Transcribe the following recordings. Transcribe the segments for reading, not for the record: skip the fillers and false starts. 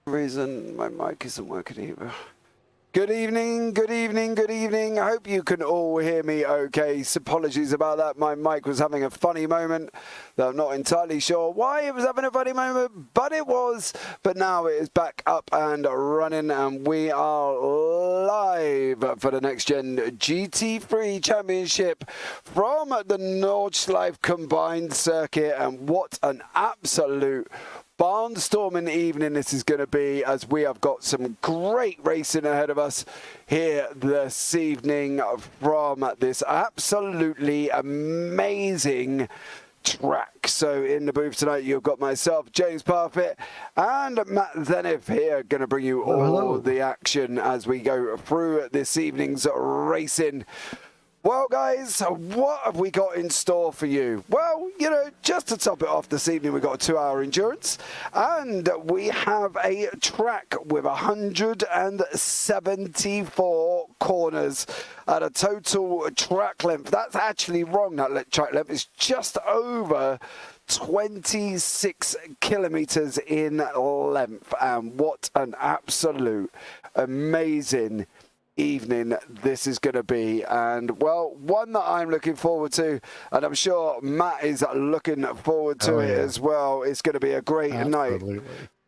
Reason my mic isn't working either. Good evening, good evening, good evening. I hope you can all hear me okay. So apologies about that. My mic was having a funny moment. I'm not entirely sure why it was having a funny moment, but it was. But now it is back up and running, and we are live for the Nxtgen GT3 Championship from the Nordschleife Combined Circuit. And what an absolute barnstorming evening this is going to be, as we have got some great racing ahead of us here this evening from this absolutely amazing track. So in the booth tonight you've got myself, James Parfitt, and Matt Zeniith here, going to bring you all the action as we go through this evening's racing. Well, guys, what have we got in store for you? Well, you know, just to top it off this evening, we've got a 2-hour endurance, and we have a track with 174 corners at a total track length. That's actually wrong, that track length. It's just over 26 kilometers in length, and what an absolute amazing evening this is going to be. And well, one that I'm looking forward to, and I'm sure Matt is looking forward to it as well. It's going to be a great night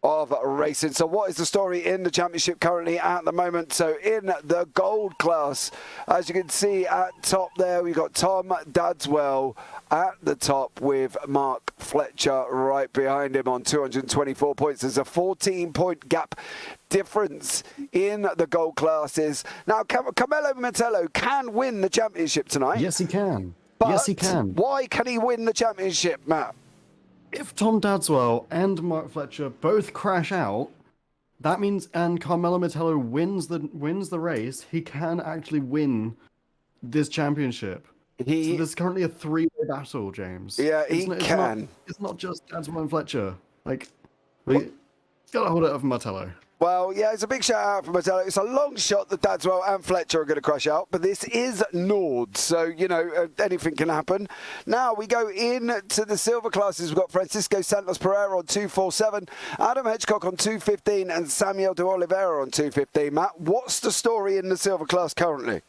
of racing. So what is the story in the championship currently at the moment? So in the gold class, as you can see at top there, we've got Tom Dadswell at the top with Mark Fletcher right behind him on 224 points. There's a 14-point gap difference in the gold classes. Now, Carmelo Metello can win the championship tonight. Yes, he can. But yes, he can. Why can he win the championship, Matt? If Tom Dadswell and Mark Fletcher both crash out, that means, and Carmelo Metello wins the race, he can actually win this championship. So there's currently a 3-way battle, James. Yeah, he can. It's not just Dadswell and Fletcher. Like, he's got to hold it up for Metello. Well, yeah, it's a big shout out for Metello. It's a long shot that Dadswell and Fletcher are going to crash out, but this is Nord, so, you know, anything can happen. Now we go into the silver classes. We've got Francisco Santos Pereira on 247, Adam Hedgecock on 215, and Samuel de Oliveira on 215. Matt, what's the story in the silver class currently?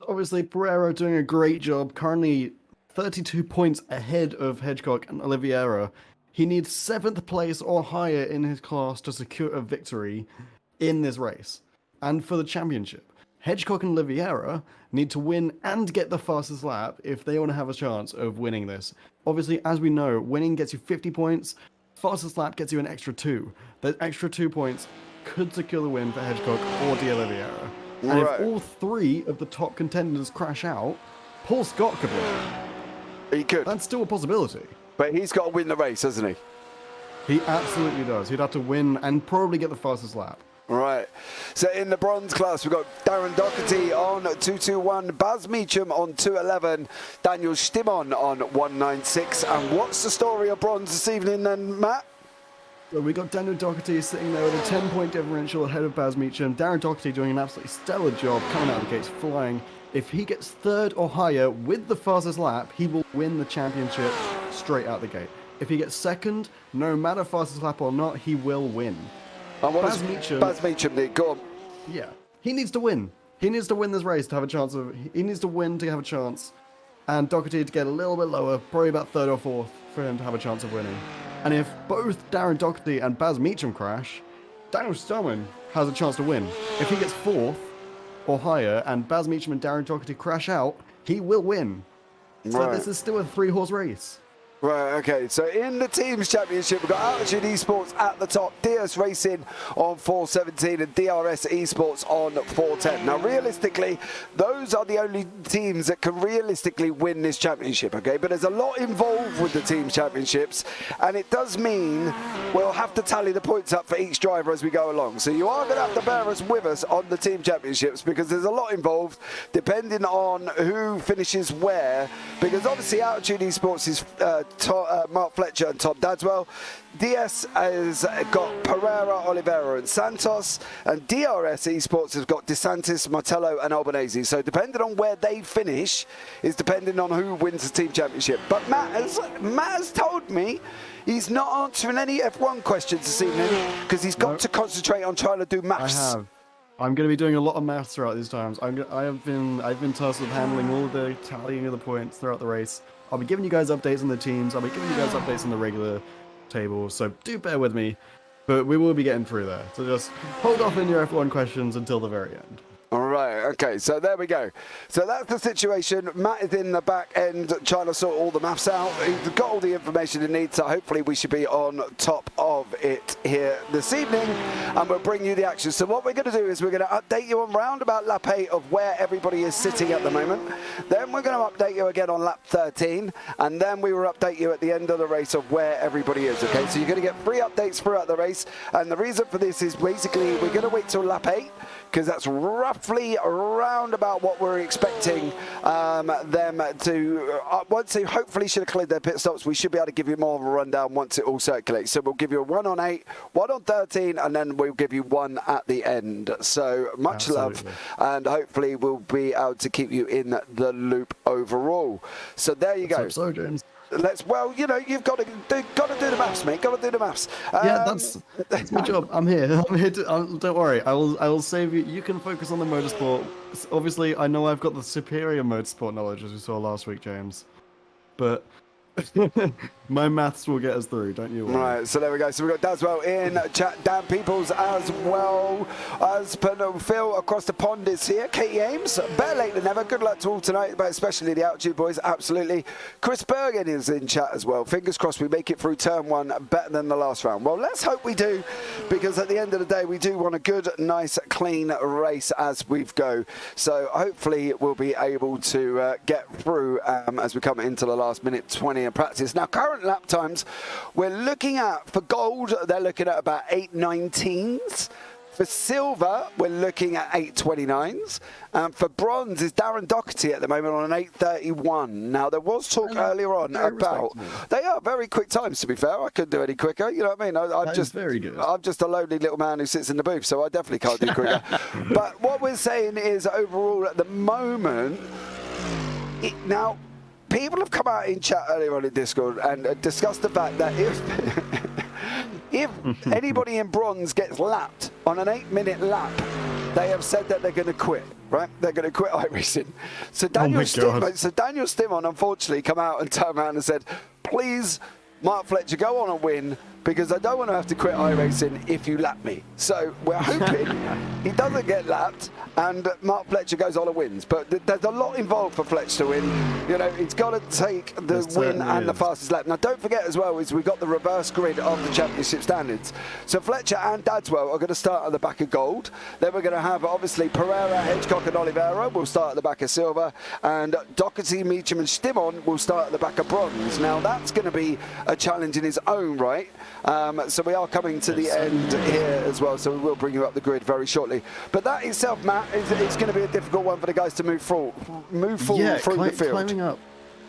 Obviously, Pereira doing a great job, currently 32 points ahead of Hedgecock and Oliveira. He needs 7th place or higher in his class to secure a victory in this race and for the championship. Hedgecock and Oliveira need to win and get the fastest lap if they want to have a chance of winning this. Obviously, as we know, winning gets you 50 points, fastest lap gets you an extra 2. That extra 2 points could secure the win for Hedgecock or de Oliveira. And if all 3 of the top contenders crash out, Paul Scott could win. He could. That's still a possibility. But he's got to win the race, hasn't he? He absolutely does. He'd have to win and probably get the fastest lap. Right. So in the bronze class, we've got Darren Doherty on 221, Baz Meacham on 211, Daniel Stimon on 196. And what's the story of bronze this evening then, Matt? So we got Daniel Doherty sitting there with a 10-point differential ahead of Baz Meacham. Darren Doherty doing an absolutely stellar job coming out of the gates flying. If he gets 3rd or higher with the fastest lap, he will win the championship straight out the gate. If he gets 2nd, no matter fastest lap or not, he will win. And what does Baz Meacham need? Go on. Yeah, he needs to win. He needs to win this race to have a chance of. He needs to win to have a chance, and Doherty to get a little bit lower, probably about 3rd or 4th, for him to have a chance of winning. And if both Darren Doherty and Baz Meacham crash, Daniel Stimon has a chance to win. If he gets 4th or higher, and Baz Meacham and Darren Doherty crash out, he will win. So this is still a 3-horse race. Right, okay, so in the Teams Championship, we've got Altitude Esports at the top, DS Racing on 417 and DRS Esports on 410. Now, realistically, those are the only teams that can realistically win this championship, okay? But there's a lot involved with the Teams Championships, and it does mean we'll have to tally the points up for each driver as we go along. So you are going to have to bear us with us on the Team Championships because there's a lot involved depending on who finishes where, because obviously Altitude Esports is Mark Fletcher and Tom Dadswell. DS has got Pereira, Oliveira and Santos, and DRS Esports has got DeSantis, Martello and Albanese. So depending on where they finish is depending on who wins the team championship. But Matt has told me he's not answering any F1 questions this evening because he's got to concentrate on trying to do maths. I'm going to be doing a lot of maths throughout these times. I've been tasked with handling all the tallying of the points throughout the race. I'll be giving you guys updates on the teams. I'll be giving you guys updates on the regular table. So do bear with me, but we will be getting through there. So just hold off in your F1 questions until the very end. All right, okay, so there we go. So that's the situation. Matt is in the back end trying to sort all the maths out. He's got all the information he needs, so hopefully we should be on top of it here this evening, and we'll bring you the action. So what we're going to do is we're going to update you on round about lap 8 of where everybody is sitting at the moment. Then we're going to update you again on lap 13, and then we will update you at the end of the race of where everybody is, okay? So you're going to get 3 updates throughout the race, and the reason for this is basically we're going to wait till lap 8, because that's roughly around about what we're expecting them to, once they hopefully should have cleared their pit stops, we should be able to give you more of a rundown once it all circulates. So we'll give you a 1 on 8, 1 on 13, and then we'll give you 1 at the end. So much love, and hopefully we'll be able to keep you in the loop overall. So there you go. So, James. Well, you know, you've got to do the maths, mate. Got to do the maths. Yeah, that's my job. I'm here. Don't worry. I will save you. You can focus on the motorsport. Obviously, I know I've got the superior motorsport knowledge, as we saw last week, James. But my maths will get us through, don't you worry. Right, so there we go. So we've got Dadswell in chat, Dan Peoples as well as Phil across the pond is here. Katie Ames, better late than never. Good luck to all tonight, but especially the Altitude boys, absolutely. Chris Bergen is in chat as well. Fingers crossed we make it through turn 1 better than the last round. Well, let's hope we do, because at the end of the day, we do want a good, nice, clean race as we go. So hopefully we'll be able to get through as we come into the last minute 20 in practice. Now, current lap times, we're looking at, for gold, they're looking at about 8:19s. For silver, we're looking at 8:29s. For bronze is Darren Doherty at the moment on an 8:31. Now, there was talk earlier on about... They are very quick times, to be fair. I couldn't do any quicker. You know what I mean? I'm just very good. I'm just a lonely little man who sits in the booth, so I definitely can't do quicker. But what we're saying is, overall, at the moment... Now... People have come out in chat earlier on in Discord and discussed the fact that if anybody in bronze gets lapped on an 8-minute lap, they have said that they're going to quit, right? They're going to quit iRacing. So Daniel Stimon, unfortunately, come out and turned around and said, please, Mark Fletcher, go on and win, because I don't want to have to quit iRacing if you lap me. So we're hoping he doesn't get lapped and Mark Fletcher goes on and wins. But there's a lot involved for Fletcher to win. You know, he's got to take the win and the fastest lap. Now, don't forget as well is we've got the reverse grid of the championship standards. So Fletcher and Dadswell are going to start at the back of gold. Then we're going to have, obviously, Pereira, Hedgecock and Oliveira will start at the back of silver. And Doherty, Meacham and Stimon will start at the back of bronze. Now, that's going to be a challenge in his own right. So we are coming to the end here as well, so we will bring you up the grid very shortly. But that itself, Matt, is going to be a difficult one for the guys to move forward through the field.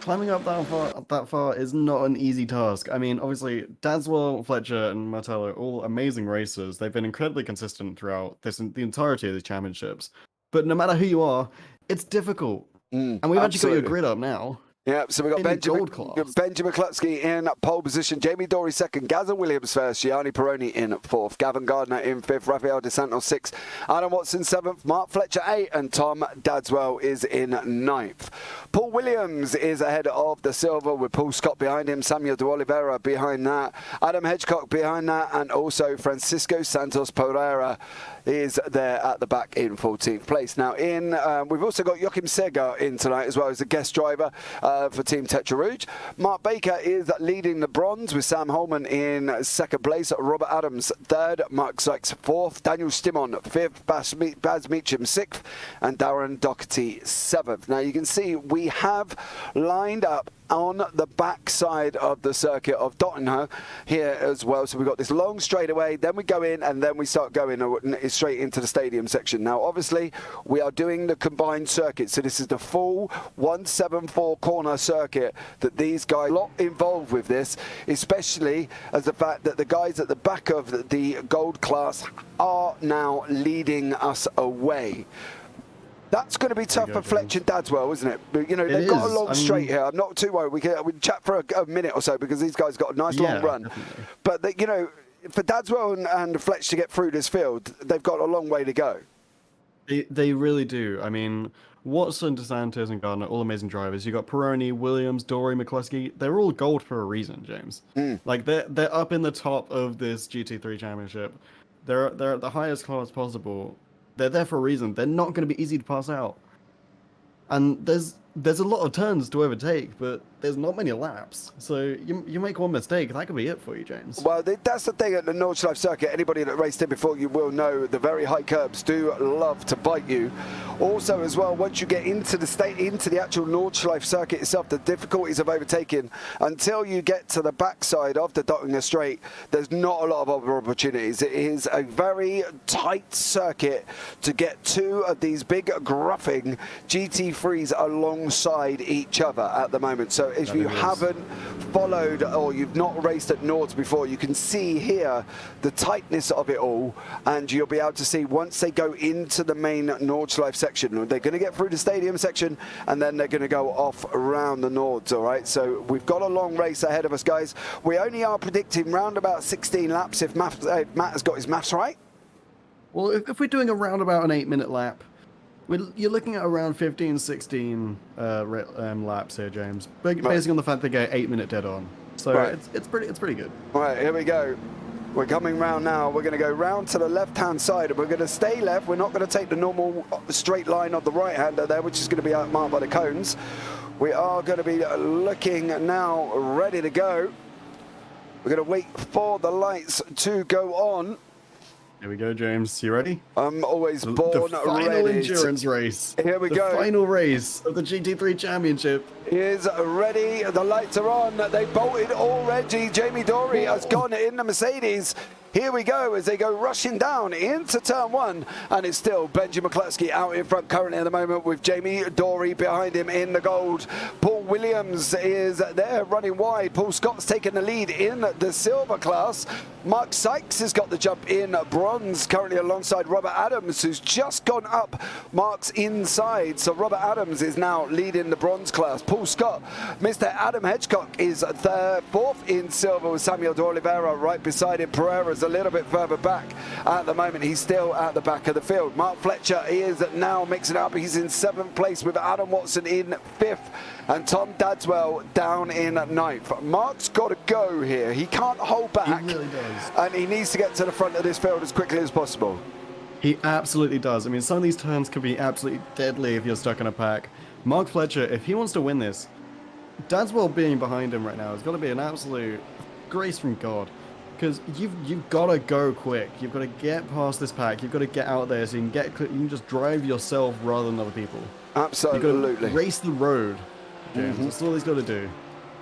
Climbing up that far is not an easy task. I mean, obviously, Dadswell, Fletcher, and Martello are all amazing racers. They've been incredibly consistent throughout the entirety of the championships. But no matter who you are, it's difficult. And we've actually got your grid up now. Yeah, so we've got Benjamin Klutsky in pole position, Jamie Dory second, Gazza Williams first, Gianni Peroni in fourth, Gavin Gardner in fifth, Rafael DeSantos sixth, Adam Watson seventh, Mark Fletcher eighth, and Tom Dadswell is in ninth. Paul Williams is ahead of the silver with Paul Scott behind him, Samuel de Oliveira behind that, Adam Hedgecock behind that, and also Francisco Santos Pereira is there at the back in 14th place. Now, we've also got Joachim Seger in tonight as well as a guest driver. for Team Tetra Rouge. Mark Baker is leading the bronze with Sam Holman in second place. Robert Adams third, Mark Sykes fourth, Daniel Stimon fifth, Baz Meacham sixth, and Darren Doherty seventh. Now you can see we have lined up on the back side of the circuit of Dottenham here as well. So we've got this long straightaway, then we go in, and then we start going straight into the stadium section. Now, obviously, we are doing the combined circuit. So this is the full 174 corner circuit that these guys are a lot involved with this, especially as the fact that the guys at the back of the gold class are now leading us away. That's going to be tough for Fletch and Dadswell, isn't it? But, you know, they've got a long straight here. I'm not too worried. We can chat for a minute or so because these guys got a nice long run. Definitely. But, you know, for Dadswell and Fletch to get through this field, they've got a long way to go. They really do. I mean, Watson, DeSantis, and Gardner, all amazing drivers. You got Peroni, Williams, Dory, McCluskey. They're all gold for a reason, James. Like, they're up in the top of this GT3 championship. They're at the highest class possible. They're there for a reason. They're not going to be easy to pass out. And there's a lot of turns to overtake, but there's not many laps. So you make one mistake, that could be it for you, James. Well, that's the thing at the Nordschleife circuit. Anybody that raced in before you will know the very high curbs do love to bite you. Also, as well, once you get into the actual Nordschleife circuit itself, the difficulties of overtaking until you get to the backside of the Dottinger Straight, there's not a lot of other opportunities. It is a very tight circuit to get two of these big gruffing GT3s alongside each other at the moment. So if you haven't followed or you've not raced at Nords before, you can see here the tightness of it all, and you'll be able to see once they go into the main Nordschleife section, they're going to get through the stadium section and then they're going to go off around the Nords. All right, so we've got a long race ahead of us, guys. We only are predicting round about 16 laps if Matt has got his maths right. Well, if we're doing around about an 8-minute lap, you're looking at around 15, 16 laps here, James. Based on the fact they get 8-minute dead on. So it's pretty good. All right, here we go. We're coming round now. We're going to go round to the left-hand side. We're going to stay left. We're not going to take the normal straight line of the right-hander there, which is going to be outmarked by the cones. We are going to be looking now, ready to go. We're going to wait for the lights to go on. Here we go, James. You ready? I'm always born the final ready. endurance race. Here we go. The final race of the GT3 Championship. Is ready. The lights are on. They bolted already. Jamie Dory has gone in the Mercedes. Here we go as they go rushing down into turn one, and it's still Benji McCluskey out in front currently at the moment with Jamie Dory behind him in the gold. Paul Williams is there running wide. Paul Scott's taken the lead in the silver class. Mark Sykes has got the jump in bronze currently alongside Robert Adams, who's just gone up Mark's inside. So Robert Adams is now leading the bronze class. Paul Scott, Mr. Adam Hedgecock is fourth in silver with Samuel de Oliveira right beside him. Pereira's a little bit further back at the moment. He's still at the back of the field. Mark Fletcher is now mixing up. He's in 7th place with Adam Watson in 5th and Tom Dadswell down in 9th. Mark's got to go here. He can't hold back. He really does. And he needs to get to the front of this field as quickly as possible. He absolutely does. I mean, some of these turns could be absolutely deadly if you're stuck in a pack. Mark Fletcher, if he wants to win this, Dadswell being behind him right now has got to be an absolute grace from God. Because you've got to go quick. You've got to get past this pack. You've got to get out there so you can just drive yourself rather than other people. Absolutely. You've got to race the road, James. That's all he's got to do.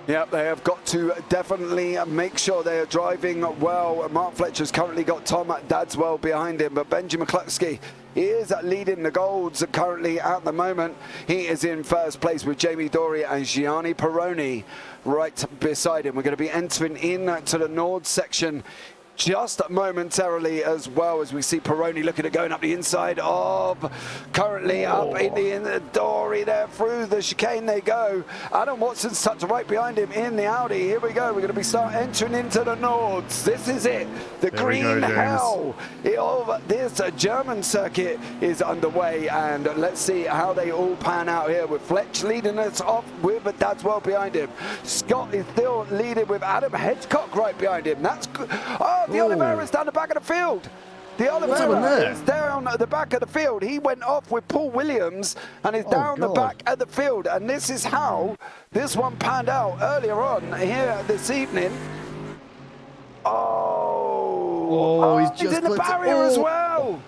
Yep, they have got to definitely make sure they are driving well. Mark Fletcher's currently got Tom Dadswell behind him, but Benji McCluskey is leading the golds currently at the moment. He is in first place with Jamie Dory and Gianni Peroni right beside him. We're going to be entering into the Nord section just momentarily, as well as we see Peroni looking at going up the inside of currently up in the Dory there through the chicane they go. Adam Watson's tucked right behind him in the Audi. Here we go. We're going to be entering into the Nords. This is it. The there green hell of this German circuit is underway, and let's see how they all pan out here with Fletch leading us off with Dadswell behind him. Scott is still leading with Adam Hedgecock right behind him. That's good. Oh, the Oliveira's down the back of the field. The What's happened Oliveira there? is down at the back of the field. He went off with Paul Williams and is down the God. back of the field. And this is how this one panned out earlier on here this evening. Oh, he's just in the clipped it. barrier as Oh. well.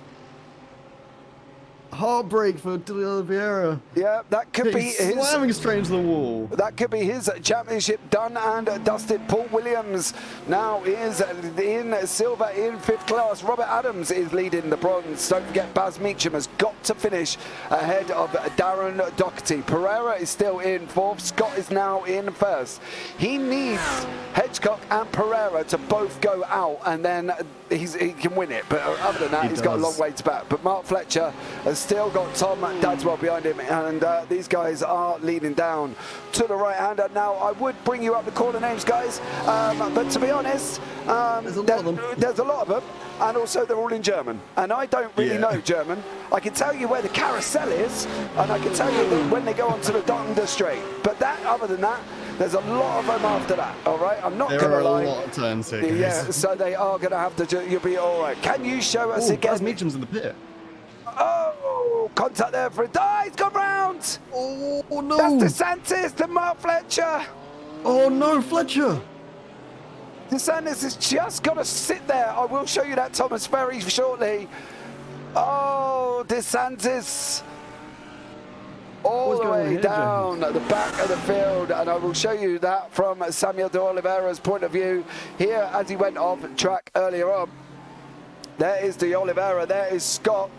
Heartbreak for De Oliveira. Yeah, that could be He's his. slamming straight into the wall. That could be his championship done and dusted. Paul Williams now is in silver in 5th class. Robert Adams is leading the bronze. Don't forget, Baz Meacham has got to finish ahead of Darren Doherty. Pereira is still in 4th. Scott is now in 1st. He needs Hedgecock and Pereira to both go out, and then he can win it. But other than that, he's got a long way to back. But Mark Fletcher has still got Tom Dadswell behind him, and these guys are leading down to the right hand. And now I would bring you up the corner names, guys, but to be honest, there's a lot of them, and also they're all in German, and I don't really know German. I can tell you where the carousel is, and I can tell you when they go onto the Donder Straight, but other than that, there's a lot of them after that. All right, I'm not going to lie. There are a lot of turns here, guys. Yeah, so they are going to have to. You'll be all right. Can you show us again? Baz Meacham's in the pit. Oh, contact there for a die. He's gone round. Oh no! That's DeSantis, the Mark Fletcher. Oh no, Fletcher! DeSantis has just got to sit there. I will show you that, Thomas, very shortly. Oh, DeSantis. All the way down at the back of the field, and I will show you that from Samuel de Oliveira's point of view here as he went off track earlier on. There is de Oliveira, there is Scott.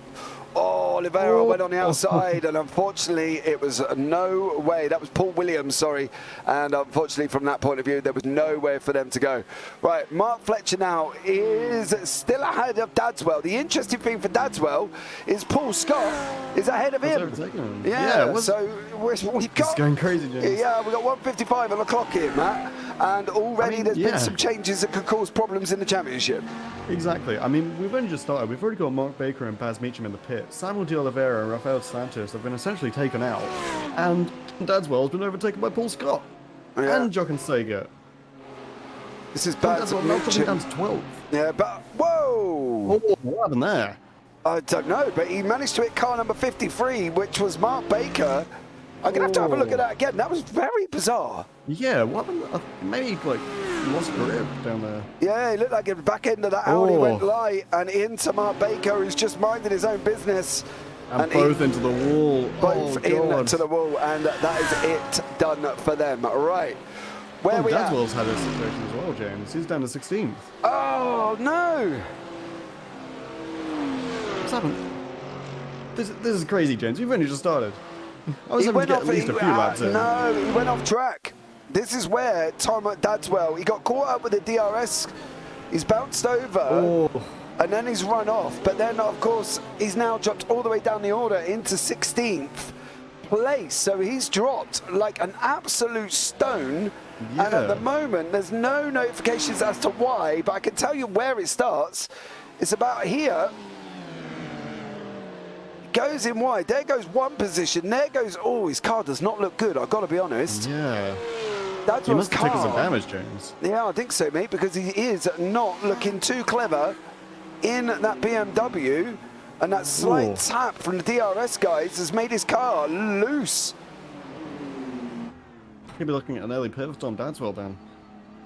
Oh, Oliveira went on the outside, and unfortunately it was no way. That was Paul Williams, sorry, and unfortunately from that point of view there was nowhere for them to go. Right, Mark Fletcher now is still ahead of Dadswell. The interesting thing for Dadswell is Paul Scott is ahead of him. Yeah, so we've got... It's going crazy, James. Yeah, we've got 1:55 on the clock here, Matt, and already there's been some changes that could cause problems in the championship. Exactly. I mean, we've only just started. We've already got Mark Baker and Baz Meacham in the pit. Samuel de Oliveira and Rafael Santos have been essentially taken out, and Dadswell has been overtaken by Paul Scott and Jochen Sager. This is Baz Meacham down to 12th. Yeah, but whoa! Oh, what happened there? I don't know, but he managed to hit car number 53, which was Mark Baker. I'm going to have a look at that again. That was very bizarre. Yeah, what happened? Maybe like lost grip down there. Yeah, it looked like the back end of that Audi went light and into Mark Baker, who's just minding his own business. And both into the wall. Both into the wall, and that is it done for them. Right. Where we at? Dadswell's had a situation as well, James. He's down to 16th. Oh, no. What's happened? This is crazy, James. We've only just started. I was hoping to get at least a few laps in. No, he went off track. This is where Tom Dadswell, he got caught up with the DRS. He's bounced over, and then he's run off. But then, of course, he's now dropped all the way down the order into 16th place. So he's dropped like an absolute stone. Yeah. And at the moment, there's no notifications as to why, but I can tell you where it starts. It's about here. Goes in wide. There goes one position. There goes. Oh, his car does not look good. I've got to be honest. Yeah. That's he must have taken some damage, James. Yeah, I think so, mate, because he is not looking too clever in that BMW, and that slight tap from the DRS guys has made his car loose. Could be looking at an early pivot on Dadswell then.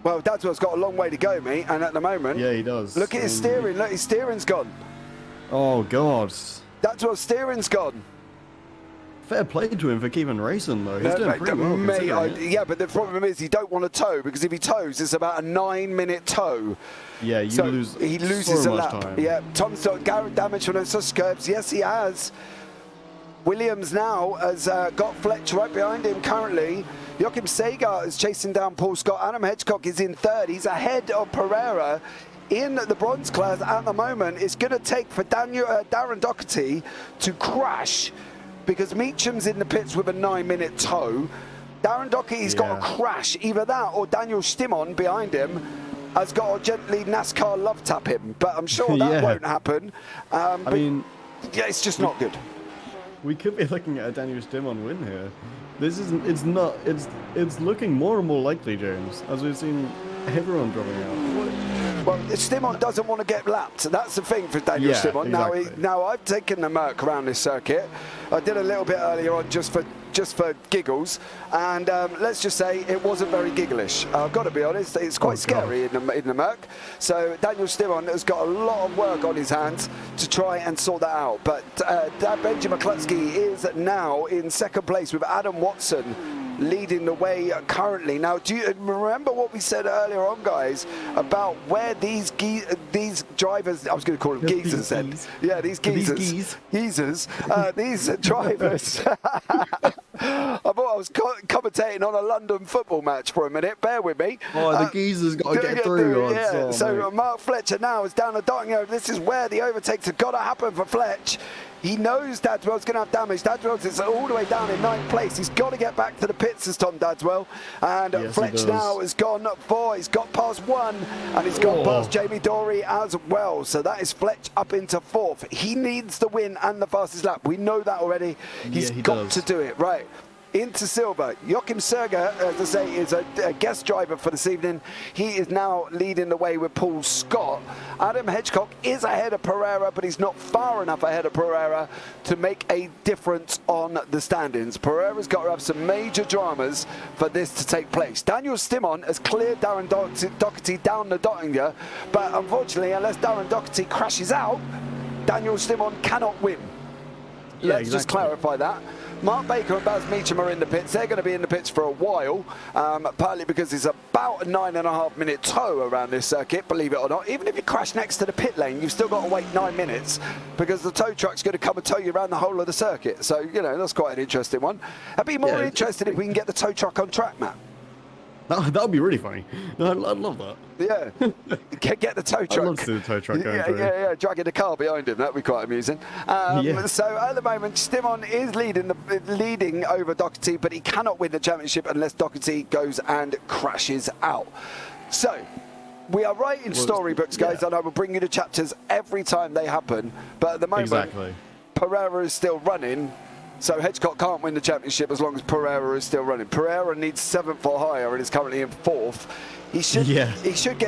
Well, Dadswell's got a long way to go, mate, and at the moment... Yeah, he does. Look at his steering. Look, his steering's gone. Oh, God. Dadswell's steering's gone. Fair play to him for keeping racing, though. He's doing pretty well. Mate, yeah, but the problem is he don't want to tow, because if he tows, it's about a 9-minute tow. Yeah, he loses so a lap. Time. Yeah, Tom's got damage from those curbs. Yes, he has. Williams now has got Fletcher right behind him currently. Joachim Sager is chasing down Paul Scott. Adam Hedgecock is in third. He's ahead of Pereira in the bronze class at the moment. It's going to take for Darren Doherty to crash, because Meacham's in the pits with a 9-minute tow. Darren Doherty's got to crash. Either that or Daniel Stimon behind him has got to gently NASCAR love tap him. But I'm sure that won't happen. I mean, yeah, it's just not good. We could be looking at a Daniel Stimon win here. This isn't. It's looking more and more likely, James, as we've seen everyone dropping out. Well, Stimon doesn't want to get lapped. That's the thing for Daniel Yeah, Stimon. exactly. Now I've taken the Merc around this circuit. I did a little bit earlier on just for giggles, and let's just say it wasn't very gigglish. I've got to be honest, it's quite scary in the Merc. So Daniel Stimon has got a lot of work on his hands to try and sort that out. But Benjamin McCluskey is now in second place with Adam Watson leading the way currently. Now, do you remember what we said earlier on, guys, about where these drivers, I was going to call them geezers then. Yeah, these geezers. These drivers. I thought I was commentating on a London football match for a minute. Bear with me. Oh, the geezers got to get through. Yeah. Oh, so Mark Fletcher now is down the dotting area. This is where the overtakes have got to happen for Fletch. He knows Dadswell's going to have damage. Dadswell is all the way down in 9th place. He's got to get back to the pits as Tom Dadswell. And yes, Fletch now has gone 4. He's got past 1. And he's got past Jamie Dory as well. So that is Fletch up into 4th. He needs the win and the fastest lap. We know that already. He's got to do it. Right. Into silver. Joachim Serger, as I say, is a guest driver for this evening. He is now leading the way with Paul Scott. Adam Hedgecock is ahead of Pereira, but he's not far enough ahead of Pereira to make a difference on the standings. Pereira's got to have some major dramas for this to take place. Daniel Stimon has cleared Darren Doherty down the Dottinger, but unfortunately, unless Darren Doherty crashes out, Daniel Stimon cannot win. Let's just clarify that. Mark Baker and Baz Meacham are in the pits. They're going to be in the pits for a while, partly because it's about a 9.5 minute tow around this circuit, believe it or not. Even if you crash next to the pit lane, you've still got to wait 9 minutes because the tow truck's going to come and tow you around the whole of the circuit. So, you know, that's quite an interesting one. I'd be more interested if we can get the tow truck on track, Matt. That would be really funny. No, I'd love that. Yeah, get the tow truck. I'd love to see the tow truck going through. Yeah, dragging the car behind him. That'd be quite amusing. So at the moment, Stimon is leading over Doherty, but he cannot win the championship unless Doherty goes and crashes out. So we are writing storybooks, guys, and I will bring you the chapters every time they happen. But at the moment, Pereira is still running. So Hedgecock can't win the championship as long as Pereira is still running. Pereira needs 7th or higher and is currently in 4th. He should get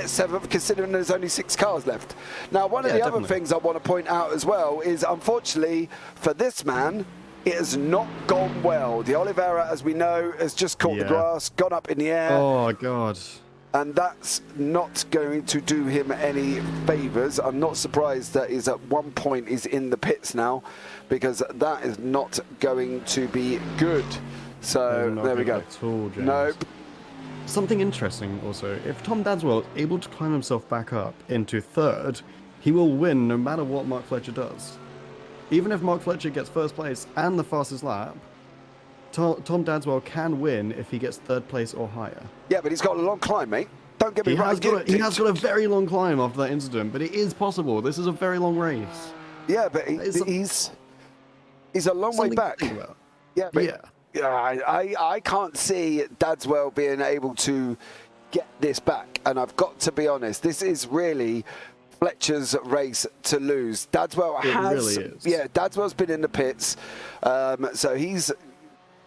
7th considering there's only 6 cars left. Now, one of the other things I want to point out as well is, unfortunately, for this man, it has not gone well. The Oliveira, as we know, has just caught the grass, gone up in the air. Oh, God. And that's not going to do him any favours. I'm not surprised that he's at one point is in the pits now, because that is not going to be good. So there we go. Nope. Something interesting also, if Tom Dadswell is able to climb himself back up into 3rd, he will win no matter what Mark Fletcher does. Even if Mark Fletcher gets 1st place and the fastest lap, Tom Dadswell can win if he gets 3rd place or higher. Yeah, but he's got a long climb, mate. Don't get me wrong. He has got a very long climb after that incident, but it is possible. This is a very long race. Yeah, but he's a long way back. Yeah, but I can't see Dadswell being able to get this back. And I've got to be honest, this is really Fletcher's race to lose. Dadswell Dadswell's been in the pits, so he's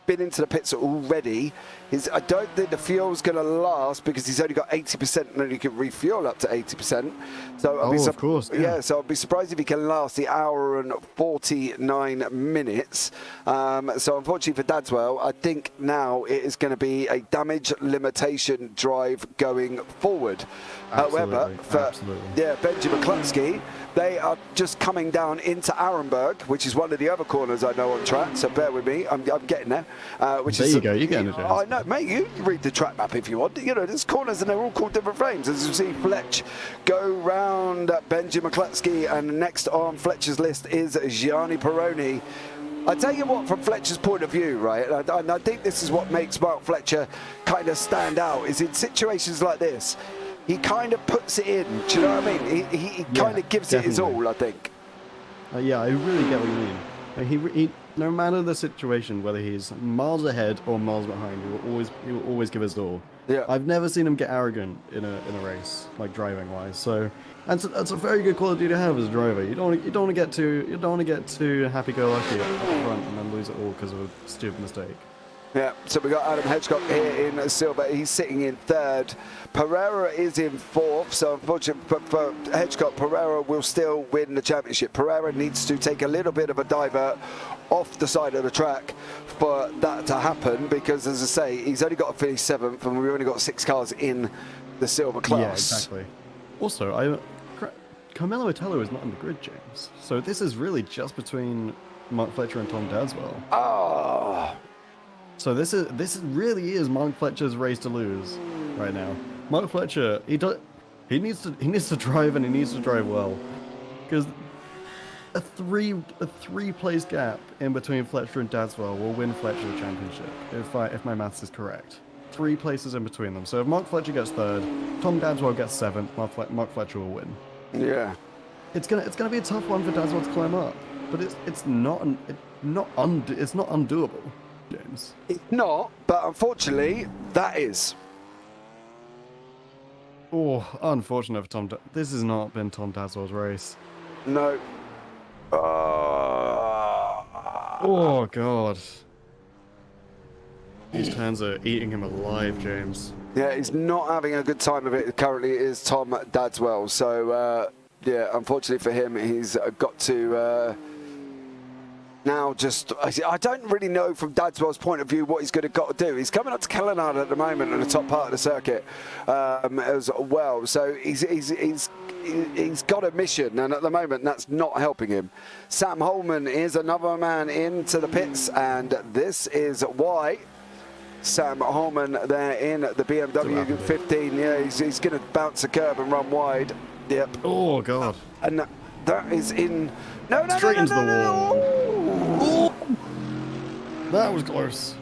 been into the pits already. I don't think the fuel's going to last because he's only got 80% and he can refuel up to 80%. So of course, so I'll be surprised if he can last the hour and 49 minutes. So unfortunately for Dadswell, I think now it is going to be a damage limitation drive going forward. However, for Benjamin McCluskey, they are just coming down into Arenberg, which is one of the other corners I know on track. So bear with me, I'm getting there. There you go, you're getting it. I know, mate. You read the track map if you want. You know, there's corners and they're all called different frames. As you see, Fletch go round Benjamin McCluskey, and next on Fletcher's list is Gianni Peroni. I tell you what, from Fletcher's point of view, right, and I think this is what makes Mark Fletcher kind of stand out, is in situations like this, he kind of puts it in. Do you know what I mean? He kind of gives it his all, I think. Yeah, I really get what you mean. He no matter the situation, whether he's miles ahead or miles behind, he will always give his all. Yeah. I've never seen him get arrogant in a race, like driving wise. So that's a very good quality to have as a driver. You don't want to get too happy-go-lucky up front and then lose it all because of a stupid mistake. Yeah, so we got Adam Hedgecock here in silver. He's sitting in third. Pereira is in fourth, so unfortunately for Hedgecock, Pereira will still win the championship. Pereira needs to take a little bit of a divert off the side of the track for that to happen, because as I say, he's only got to finish seventh, and we've only got 6 cars in the silver class. Yeah, exactly. Also, Carmelo Otello is not on the grid, James. So this is really just between Mark Fletcher and Tom Dadswell. Oh. So this really is Mark Fletcher's race to lose right now. Mark Fletcher, he needs to drive, and he needs to drive well, because a three place gap in between Fletcher and Dadswell will win Fletcher the championship if my maths is correct. 3 places in between them. So if Mark Fletcher gets third, Tom Dadswell gets seventh, Mark Fletcher will win. Yeah. It's gonna be a tough one for Dadswell to climb up, but it's not undoable, James. It's not, but unfortunately, that is. Oh, unfortunate for Tom. This has not been Tom Dadswell's race. No. Oh, God. These turns are eating him alive, James. Yeah, he's not having a good time of it. Currently, is Tom Dadswell. So, yeah, unfortunately for him, he's got to now just... I don't really know from Dadswell's point of view what he's got to do. He's coming up to Kellenard at the moment in the top part of the circuit as well. So he's got a mission, and at the moment that's not helping him. Sam Holman is another man into the pits, and this is why Sam Holman there in the BMW 15. Yeah, he's going to bounce a curb and run wide. Yep. Oh, God. And that is in... No. Straight into the wall. That was close.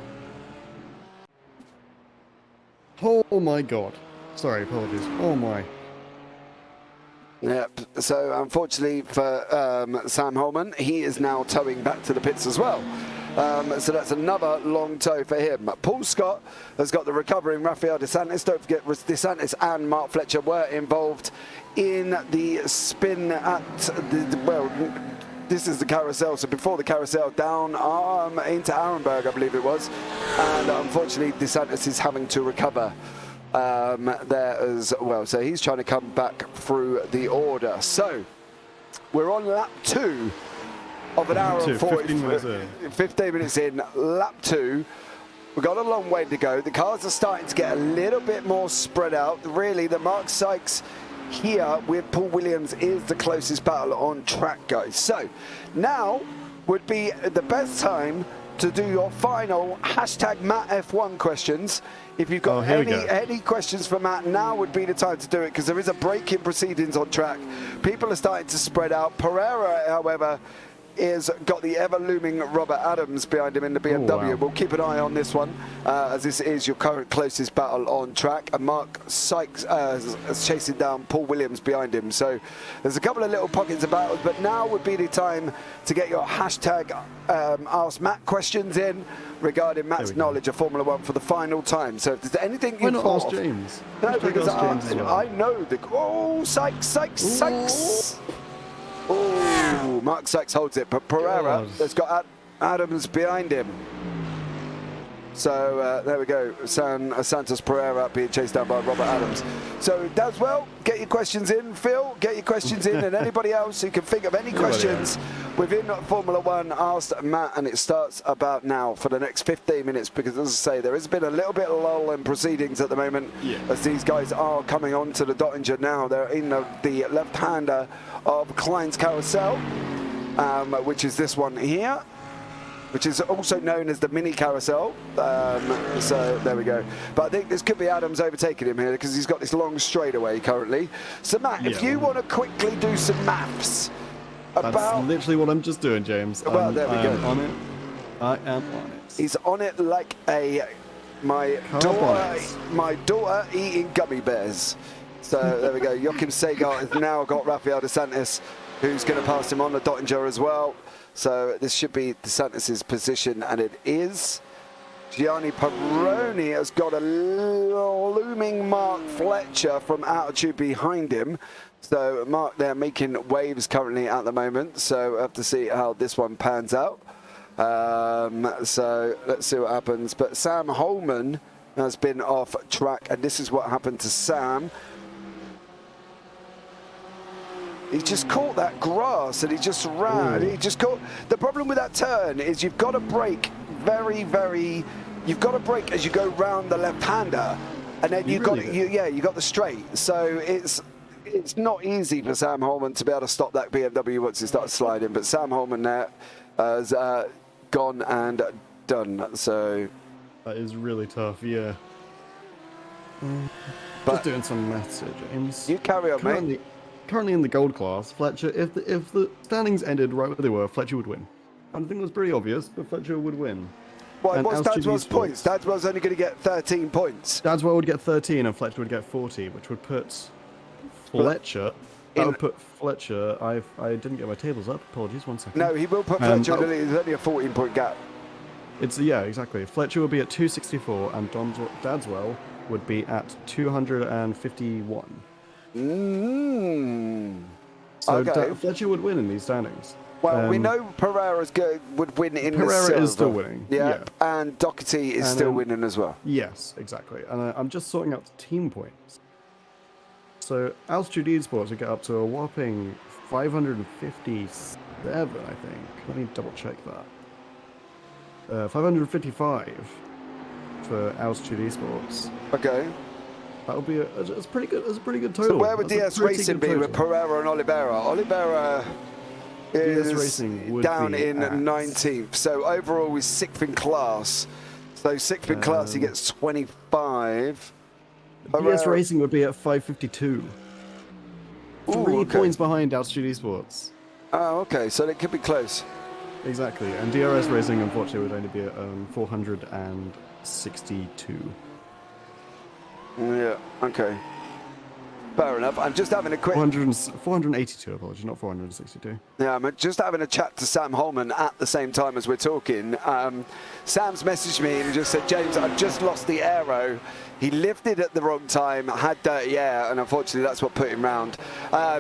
Oh, my God. Sorry, apologies. Oh, my. Yep, so unfortunately for Sam Holman, he is now towing back to the pits as well. So that's another long tow for him. Paul Scott has got the recovering Rafael DeSantis. Don't forget, DeSantis and Mark Fletcher were involved in the spin at well, this is the carousel. So before the carousel, down into Arenberg, I believe it was. And unfortunately, DeSantis is having to recover there as well. So he's trying to come back through the order. So we're on lap 2 of an hour and 15 minutes in, lap 2. We've got a long way to go. The cars are starting to get a little bit more spread out. Really, the Mark Sykes here with Paul Williams is the closest battle on track, guys. So now would be the best time to do your final #MattF1 questions. If you've got any questions for Matt, now would be the time to do it, because there is a break in proceedings on track. People are starting to spread out. Pereira, however, is got the ever-looming Robert Adams behind him in the BMW. Oh, wow. We'll keep an eye on this one, as this is your current closest battle on track. And Mark Sykes is chasing down Paul Williams behind him. So there's a couple of little pockets of battles, but now would be the time to get your #Ask Matt questions in regarding Matt's knowledge of Formula 1 for the final time. So if there's anything you thought ask James? No, because I know the... Oh, Sykes! Oh, Mark Sykes holds it, but Pereira has got Adams behind him. So there we go, Santos Pereira being chased down by Robert Adams. So Dadswell, get your questions in. Phil, get your questions in, and anybody else who can think of any questions within Formula 1, ask Matt, and it starts about now for the next 15 minutes, because as I say, there has been a little bit of lull in proceedings at the moment, as these guys are coming onto the Dottinger now. They're in the left-hander of Klein's Carousel, which is this one here, which is also known as the mini carousel. So there we go. But I think this could be Adams overtaking him here, because he's got this long straightaway currently. So Matt, if you want to quickly do some maths about... That's literally what I'm just doing, James. Well, there we go. On it. I am on it. He's on it like my daughter eating gummy bears. So there we go. Joachim Segar has now got Rafael DeSantis, who's going to pass him on the Dottinger as well. So this should be DeSantis' position, and it is. Gianni Peroni has got a looming Mark Fletcher from altitude behind him. So Mark there making waves currently at the moment. So we'll have to see how this one pans out. So let's see what happens. But Sam Holman has been off track, and this is what happened to Sam. He just caught that grass and he just ran. He just caught. The problem with that turn is you've got to brake you've got to brake as you go round the left-hander, and then you got the straight. So it's not easy for Sam Holman to be able to stop that BMW once it starts sliding. But Sam Holman there has gone and done. So that is really tough. Yeah. But just doing some maths here, James. You carry on, mate. Currently in the gold class, Fletcher, if the standings ended right where they were, Fletcher would win. I think it was pretty obvious, but Fletcher would win. Well, what's Dadswell's points? Dadswell's only going to get 13 points. Dadswell would get 13 and Fletcher would get 40, which would put Fletcher... That would put Fletcher... I didn't get my tables up. Apologies, 1 second. No, he will put Fletcher in. There's only a 14-point gap. Yeah, exactly. Fletcher would be at 264 and Dadswell would be at 251. So Okay. Fletcher would win in these standings. Well, we know Pereira's would win in the silver. Pereira is still winning. Yeah, and Doherty is still winning as well. Yes, exactly. And I'm just sorting out the team points. So Altitude Esports would get up to a whopping 557, I think. Let me double check that. 555 for Altitude Esports. Okay. That would be a pretty good total. So where would DS Racing be with Pereira and Oliveira? Oliveira is down in 19th. So overall he's 6th in class. So 6th in class he gets 25. DS Racing would be at 552. 3 points behind Altitude Esports. Oh, okay. So it could be close. Exactly. And DRS Racing, unfortunately, would only be at 462. Yeah, okay. Fair enough. I'm just having a quick... 482, apologies, not 462. Yeah, I'm just having a chat to Sam Holman at the same time as we're talking. Sam's messaged me and just said, James, I've just lost the aero. He lifted at the wrong time, had dirty air, and unfortunately that's what put him round.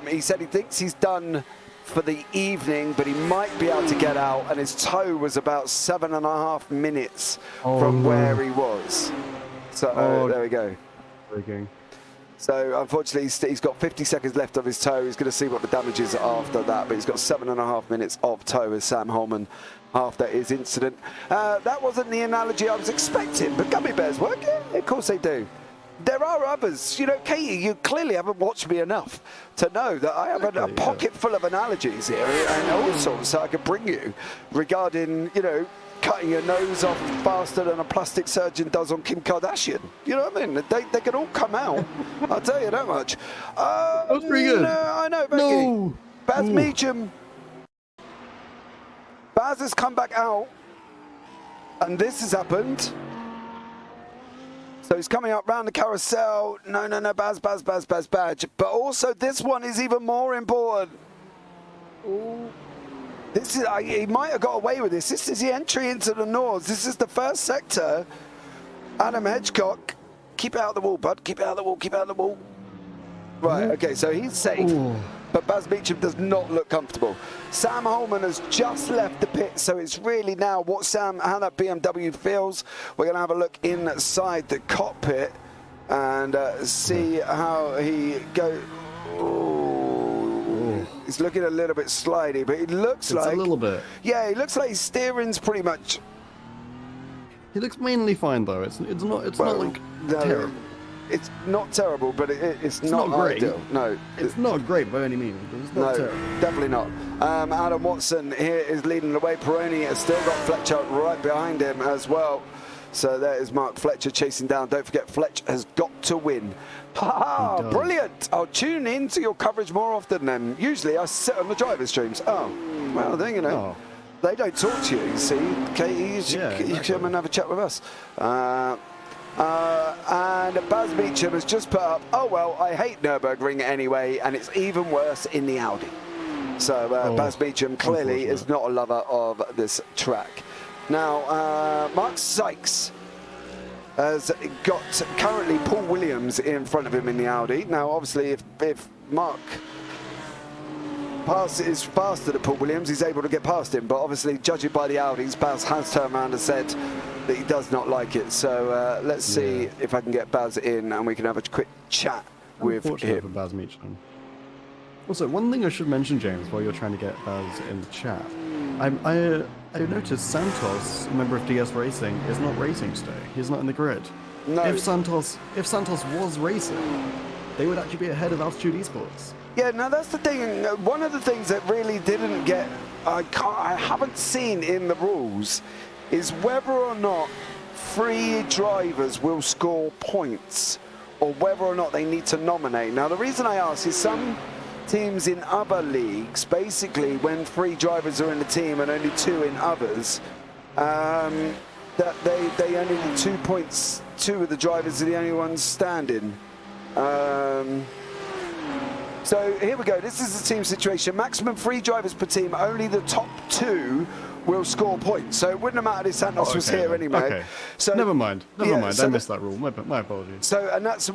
He said he thinks he's done for the evening, but he might be able to get out, and his toe was about 7.5 minutes from where he was. So there we go. So unfortunately he's got 50 seconds left of his toe. He's going to see what the damage is after that, but he's got 7.5 minutes of toe as Sam Holman after his incident. That wasn't the analogy I was expecting, but gummy bears work? Yeah, of course they do. There are others. You know, Katie, you clearly haven't watched me enough to know that I have a pocket full of analogies here and all sorts that I could bring you regarding, you know, cutting your nose off faster than a plastic surgeon does on Kim Kardashian. You know what I mean? They can all come out. I'll tell you that much. That was pretty good. I know, Becky. No. Baz Meacham. Baz has come back out. And this has happened. So he's coming up round the carousel. No, Baz. But also this one is even more important. Ooh. This is, he might have got away with this. This is the entry into the Nords. This is the first sector. Adam Hedgecock. Keep it out of the wall, bud. Keep it out of the wall. Keep it out of the wall. Right, okay, so he's safe. But Baz Meacham does not look comfortable. Sam Holman has just left the pit, so it's really now how that BMW feels. We're going to have a look inside the cockpit and see how he goes. He's looking a little bit slidey, but it looks like... a little bit. Yeah, it looks like his steering's pretty much... He looks mainly fine, though. It's not like terrible. It's not terrible, but it's not great. Ideal. No. It's not great by any means, but it's not terrible. Definitely not. Adam Watson here is leading the way. Peroni has still got Fletcher right behind him as well. So there is Mark Fletcher chasing down. Don't forget, Fletcher has got to win. Ha! Brilliant! I'll tune in to your coverage more often then. Usually I sit on the driver's streams. Oh, well, then, you know, they don't talk to you see. Katie, you come and have a chat with us. And Baz Meacham has just put up, oh, well, I hate Nurburgring anyway, and it's even worse in the Audi. So Baz Meacham clearly is not a lover of this track. Now, Mark Sykes has got currently Paul Williams in front of him in the Audi. Now, obviously, if Paul pass is faster than Paul Williams, he's able to get past him. But obviously, judging by the Audis, Baz has turned around and said that he does not like it. So let's see if I can get Baz in and we can have a quick chat with him. For Baz Meacham. Also, one thing I should mention, James, while you're trying to get Baz in the chat, I noticed Santos, a member of DS Racing, is not racing today. He's not in the grid. No. If Santos was racing, they would actually be ahead of Altitude Esports. Yeah, now that's the thing. One of the things that really didn't get, I haven't seen in the rules, is whether or not free drivers will score points, or whether or not they need to nominate. Now, the reason I ask is some teams in other leagues, basically, when free drivers are in the team and only 2 in others, that they only need 2 points. 2 of the drivers are the only ones standing. So here we go. This is the team situation. Maximum 3 drivers per team. Only the top 2 will score points. So it wouldn't have mattered if Santos was here anyway. Okay. So never mind. So I missed that rule. My apologies. So, and that's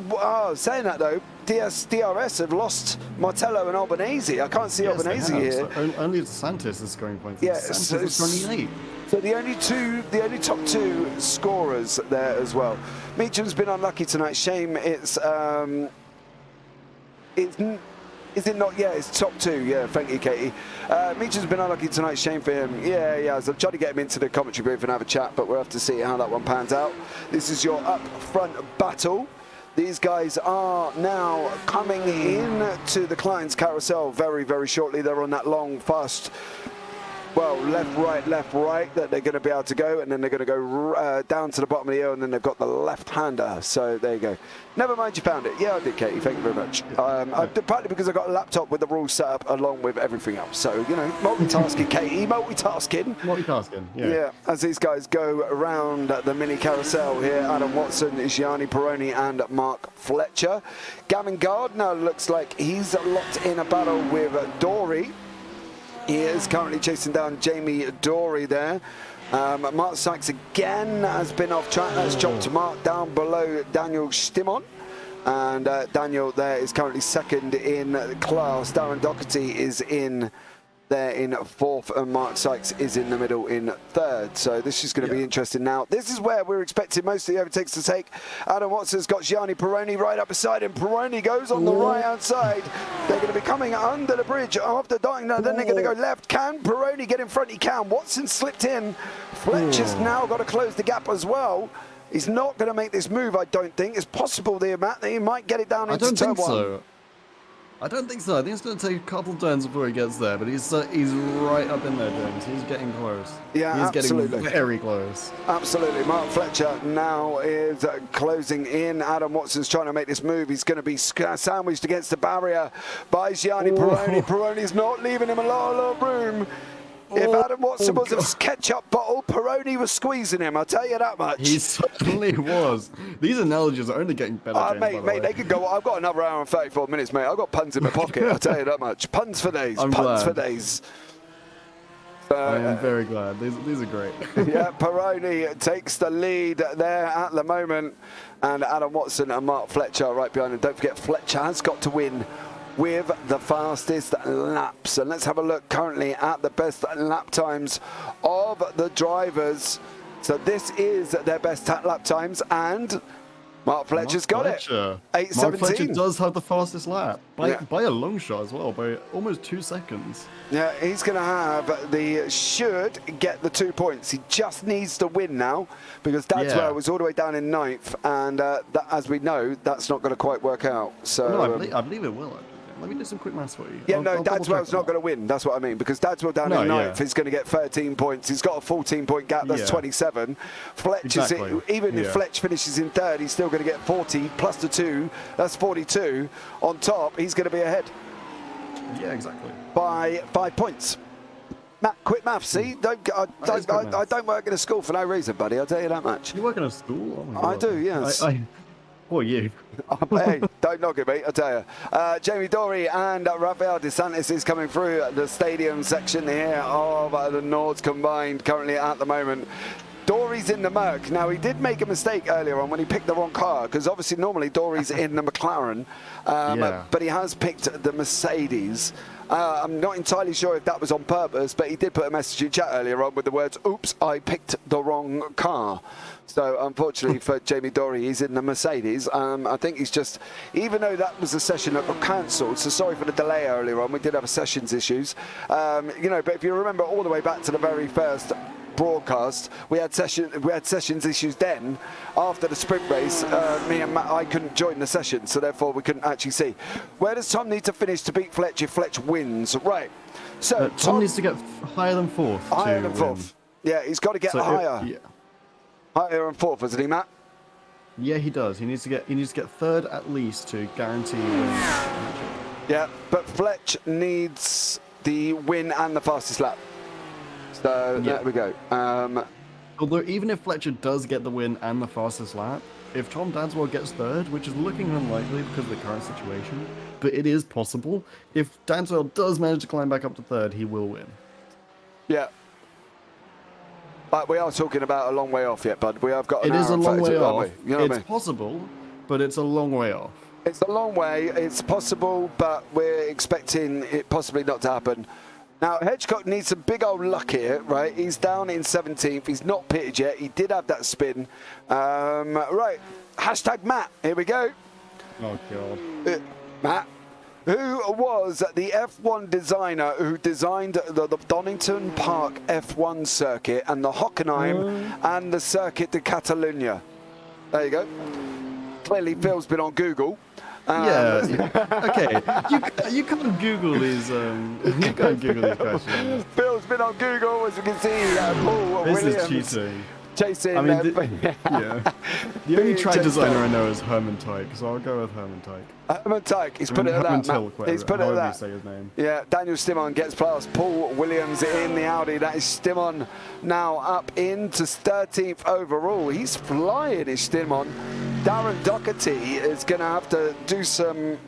saying that though, DRS have lost Martello and Albanese. I can't see Albanese here. So only DeSantis is scoring points. Yeah, DeSantis is 28. So the only top 2 scorers there as well. Meacham's been unlucky tonight. Shame is it not? Yeah, it's top 2. Yeah, thank you, Katie. Meacham's been unlucky tonight. Shame for him. Yeah. So I'm trying to get him into the commentary booth and have a chat, but we'll have to see how that one pans out. This is your up front battle. These guys are now coming in to the client's carousel very, very shortly. They're on that long, fast, well, left, right, that they're going to be able to go, and then they're going to go down to the bottom of the hill, and then they've got the left-hander. So there you go. Never mind, you found it. Yeah, I did, Katie. Thank you very much. Partly because I got a laptop with the rules set up along with everything else. So, you know, multitasking, Katie, multitasking. Multitasking, yeah. Yeah, as these guys go around the mini carousel here, Adam Watson, Gianni Peroni, and Mark Fletcher. Gavin Gardner looks like he's locked in a battle with Dory. He is currently chasing down Jamie Dory there. Mark Sykes again has been off track. That's chopped Mark down below Daniel Stimon. And Daniel there is currently 2nd in class. Darren Doherty is in there in 4th, and Mark Sykes is in the middle in 3rd. So this is going to be interesting now. This is where we're expecting most of the overtakes to take. Adam Watson's got Gianni Peroni right up beside him. Peroni goes on the right-hand side. They're going to be coming under the bridge after dying. Now, then they're going to go left. Can Peroni get in front? He can. Watson slipped in. Fletcher's now got to close the gap as well. He's not going to make this move, I don't think. It's possible there, Matt, that he might get it down into turn 1. I don't think so. I think it's going to take a couple turns before he gets there, but he's right up in there, James. He's getting close. Yeah, he's absolutely. Getting very close. Absolutely. Mark Fletcher now is closing in. Adam Watson's trying to make this move. He's going to be sandwiched against the barrier by Gianni Peroni. Peroni's not leaving him a lot of room. If Adam Watson was a ketchup bottle, Peroni was squeezing him, I'll tell you that much. He certainly was. These analogies are only getting better, James, mate, they could go. I've got another hour and 34 minutes, mate. I've got puns in my pocket, I'll tell you that much. Puns for days. For days. I am very glad. These are great. Yeah, Peroni takes the lead there at the moment. And Adam Watson and Mark Fletcher right behind him. Don't forget, Fletcher has got to win with the fastest laps. And let's have a look currently at the best lap times of the drivers. So this is their best lap times, and Mark Fletcher's got it. 8:17. Mark Fletcher does have the fastest lap by a long shot as well, by almost 2 seconds. Yeah, he's going to have should get the 2 points. He just needs to win now, because Dadswell was all the way down in 9th, and that, as we know, that's not going to quite work out. So no, I believe it will. Let me do some quick maths for you. Yeah, Dadswell's not going to win. That's what I mean, because Dadswell down in 9th is going to get 13 points. He's got a 14-point gap. That's 27. Fletch even if Fletch finishes in 3rd, he's still going to get 40 plus the 2. That's 42. On top, he's going to be ahead. Yeah, exactly. By 5 points. Matt, quick maths. See, I don't work in a school for no reason, buddy. I'll tell you that much. You work in a school? Oh my God. I do, yes. Or you. Hey, don't knock it, mate, I tell you. Jamie Dory and Rafael DeSantis is coming through the stadium section here of the Nords combined currently at the moment. Dory's in the Merc. Now, he did make a mistake earlier on when he picked the wrong car, because obviously normally Dory's in the McLaren, but he has picked the Mercedes. I'm not entirely sure if that was on purpose, but he did put a message in chat earlier on with the words, "Oops, I picked the wrong car." So unfortunately for Jamie Dory, he's in the Mercedes. I think he's just, even though that was a session that got cancelled, so sorry for the delay earlier on, we did have sessions issues. You know, but if you remember all the way back to the very first broadcast, we had sessions issues then. After the sprint race, me and Matt, I couldn't join the session, so therefore we couldn't actually see. Where does Tom need to finish to beat Fletch if Fletch wins? Right. So Tom needs to get higher than fourth. Higher than fourth. Yeah, he's got to get higher. Higher than fourth, isn't he, Matt? Yeah, he does. He needs to get third at least to guarantee win. Yeah, but Fletch needs the win and the fastest lap. So there we go. Although even if Fletcher does get the win and the fastest lap, if Tom Dadswell gets third, which is looking unlikely because of the current situation, but it is possible, if Dadswell does manage to climb back up to third, he will win. Yeah. But we are talking about a long way off yet, bud. We have got an hour. It is a long way off. You know what I mean? Possible, but it's a long way off. It's a long way. It's possible, but we're expecting it possibly not to happen. Now, Hedgecock needs some big old luck here, right? He's down in 17th. He's not pitted yet. He did have that spin. Right. Hashtag Matt. Here we go. Oh, God. Matt, who was the F1 designer who designed the Donington Park F1 circuit and the Hockenheim and the Circuit de Catalunya? There you go. Clearly, Phil's been on Google. Okay. You can't Google these. You can't Google these questions. Phil's been on Google, as you can see. Paul this Williams is cheating. Chasing. I mean, the only track designer I know is Herman Tyke, so I'll go with Herman Tyke. Herman Tyke. He's put it at that. He's put it at that. Say his name. Yeah, Daniel Stimon gets past Paul Williams in the Audi. That is Stimon now up into 13th overall. He's flying, is Stimon. Darren Doherty is going to have to do some.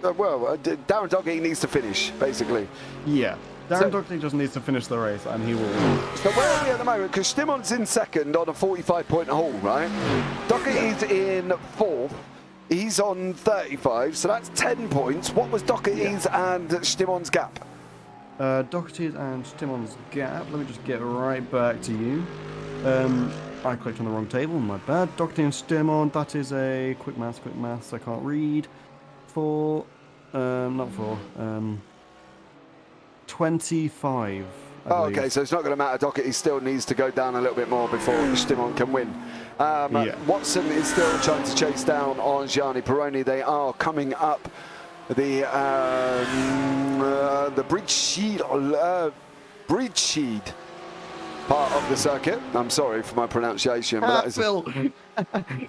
Darren Doherty needs to finish, basically. Yeah. Darren Doherty just needs to finish the race, and he will win. So where are we at the moment? Because Stimon's in second on a 45-point haul, right? Doherty's in fourth. He's on 35, so that's 10 points. What was Doherty's and Stimon's gap? Doherty's and Stimon's gap. Let me just get right back to you. I clicked on the wrong table, my bad. Doherty and Stimon, that is a quick maths, I can't read. 25. Okay, so it's not going to matter. Doherty still needs to go down a little bit more before Stimon can win. Watson is still trying to chase down on Gianni Peroni. They are coming up the Bridgesheed part of the circuit. I'm sorry for my pronunciation, but that is Phil.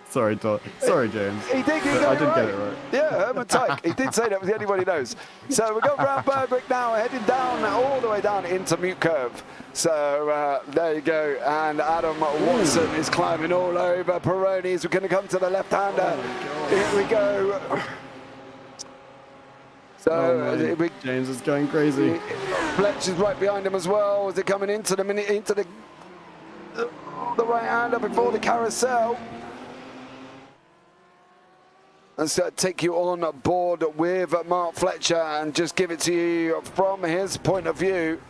Sorry, James. I didn't get it right. Yeah, Herman Tyke. He did say that was the only one he knows. So we've got round Bergwick now, heading down all the way down into Mute Curve. So there you go. And Adam Watson is climbing all over Peroni as we're going to come to the left-hander. Here we go. So James is going crazy. Fletch is right behind him as well. Is it coming into the right-hander before the carousel? Let's take you on board with Mark Fletcher and just give it to you from his point of view.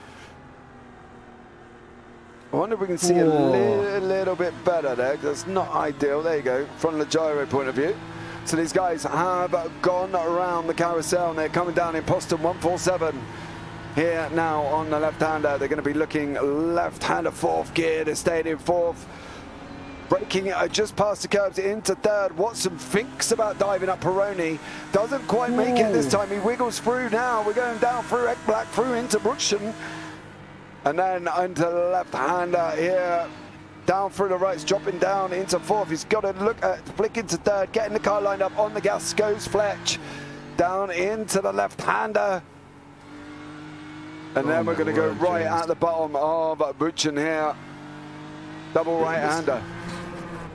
I wonder if we can see a little bit better there. That's not ideal. There you go, from the gyro point of view. So these guys have gone around the carousel and they're coming down in Poston 147. Here now on the left-hander, they're going to be looking left-hander fourth gear. They're staying in fourth. Braking just past the curbs into third. Watson thinks about diving up Peroni. Doesn't quite make it this time. He wiggles through now. We're going down through Ekblad, through into Bruchsen. And then into the left-hander here. Down through the rights, dropping down into fourth. He's got to look at flick into third, getting the car lined up on the gas. Goes Fletch down into the left-hander, and then we're going to go right at the bottom of Buchan here. Double right-hander.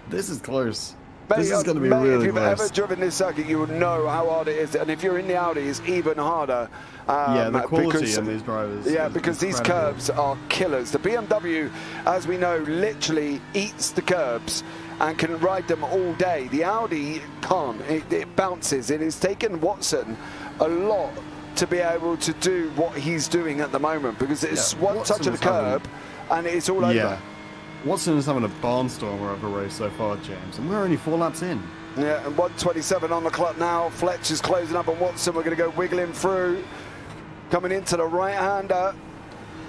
This is close. This is going to be mate, really if you've close. ever driven this circuit, you will know how hard it is. And if you're in the Audi, it's even harder. Yeah, the quality because, of these drivers. Yeah, is because these incredible. curbs are killers. The BMW, as we know, literally eats the curbs and can ride them all day. The Audi can't. It bounces. It has taken Watson a lot to be able to do what he's doing at the moment, because it's one Watson touch of the is having- curb and it's all over. Yeah. Watson is having a barnstormer of a race so far, James, and we're only 4 laps in. Yeah, and 1:27 on the clock now. Fletch is closing up on Watson. We're going to go wiggling through, coming into the right-hander.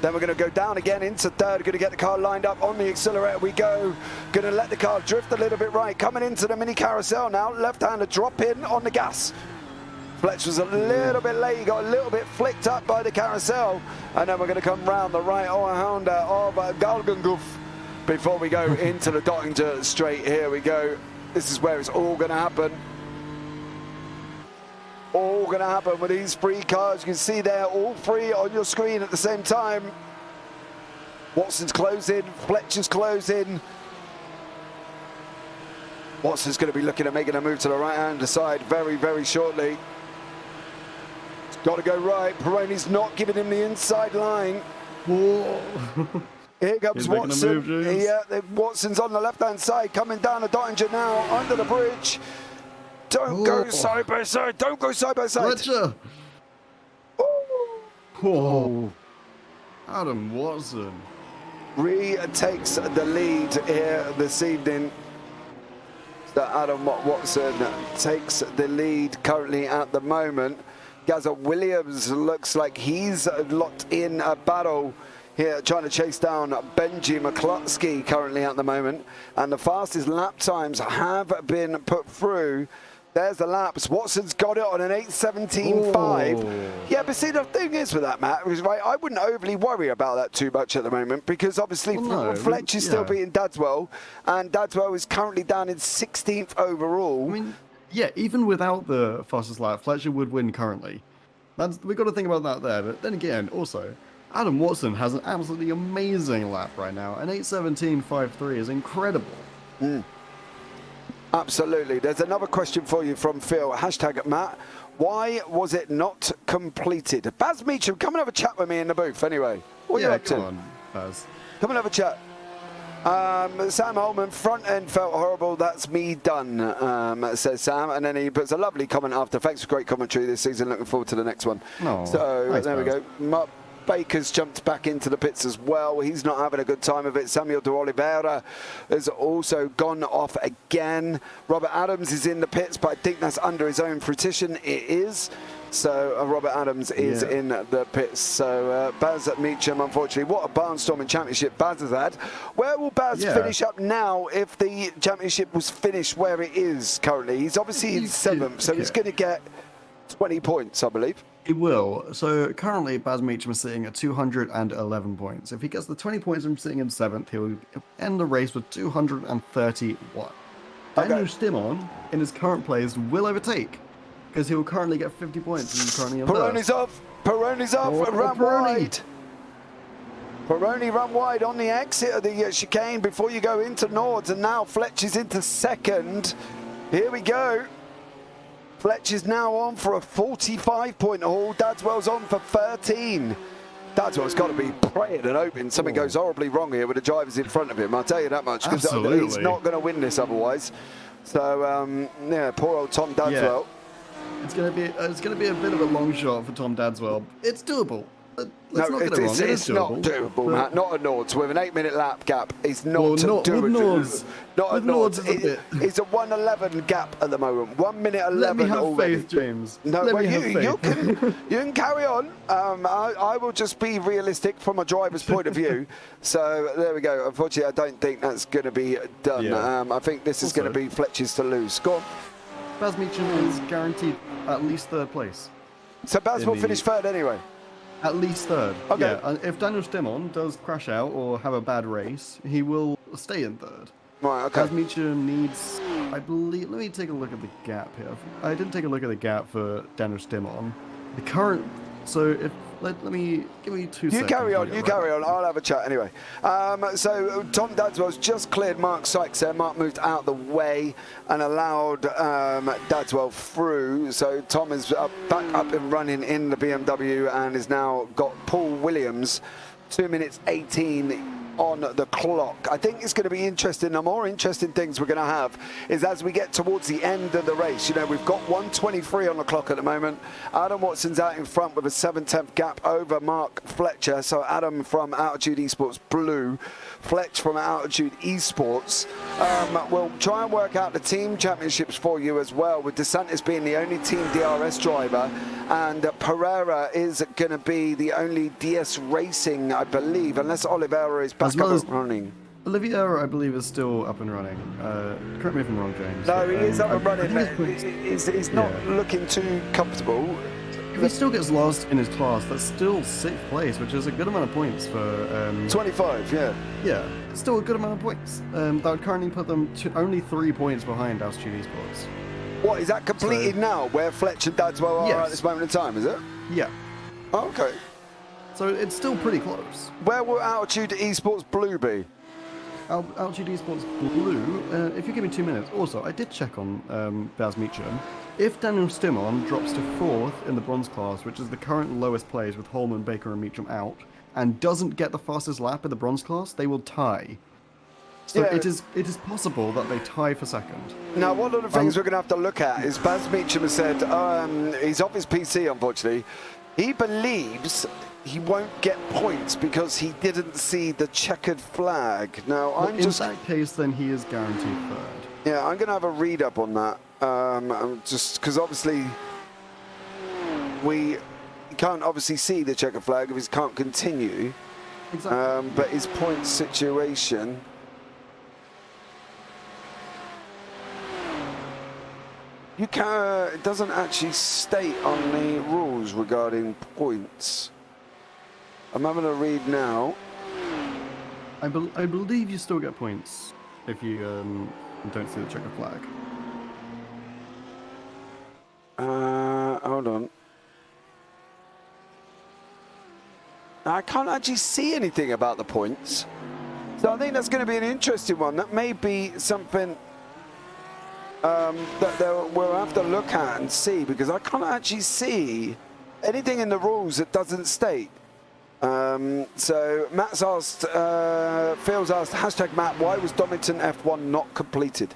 Then we're going to go down again into third. Going to get the car lined up on the accelerator. We go. Going to let the car drift a little bit right. Coming into the mini carousel now. Left-hander drop in on the gas. Fletch was a little bit late. He got a little bit flicked up by the carousel. And then we're going to come round the right-hander of Galgangoof before we go into the Dottinger straight. Here we go. This is where it's all going to happen. All going to happen with these 3 cars. You can see there, all 3 on your screen at the same time. Watson's closing, Fletcher's closing. Watson's going to be looking at making a move to the right-hand side very, very shortly. It's got to go right. Peroni's not giving him the inside line. Whoa. Here comes He's making a Watson. move, James. Yeah, Watson's on the left-hand side, coming down the Dottinger now, under the bridge. Don't go side by side. Don't go side by side. Fletcher. Whoa. Adam Watson. Retakes the lead here this evening. So Adam Watson takes the lead currently at the moment. Gazza Williams looks like he's locked in a battle here, trying to chase down Benji McCluskey currently at the moment. And the fastest lap times have been put through. There's the laps. Watson's got it on an 8:17.5. Yeah, but see, the thing is with that, Matt, is right, I wouldn't overly worry about that too much at the moment, because obviously Fletch is still beating Dadswell, and Dadswell is currently down in 16th overall. I mean, yeah, even without the fastest lap, Fletcher would win currently. We've got to think about that there. But then again, also, Adam Watson has an absolutely amazing lap right now. An 8:17.53 is incredible. Absolutely. There's another question for you from Phil. Hashtag Matt. Why was it not completed? Baz Meacham, come and have a chat with me in the booth anyway. What are you up to? Come on, Baz. Come and have a chat. Sam Holman, front end felt horrible. That's me done, says Sam. And then he puts a lovely comment after. Thanks for great commentary this season. Looking forward to the next one. Oh, so thanks, there we Baz. go. Mark Baker's jumped back into the pits as well. He's not having a good time of it. Samuel de Oliveira has also gone off again. Robert Adams is in the pits, but I think that's under his own fruition. It is. So Robert Adams is in the pits. So Baz Meacham, unfortunately, what a barnstorming championship Baz has had. Where will Baz finish up now if the championship was finished where it is currently? He's obviously in 7th, so he's going to get 20 points, I believe. He will. So currently, Baz Meacham is sitting at 211 points. If he gets the 20 points from sitting in 7th, he'll end the race with 231. Daniel Stimon, in his current place, will overtake, because he will currently get 50 points. And he's currently in Peroni's off. Peroni's off. Run wide. Peroni run wide on the exit of the chicane before you go into Nords, and now Fletch is into 2nd. Here we go. Fletch is now on for a 45-point haul. Dadswell's on for 13. Dadswell's got to be praying and hoping something goes horribly wrong here with the drivers in front of him. I'll tell you that much, because he's not going to win this otherwise. So yeah, poor old Tom Dadswell. Yeah. It's gonna be a bit of a long shot for Tom Dadswell. It's doable. Let's not get it wrong. It's not doable, Matt. Not a Nords with an 8-minute lap gap. It's not doable. Nords. Not a Nords. Nords. It's a 1:11 gap at the moment. 1 minute 11 Let me have already. faith, James. No, Let well, me have faith. you can carry on. I will just be realistic from a driver's point of view. So there we go. Unfortunately, I don't think that's going to be done. Yeah. I think this is going to be Fletcher's to lose. Go on. Baz Meacham is guaranteed at least 3rd place. So Baz will finish 3rd anyway. At least 3rd. Okay. Yeah, and if Daniel Stimon does crash out or have a bad race, he will stay in 3rd. Right, okay. Baz Meacham needs, I believe, let me take a look at the gap here. I didn't take a look at the gap for Daniel Stimon. The current, so if Let me give me 2 You seconds. carry on, I'll you get right carry back. on. I'll have a chat anyway. So Tom Dadswell's just cleared Mark Sykes there. Mark moved out the way and allowed Dadswell through. So Tom is back up and running in the BMW and has now got Paul Williams 2 minutes 18 on the clock. I think it's going to be interesting. The more interesting things we're going to have is as we get towards the end of the race. You know, we've got 1:23 on the clock at the moment. Adam Watson's out in front with a 7/10 gap over Mark Fletcher. So Adam from Altitude Esports Blue, Fletch from Altitude Esports. We'll try and work out the team championships for you as well, with DeSantis being the only team DRS driver, and Pereira is going to be the only DS Racing, I believe, unless Oliveira is back As well up as- and running. Oliviera, I believe, is still up and running. Correct me if I'm wrong, James. No, he is up and I running. think it's He's not Yeah. looking too comfortable. If he still gets last in his class, that's still 6th place, which is a good amount of points for... 25, yeah. Yeah, it's still a good amount of points. That would currently put them to only 3 points behind Altitude Esports. What, is that completed now, where Fletch and Dadswell are Yes. at this moment in time, is it? Yeah, Oh, okay. so it's still pretty close. Where will Altitude Esports Blue be? Altitude Esports Blue, if you give me 2 minutes. Also, I did check on Baz Meacham. If Daniel Stimon drops to 4th in the bronze class, which is the current lowest place with Holman, Baker and Meacham out, and doesn't get the fastest lap in the bronze class, they will tie. So Yeah. it is possible that they tie for second. Now, one of the things we're going to have to look at is Baz Meacham has said he's off his PC, unfortunately. He believes he won't get points because he didn't see the checkered flag. Now, Well, I'm in just... that case, then he is guaranteed third. Yeah, I'm going to have a read up on that. Just because obviously we can't obviously see the checkered flag if he can't continue. Exactly. But his point situation... You can, it doesn't actually state on the rules regarding points. I'm having a read now. I believe you still get points if you don't see the checkered flag. Hold on. I can't actually see anything about the points. So I think that's going to be an interesting one. That may be something that we'll have to look at and see, because I can't actually see anything in the rules that doesn't state. So Matt's asked, Phil's asked, hashtag Matt, why was Donington F1 not completed?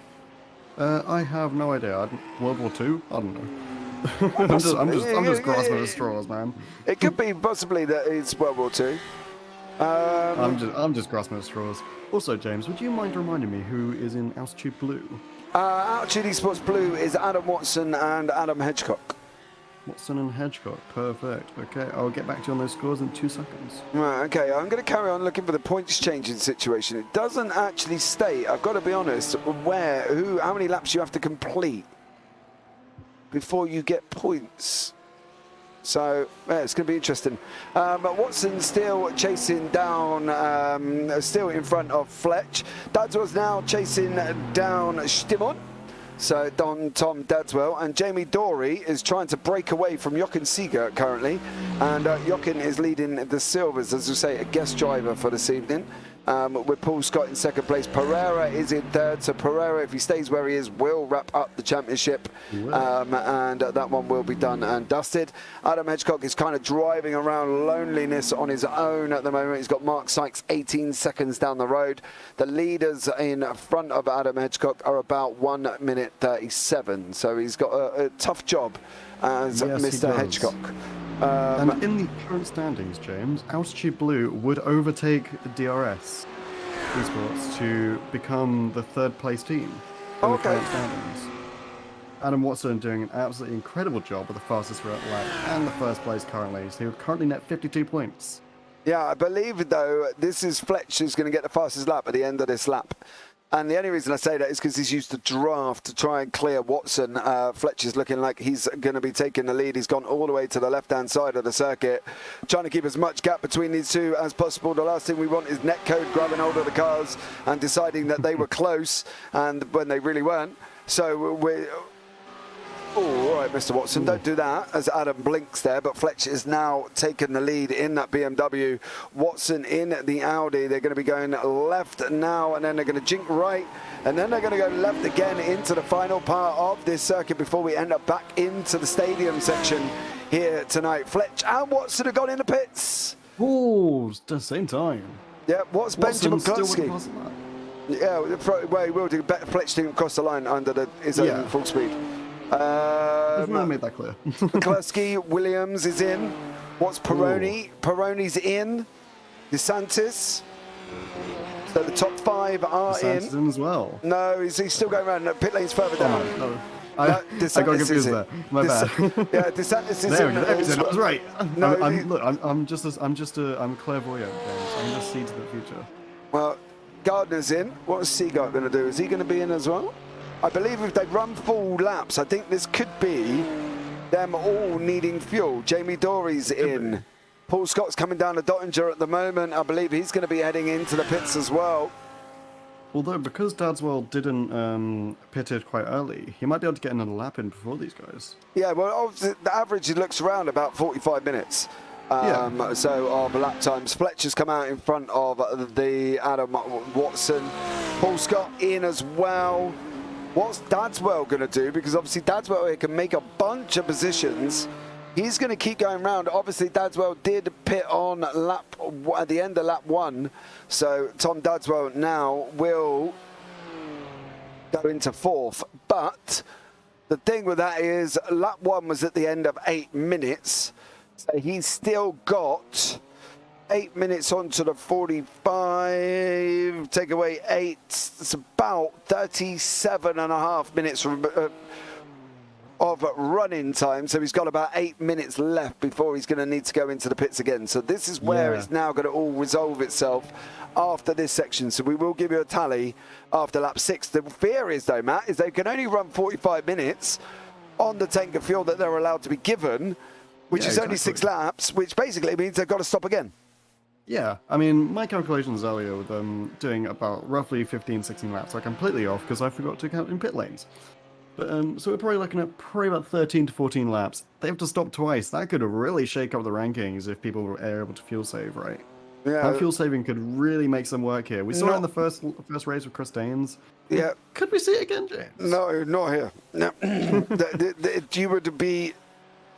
I have no idea. World War II? I don't know. I'm just grasping at straws, man. It could be possibly that it's World War II. I'm just grasping at straws. Also, James, would you mind reminding me who is in Altitude Blue? Altitude Esports Blue is Adam Watson and Adam Hedgecock. Watson and Hedgecock. Perfect. Okay, I'll get back to you on those scores in 2 seconds. Right, okay, I'm going to carry on looking for the points changing situation. It doesn't actually state, I've got to be honest, how many laps you have to complete before you get points. So, yeah, it's going to be interesting. But Watson still chasing down, still in front of Fletch. Dadswell's now chasing down Stimon. So Tom Dadswell, and Jamie Dory is trying to break away from Jochen Seeger currently, and Jochen is leading the Silvers, as we say, a guest driver for this evening, with Paul Scott in second place. Pereira is in third, so Pereira, if he stays where he is, will wrap up the championship, and that one will be done and dusted. Adam Hedgecock is kind of driving around loneliness on his own at the moment. He's got Mark Sykes 18 seconds down the road. The leaders in front of Adam Hedgecock are about 1 minute 37, so he's got a tough job as Yes, he Mr. does. Hedgecock. And in the current standings, James, Altitude Blue would overtake DRS Esports to become the third place team in the current standings. Adam Watson doing an absolutely incredible job with the fastest lap and the first place currently. So he'll currently net 52 points. Yeah, I believe, though, this is Fletch who's going to get the fastest lap at the end of this lap. And the only reason I say that is because he's used the draft to try and clear Watson. Fletch is looking like he's going to be taking the lead. He's gone all the way to the left-hand side of the circuit, trying to keep as much gap between these two as possible. The last thing we want is Netcode grabbing hold of the cars and deciding that they were close, and when they really weren't. So Oh, all right, Mr. Watson, don't do that, as Adam blinks there, but Fletcher is now taking the lead in that BMW. Watson in the Audi. They're going to be going left now, and then they're going to jink right, and then they're going to go left again into the final part of this circuit before we end up back into the stadium section here tonight. Fletcher and Watson have gone in the pits. Oh, at the same time. Yeah, what's Benjamin Klutsky? Yeah, well, he will do. Fletcher didn't cross the line under his own full speed. I've not made that clear. McCluskey, Williams is in. What's Peroni? Peroni's in. DeSantis. So the top 5 are DeSantis in as well. No, he's still going around. No, pit lane's further down. No. I got confused there. My bad. Yeah, DeSantis is there in. I was right. No, I'm a clairvoyant, James. I'm just see to the future. Well, Gardner's in. What's Seagart going to do? Is he going to be in as well? I believe if they run full laps, I think this could be them all needing fuel. Jamie Dory's in. Paul Scott's coming down to Dottinger at the moment. I believe he's going to be heading into the pits as well. Although, because Dadswell didn't pitted quite early, he might be able to get another lap in before these guys. Yeah, well, obviously, the average looks around about 45 minutes. So of lap times. Fletcher's come out in front of the Adam Watson. Paul Scott in as well. What's Dadswell going to do? Because obviously Dadswell here can make a bunch of positions. He's going to keep going round. Obviously Dadswell did pit on at the end of lap 1. So Tom Dadswell now will go into 4th. But the thing with that is lap 1 was at the end of 8 minutes. So he's still got 8 minutes onto the 45, take away 8, it's about 37.5 minutes of running time. So he's got about 8 minutes left before he's going to need to go into the pits again. So this is where it's now going to all resolve itself after this section. So we will give you a tally after lap 6. The fear is, though, Matt, is they can only run 45 minutes on the tank of fuel that they're allowed to be given, which is only 6 laps, which basically means they've got to stop again. Yeah, I mean, my calculations earlier with them doing about roughly 15, 16 laps are completely off because I forgot to count in pit lanes. But so we're probably looking at about 13 to 14 laps. They have to stop twice. That could really shake up the rankings if people were able to fuel save, right? Yeah. That fuel saving could really make some work here. We saw it in the first race with Chris Danes. Yeah. Could we see it again, James? No, not here. No.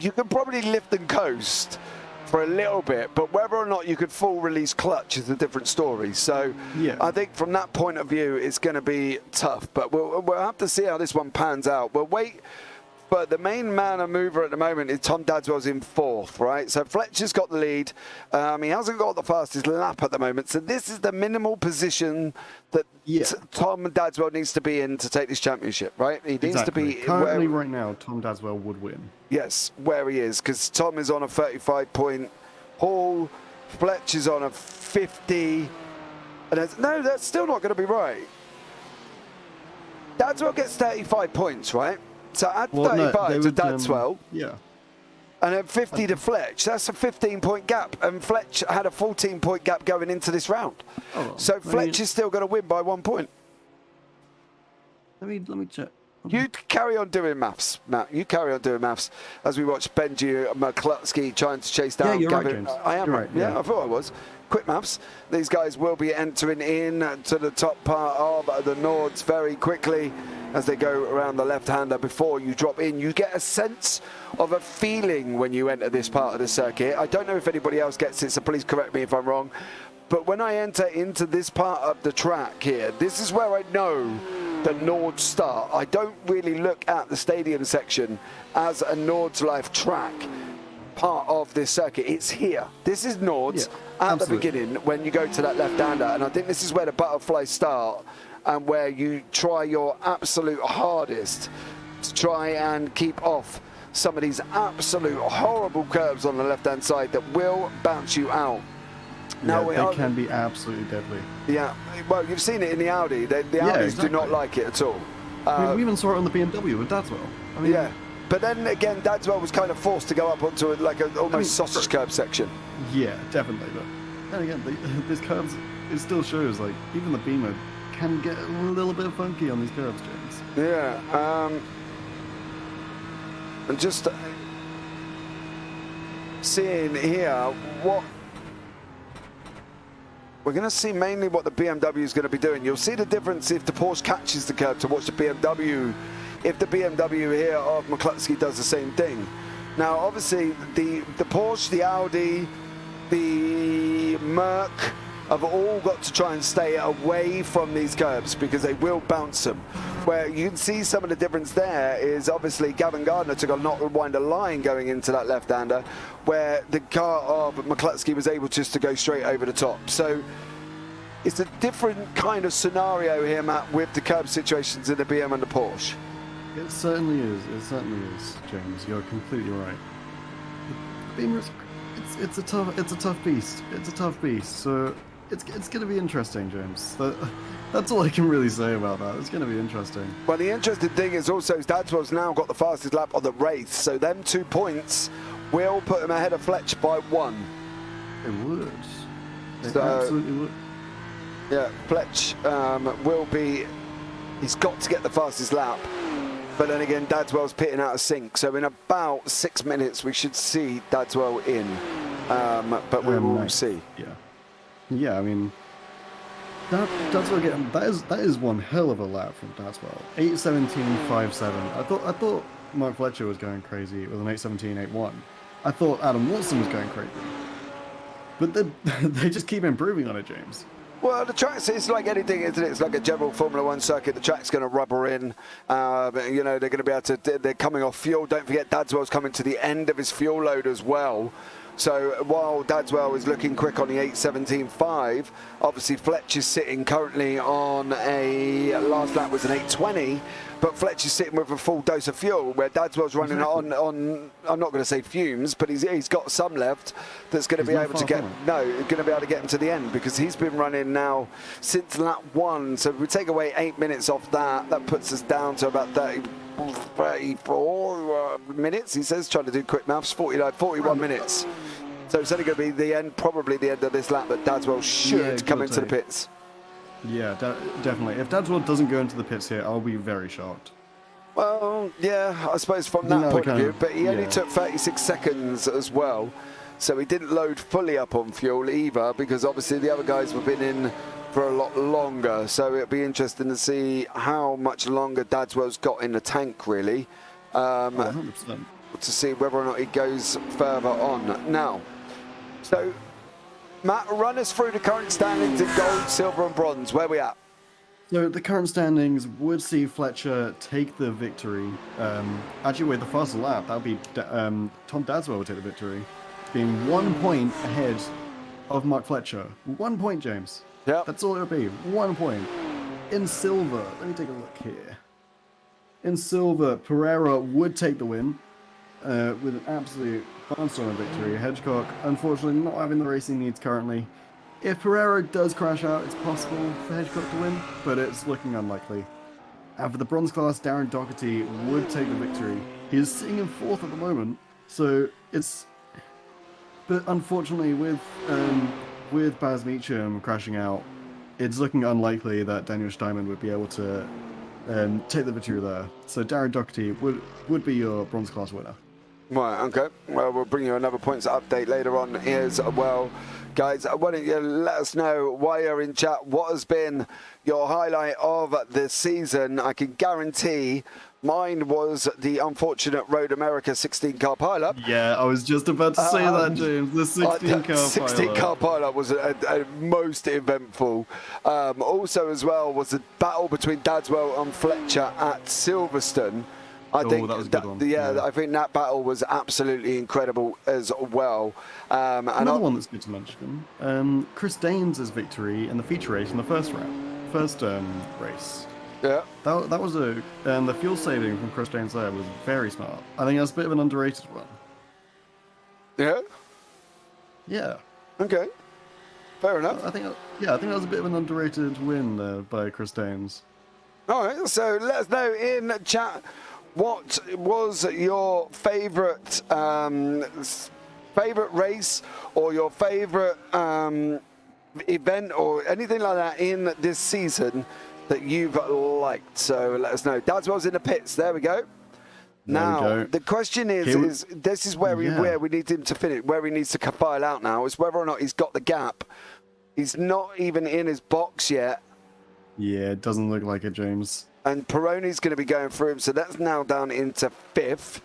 You could probably lift and coast for a little bit, but whether or not you could full release clutch is a different story. So I think from that point of view, it's going to be tough, but we'll have to see how this one pans out. We'll wait. But the main man and mover at the moment is Tom Dadswell's in 4th, right? So Fletcher's got the lead. He hasn't got the fastest lap at the moment. So this is the minimal position that Tom Dadswell needs to be in to take this championship, right? He needs to be... Currently, right now, Tom Dadswell would win. Yes, where he is, because Tom is on a 35-point haul. Fletcher's on a 50. And no, that's still not going to be right. Dadswell gets 35 points, right? So add 35 to Dadswell. And then 50 to Fletch. That's a 15-point gap. And Fletch had a 14-point gap going into this round. So Fletch is still going to win by 1 point. Let me check. You carry on doing maths, Matt. You carry on doing maths as we watch Benji McCluskey trying to chase down you're Gavin. Right, James. I am you're right. Yeah, I thought I was. Quick maths. These guys will be entering in to the top part of the Nords very quickly as they go around the left-hander. Before you drop in, you get a sense of a feeling when you enter this part of the circuit. I don't know if anybody else gets it, so please correct me if I'm wrong. But when I enter into this part of the track here, this is where I know the Nords start. I don't really look at the stadium section as a Nords Life track part of this circuit. It's here. This is Nords at the beginning when you go to that left-hander. And I think this is where the butterflies start and where you try your absolute hardest to try and keep off some of these absolute horrible curves on the left-hand side that will bounce you out. Now they can be absolutely deadly. Yeah, well, you've seen it in the Audi. The Audis do not like it at all. We even saw it on the BMW with Dadswell. I mean, but then again, Dadswell was kind of forced to go up onto like an almost sausage curb section. Yeah, definitely. But then again, these curves, it still shows like even the Beamer can get a little bit funky on these curves, James. Yeah. And just seeing here what we're going to see, mainly what the BMW is going to be doing. You'll see the difference if the Porsche catches the curb to watch the BMW, if the BMW here of McCluskey does the same thing. Now, obviously, the Porsche, the Audi, the Merc have all got to try and stay away from these curbs because they will bounce them. Where you can see some of the difference there is obviously Gavin Gardner took a not-winder line going into that left-hander, where the car of McCluskey was able just to go straight over the top. So it's a different kind of scenario here, Matt, with the curb situations in the BM and the Porsche. It certainly is. It certainly is, James. You're completely right. Beamer's, it's a tough beast. It's a tough beast. So it's going to be interesting, James. That's all I can really say about that. It's going to be interesting. Well, the interesting thing is also Dadswell's now got the fastest lap on the race, so them 2 points will put him ahead of Fletch by 1. It would. It So, absolutely would. yeah, Fletch will be. He's got to get the fastest lap. But then again, Dadswell's pitting out of sync. So in about 6 minutes, we should see Dadswell in. But we will see. Yeah. Yeah, I mean, Dadswell getting that is one hell of a lap from Dadswell. 8:17.57. I thought Mark Fletcher was going crazy with an 8:17.81. I thought Adam Watson was going crazy. But they just keep improving on it, James. Well, the track's, it's like anything, isn't it? It's like a general Formula One circuit. The track's going to rubber in. You know, they're going to be able to, they're coming off fuel. Don't forget, Dadswell's coming to the end of his fuel load as well. So while Dadswell is looking quick on the 8:17.5, obviously Fletch is sitting currently on a last lap was an 8:20, but Fletch is sitting with a full dose of fuel, where Dadswell's running on I'm not going to say fumes, but he's got some left that's going to be able to get going to be able to get him to the end, because he's been running now since lap 1. So if we take away 8 minutes off that puts us down to about 34 minutes, he says, trying to do quick maths, 41 minutes. So it's only going to be the end, probably the end of this lap, that Dadswell should come into the pits. Yeah, definitely. If Dadswell doesn't go into the pits here, I'll be very shocked. Well, yeah, I suppose from that point of view, but he only took 36 seconds as well. So he didn't load fully up on fuel either, because obviously the other guys have been in for a lot longer. So it'll be interesting to see how much longer Dadswell's got in the tank, really. 100%. To see whether or not he goes further on. Now, so Matt, run us through the current standings in gold, silver and bronze. Where we at? So the current standings would see Fletcher take the victory. Actually, with the fastest lap, that would be Tom Dadswell would take the victory, being 1 point ahead of Mark Fletcher. 1 point, James. Yeah. That's all it would be. 1 point. In silver, let me take a look here. In silver, Pereira would take the win with an absolute barnstorming victory. Hedgecock, unfortunately, not having the racing needs currently. If Pereira does crash out, it's possible for Hedgecock to win, but it's looking unlikely. And for the bronze class, Darren Doherty would take the victory. He is sitting in 4th at the moment, so it's... But unfortunately, with Baz Meacham crashing out, it's looking unlikely that Daniel Steinman would be able to take the victory there. So Darren Doherty would be your bronze class winner. Right, okay. Well, we'll bring you another points update later on as well. Guys, why don't you let us know while you're in chat what has been your highlight of the season. I can guarantee mine was the unfortunate Road America 16-car pileup. Yeah, I was just about to say that, James. The 16-car pileup was a most eventful. Also, as well, was the battle between Dadswell and Fletcher at Silverstone. I think that was a good one. Yeah, I think that battle was absolutely incredible as well. Another one that's good to mention, Chris Daines' victory in the feature race in the first race. Yeah. That was the fuel saving from Chris Daines there was very smart. I think that's a bit of an underrated one. Yeah? Yeah. Okay. Fair enough. I think that was a bit of an underrated win there by Chris Daines. All right, so let us know in chat what was your favourite race or your favourite event or anything like that in this season that you've liked. So let us know. Dadswell's in the pits. There we go. Now, the question is this is where we need him to finish, where he needs to file out now, is whether or not he's got the gap. He's not even in his box yet. Yeah, it doesn't look like it, James. And Peroni's going to be going through him, so that's now down into 5th.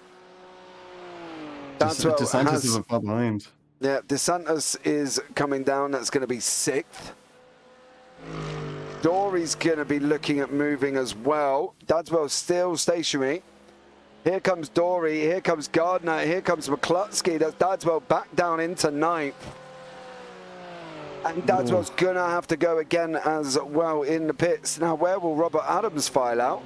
DeSantis is far behind. Yeah, DeSantis is coming down. That's going to be 6th. Dory's going to be looking at moving as well. Dadswell's still stationary. Here comes Dory. Here comes Gardner. Here comes McCluskey. That's Dadswell back down into 9th. And Dadswell's going to have to go again as well in the pits. Now, where will Robert Adams file out?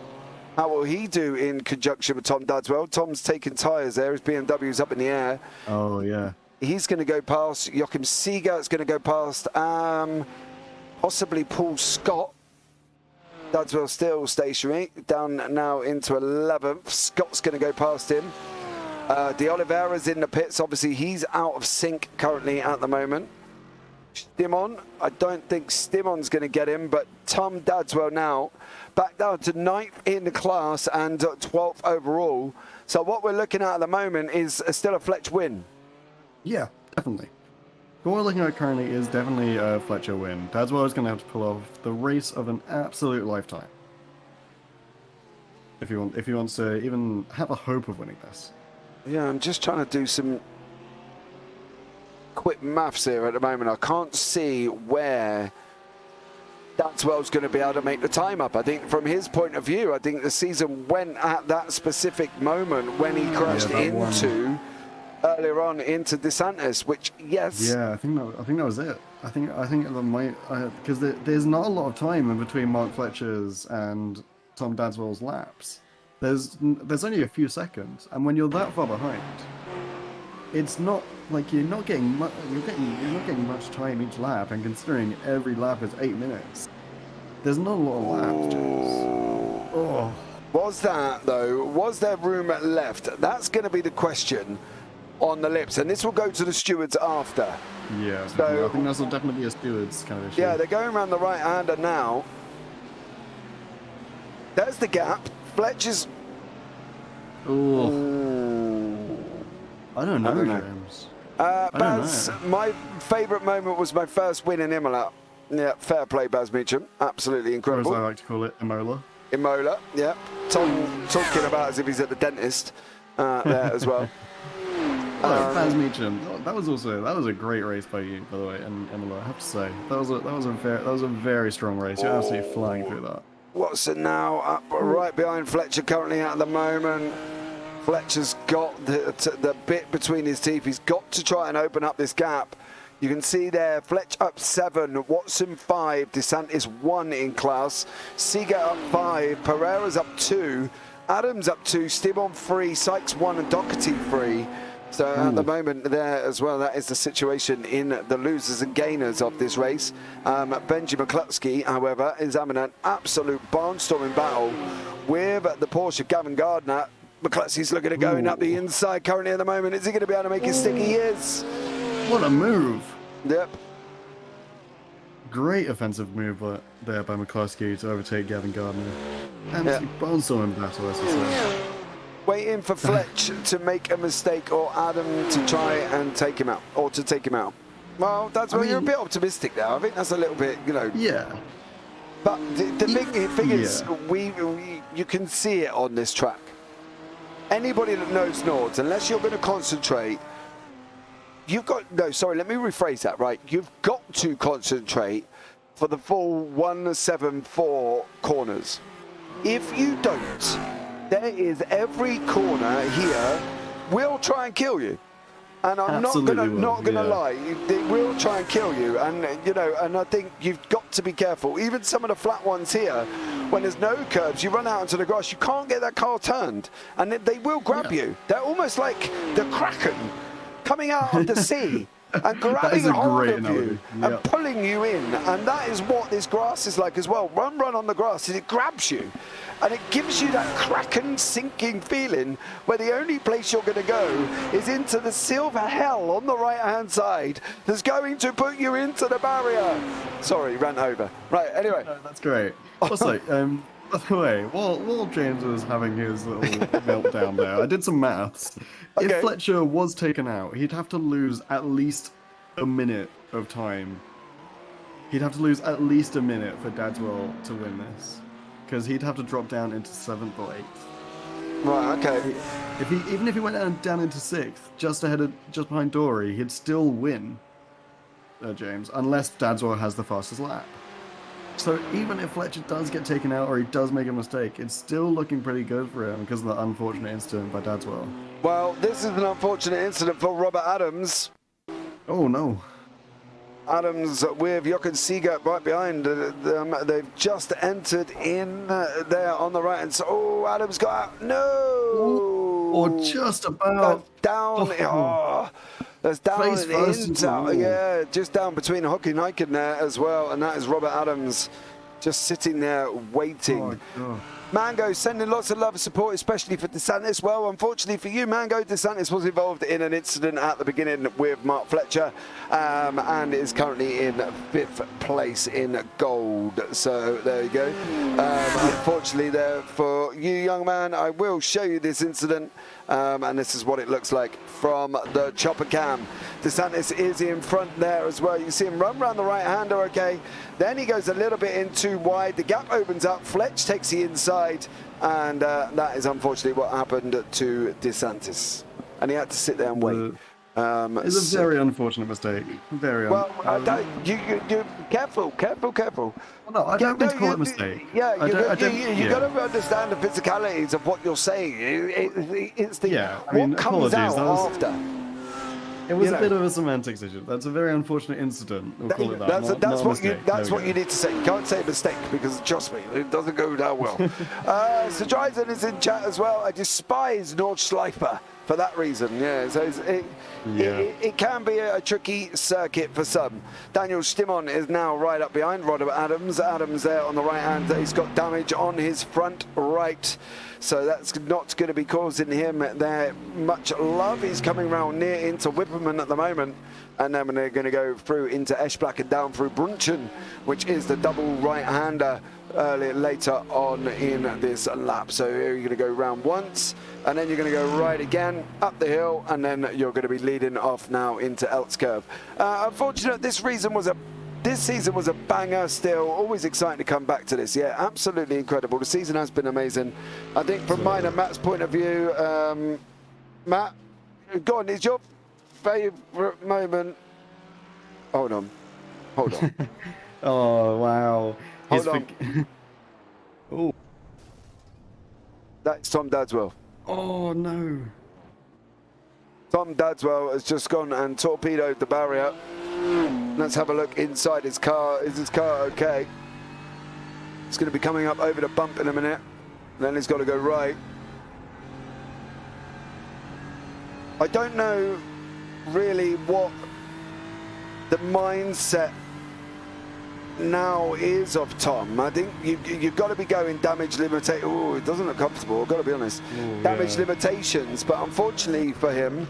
How will he do in conjunction with Tom Dadswell? Tom's taking tyres there. His BMW's up in the air. Oh, yeah. He's going to go past Joachim Siegert's going to go past possibly Paul Scott. Dadswell still stationary, down now into 11th. Scott's going to go past him. De Oliveira's in the pits. Obviously, he's out of sync currently at the moment. Stimon, I don't think Stimon's going to get him, but Tom Dadswell now back down to 9th in the class and 12th overall. So what we're looking at the moment is still a Fletch win. Yeah, definitely. What we're looking at currently is definitely a Fletcher win. Dadswell is going to have to pull off the race of an absolute lifetime. If he wants to even have a hope of winning this. Yeah, I'm just trying to do some quick maths here at the moment. I can't see where Dadswell's going to be able to make the time up. I think from his point of view, I think the season went at that specific moment when he crashed into earlier on into DeSantis, which yeah, I think that was it. I think that might, because there's not a lot of time in between Mark Fletcher's and Tom Dadswell's laps. There's only a few seconds, and when you're that far behind, it's not like you're not getting much time each lap, and considering every lap is 8 minutes, there's not a lot of laps, James. Oh. Was there room left? That's going to be the question on the lips, and this will go to the stewards after. Yeah, so I think that's definitely a stewards kind of issue. Yeah, they're going around the right-hander now. There's the gap. Fletcher's... Ooh. I don't know, James. Baz, my favourite moment was my first win in Imola. Yeah, fair play, Baz Meacham. Absolutely incredible. Or as I like to call it, Imola. Imola, yeah. Tom talking about as if he's at the dentist there as well. Baz Meacham. That was a great race by you, by the way, and Imola. I have to say that was a very strong race. You're absolutely flying through that. Watson now up right behind Fletcher currently at the moment. Fletcher's got the bit between his teeth. He's got to try and open up this gap. You can see there, Fletch up 7, Watson 5, DeSantis 1 in class, Seeger up 5, Pereira's up 2, Adams up 2, Stimon 3, Sykes 1 and Doherty 3. So at the moment there as well, that is the situation in the losers and gainers of this race. Benji McCluskey, however, is having an absolute barnstorming battle with the Porsche Gavin Gardner. McCluskey's looking at going up the inside currently at the moment. Is he going to be able to make it stick? He is. What a move. Yep. Great offensive move there by McCluskey to overtake Gavin Gardner. Absolutely barnstorming battle, as I say. Waiting for Fletch to make a mistake or Adam to try and take him out, or to take him out. Well, that's where you're a bit optimistic there. I think that's a little bit, Yeah. But the thing is, you can see it on this track. Anybody that knows Nords, unless you're going to concentrate, let me rephrase that, right? You've got to concentrate for the full 174 corners. If you don't, there is every corner here will try and kill you. And I'm not gonna lie, they will try and kill you. And and I think you've got to be careful. Even some of the flat ones here, when there's no curbs, you run out into the grass, you can't get that car turned, and they will grab you. They're almost like the Kraken coming out of the sea and grabbing hold of you and pulling you in. And that is what this grass is like as well. Run on the grass, it grabs you. And it gives you that Kraken sinking feeling where the only place you're going to go is into the silver hell on the right-hand side that's going to put you into the barrier. Sorry, ran over. Right, anyway. No, that's great. Also, By the way, while James was having his little meltdown there, I did some maths. Okay. If Fletcher was taken out, he'd have to lose at least a minute of time. He'd have to lose at least a minute for Dadswell to win this, because he'd have to drop down into 7th or 8th. Right. Okay. Even if he went down into 6th, just behind Dory, he'd still win, James, unless Dadswell has the fastest lap. So even if Fletcher does get taken out or he does make a mistake, it's still looking pretty good for him because of the unfortunate incident by Dadswell. Well, this is an unfortunate incident for Robert Adams. Oh no. Adams with Jochen Siegert right behind them. They've just entered in there on the right. And so, oh, Adams got out. No! Or just about. Down. Oh. That's down Face in first into the wall. yeah, just down between Hockey and Icon there as well. And that is Robert Adams just sitting there waiting. Oh, Mango sending lots of love and support, especially for DeSantis. Well, unfortunately for you, Mango, DeSantis was involved in an incident at the beginning with Mark Fletcher and is currently in 5th place in gold. So there you go. Unfortunately there for you, young man, I will show you this incident. And this is what it looks like from the chopper cam. DeSantis is in front there as well. You can see him run around the right-hander, okay. Then he goes a little bit in too wide. The gap opens up. Fletch takes the inside. And that is unfortunately what happened to DeSantis. And he had to sit there and wait. It's a very unfortunate mistake. Very well, you careful. Well, no, I don't mean to call it a mistake. Yeah, you got to understand the physicalities of what you're saying. It's the what comes out after. It was a bit of a semantics issue. That's a very unfortunate incident. We'll call it that. That's what you need to say. You can't say mistake because trust me, it doesn't go that well. So Dryden is in chat as well. I despise Nordschleifer for that reason. Yeah, so it can be a tricky circuit for some. Daniel Stimon is now right up behind Robert Adams. Adams there on the right hand. He's got damage on his front right. So that's not going to be causing him there much love. He's coming round near into Whipperman at the moment. And then they're going to go through into Eschblack and down through Brunchen, which is the double right-hander later on in this lap. So you're going to go round once, and then you're going to go right again, up the hill, and then you're going to be leading off now into Eltzkirch. Unfortunately, this season was a banger still. Always exciting to come back to this. Yeah, absolutely incredible. The season has been amazing. I think from mine and Matt's point of view, Matt, go on, is your favourite moment? Hold on. Oh, wow. Hold on. Oh. That's Tom Dadswell. Oh, no. Tom Dadswell has just gone and torpedoed the barrier. Let's have a look inside his car. Is his car okay? It's going to be coming up over the bump in a minute. Then he's got to go right. I don't know really what the mindset now is of Tom. I think you've got to be going damage limitation. Oh, it doesn't look comfortable, I've got to be honest. Damage limitations, but unfortunately for him,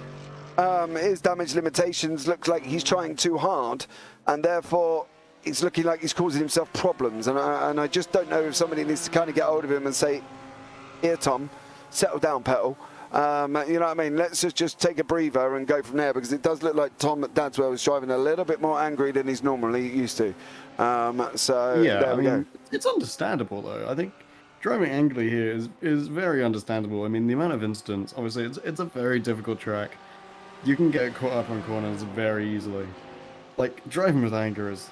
his damage limitations look like he's trying too hard, and therefore it's looking like he's causing himself problems. And I just don't know if somebody needs to kind of get hold of him and say, "Here, Tom, settle down, pedal." You know what I mean? Let's just take a breather and go from there, because it does look like Tom Dadswell is driving a little bit more angry than he's normally used to. So yeah, there we go. It's understandable though. I think driving angrily here is very understandable. I mean, the amount of incidents, obviously, it's a very difficult track. You can get caught up on corners very easily. Like, driving with anger is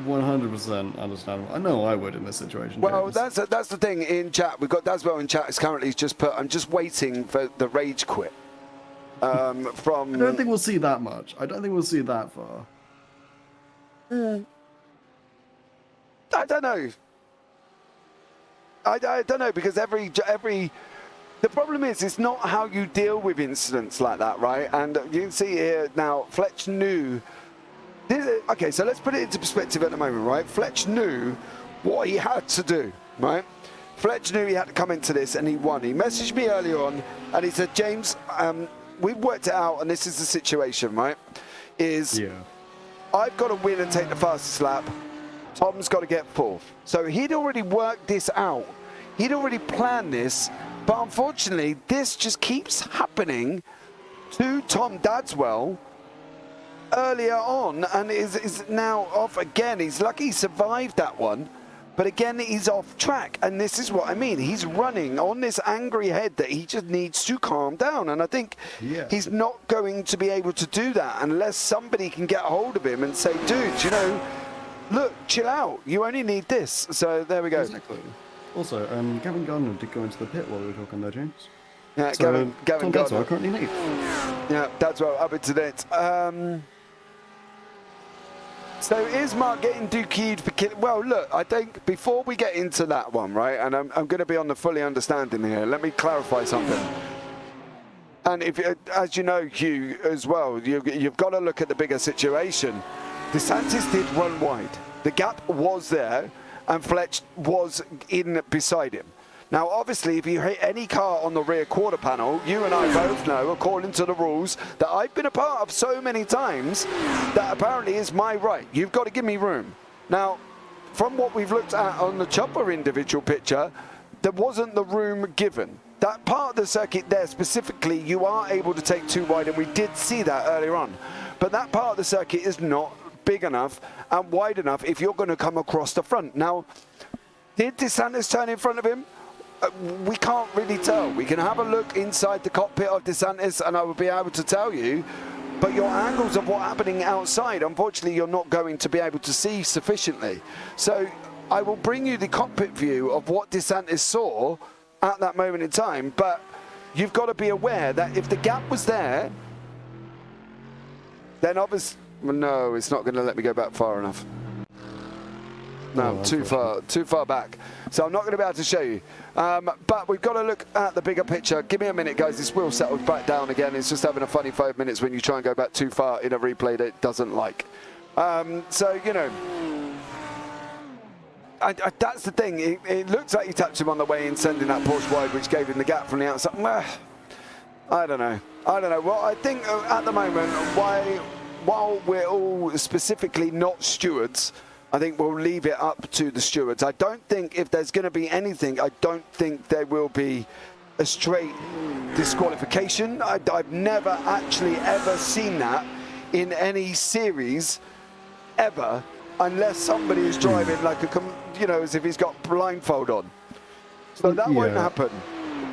100% understandable. I know I would in this situation. Well, James. that's the thing in chat. We've got Dadswell in chat. Is currently just put, "I'm just waiting for the rage quit." From I don't think we'll see that much. I don't think we'll see that far. I don't know. I don't know, because every the problem is it's not how you deal with incidents like that, right? And you can see here now, Fletch knew. Okay, so let's put it into perspective at the moment, right? Fletch knew what he had to do, right? Fletch knew he had to come into this, and he won. He messaged me earlier on, and he said, "James, we've worked it out, and this is the situation, right? I've got to win and take the fastest lap. Tom's got to get fourth. So he'd already worked this out. He'd already planned this, but unfortunately, this just keeps happening to Tom Dadswell earlier on, and is now off again. He's lucky he survived that one, but again, he's off track, and this is what I mean. He's running on this angry head that he just needs to calm down, and I think he's not going to be able to do that unless somebody can get a hold of him and say, dude, you know, look, chill out. You only need this. So there we go. Exactly. Also, Gavin Gardner did go into the pit while we were talking there, James. Yeah, So, Gavin Tom Gardner. Dadswell currently leads. Yeah, Dadswell up into it. So is Mark getting DQ'd for killing? Well, look, I think before we get into that one, right, and I'm going to be on the fully understanding here, let me clarify something. And if, as you know, Hugh, as well, you've got to look at the bigger situation. DeSantis did run wide. The gap was there, and Fletch was in beside him. Now, obviously, if you hit any car on the rear quarter panel, you and I both know, according to the rules, that I've been a part of so many times, that apparently is my right. You've got to give me room. Now, from what we've looked at on the Chopper individual picture, there wasn't the room given. That part of the circuit there specifically, you are able to take too wide, and we did see that earlier on. But that part of the circuit is not big enough and wide enough if you're going to come across the front. Now, did DeSantis turn in front of him? We can't really tell. We can have a look inside the cockpit of DeSantis and I will be able to tell you, but your angles of what's happening outside, unfortunately, you're not going to be able to see sufficiently. So I will bring you the cockpit view of what DeSantis saw at that moment in time, but you've got to be aware that if the gap was there, then obviously, no, it's not going to let me go back far enough. No, too far back. So I'm not going to be able to show you. But we've got to look at the bigger picture. Give me a minute, guys. This will settle back down again. It's just having a funny 5 minutes when you try and go back too far in a replay that it doesn't like. So, you know, that's the thing. It looks like he tapped him on the way in, sending that Porsche wide, which gave him the gap from the outside. I don't know. Well, I think at the moment, while we're all specifically not stewards, I think we'll leave it up to the stewards. I don't think if there's going to be anything, I don't think there will be a straight disqualification. I've never actually ever seen that in any series ever, unless somebody is driving like a, you know, as if he's got blindfold on. So that won't happen.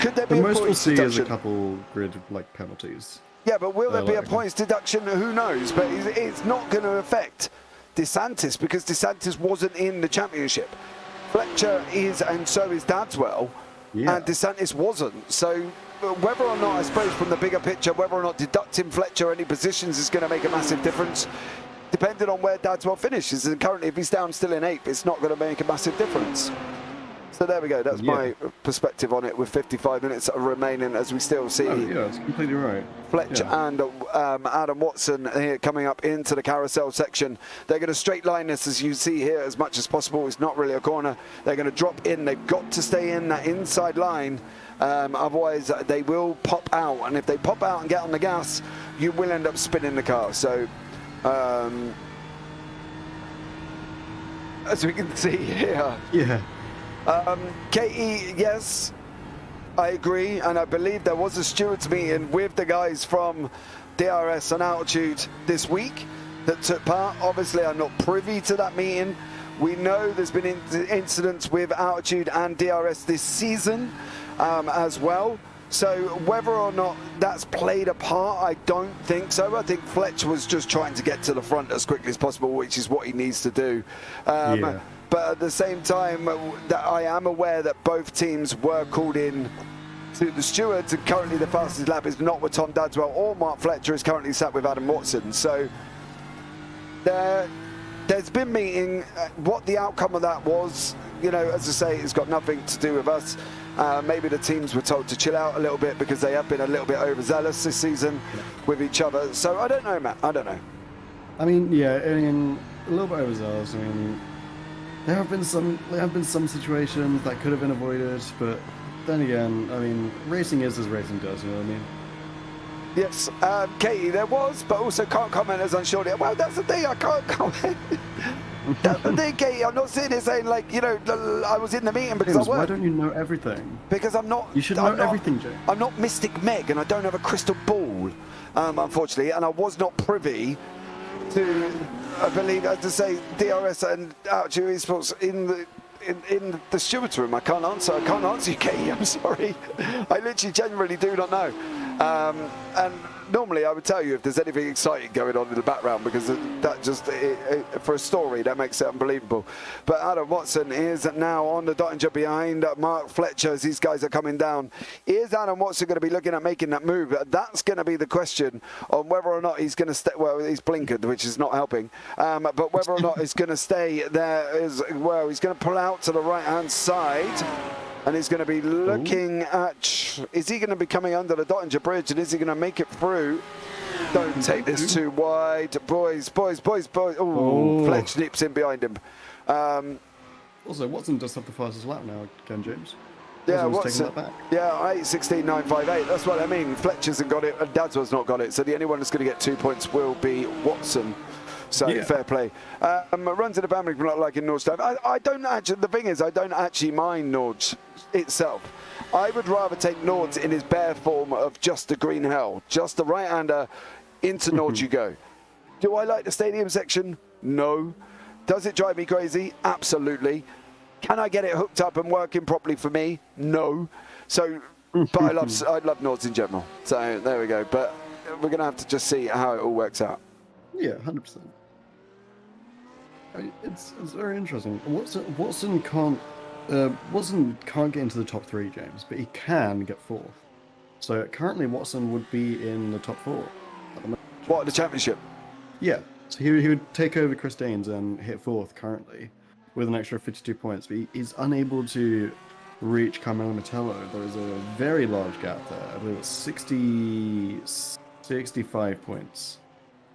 Could there be a points deduction? The most we'll see is a couple grid like penalties. Yeah, but will there be a points deduction? Who knows? But it's not going to affect DeSantis because DeSantis wasn't in the championship. Fletcher is, and so is Dadswell, and DeSantis wasn't. So whether or not, I suppose, from the bigger picture, whether or not deducting Fletcher any positions is going to make a massive difference, depending on where Dadswell finishes. And currently, if he's down still in 8th, it's not going to make a massive difference. So there we go. That's my perspective on it with 55 minutes remaining as we still see. Oh, yeah, that's completely right. Fletcher and Adam Watson here coming up into the carousel section. They're going to straight line this, as you see here, as much as possible. It's not really a corner. They're going to drop in. They've got to stay in that inside line. Otherwise, they will pop out. And if they pop out and get on the gas, you will end up spinning the car. So, as we can see here. Yeah. KE, yes, I agree, and I believe there was a stewards meeting with the guys from DRS and Altitude this week that took part. Obviously, I'm not privy to that meeting. We know there's been incidents with Altitude and DRS this season as well. So whether or not that's played a part, I don't think so. I think Fletch was just trying to get to the front as quickly as possible, which is what he needs to do. But at the same time, that I am aware that both teams were called in to the stewards, and currently the fastest lap is not with Tom Dadswell or Mark Fletcher, is currently sat with Adam Watson. So there's been meeting. What the outcome of that was, you know, as I say, it's got nothing to do with us. Maybe the teams were told to chill out a little bit because they have been a little bit overzealous this season with each other. So I don't know, Matt. I don't know. I mean, yeah, I mean, a little bit overzealous. I mean, there have been some situations that could have been avoided, but then again, I mean, racing is as racing does, you know what I mean? Yes, Katie, there was, but also can't comment as unsure. Well, that's the thing, I can't comment. That's the thing, Katie. I'm not sitting here saying, like, you know, I was in the meeting because James, I worked. why don't you know everything? Because I'm not. You should know everything, James. I'm not Mystic Meg, and I don't have a crystal ball, unfortunately, and I was not privy to, I believe, as to say, DRS and Outdoor Esports in the steward's room. I can't answer you, Katie. I'm sorry. I literally genuinely do not know. And normally I would tell you if there's anything exciting going on in the background, because that just, for a story, that makes it unbelievable. But Adam Watson is now on the dotting job behind Mark Fletcher as these guys are coming down. Is Adam Watson going to be looking at making that move? That's going to be the question on whether or not he's going to stay. Well, he's blinkered, which is not helping. But whether or not he's going to stay there is, well, he's going to pull out to the right-hand side. And he's going to be looking at, is he going to be coming under the Dottinger Bridge, and is he going to make it through? Don't take this too wide. Boys. Oh, Fletch nips in behind him. Also, Watson does have the fastest lap now, Ken James. Yeah, Watson taking that back. Yeah, 8:16.958. That's what I mean. Fletch hasn't got it, and Dadswell's not got it. So the only one that's going to get 2 points will be Watson. So yeah. Fair play. Runs in the family like in Nord's time. I don't actually. The thing is, I don't actually mind Nord's itself. I would rather take Nord's in his bare form of just the green hell, just the right-hander into Nord's you go. Do I like the stadium section? No. Does it drive me crazy? Absolutely. Can I get it hooked up and working properly for me? No. So, but I love Nord's in general. So there we go. But we're gonna have to just see how it all works out. Yeah, 100%. It's very interesting. Watson can't get into the top 3, James, but he can get 4th. So currently Watson would be in the top 4 at the moment. What, the championship? Yeah. So he would take over Chris Daines and hit 4th currently with an extra 52 points, but he's unable to reach Carmelo Metello. There is a very large gap there. I believe it's 65 points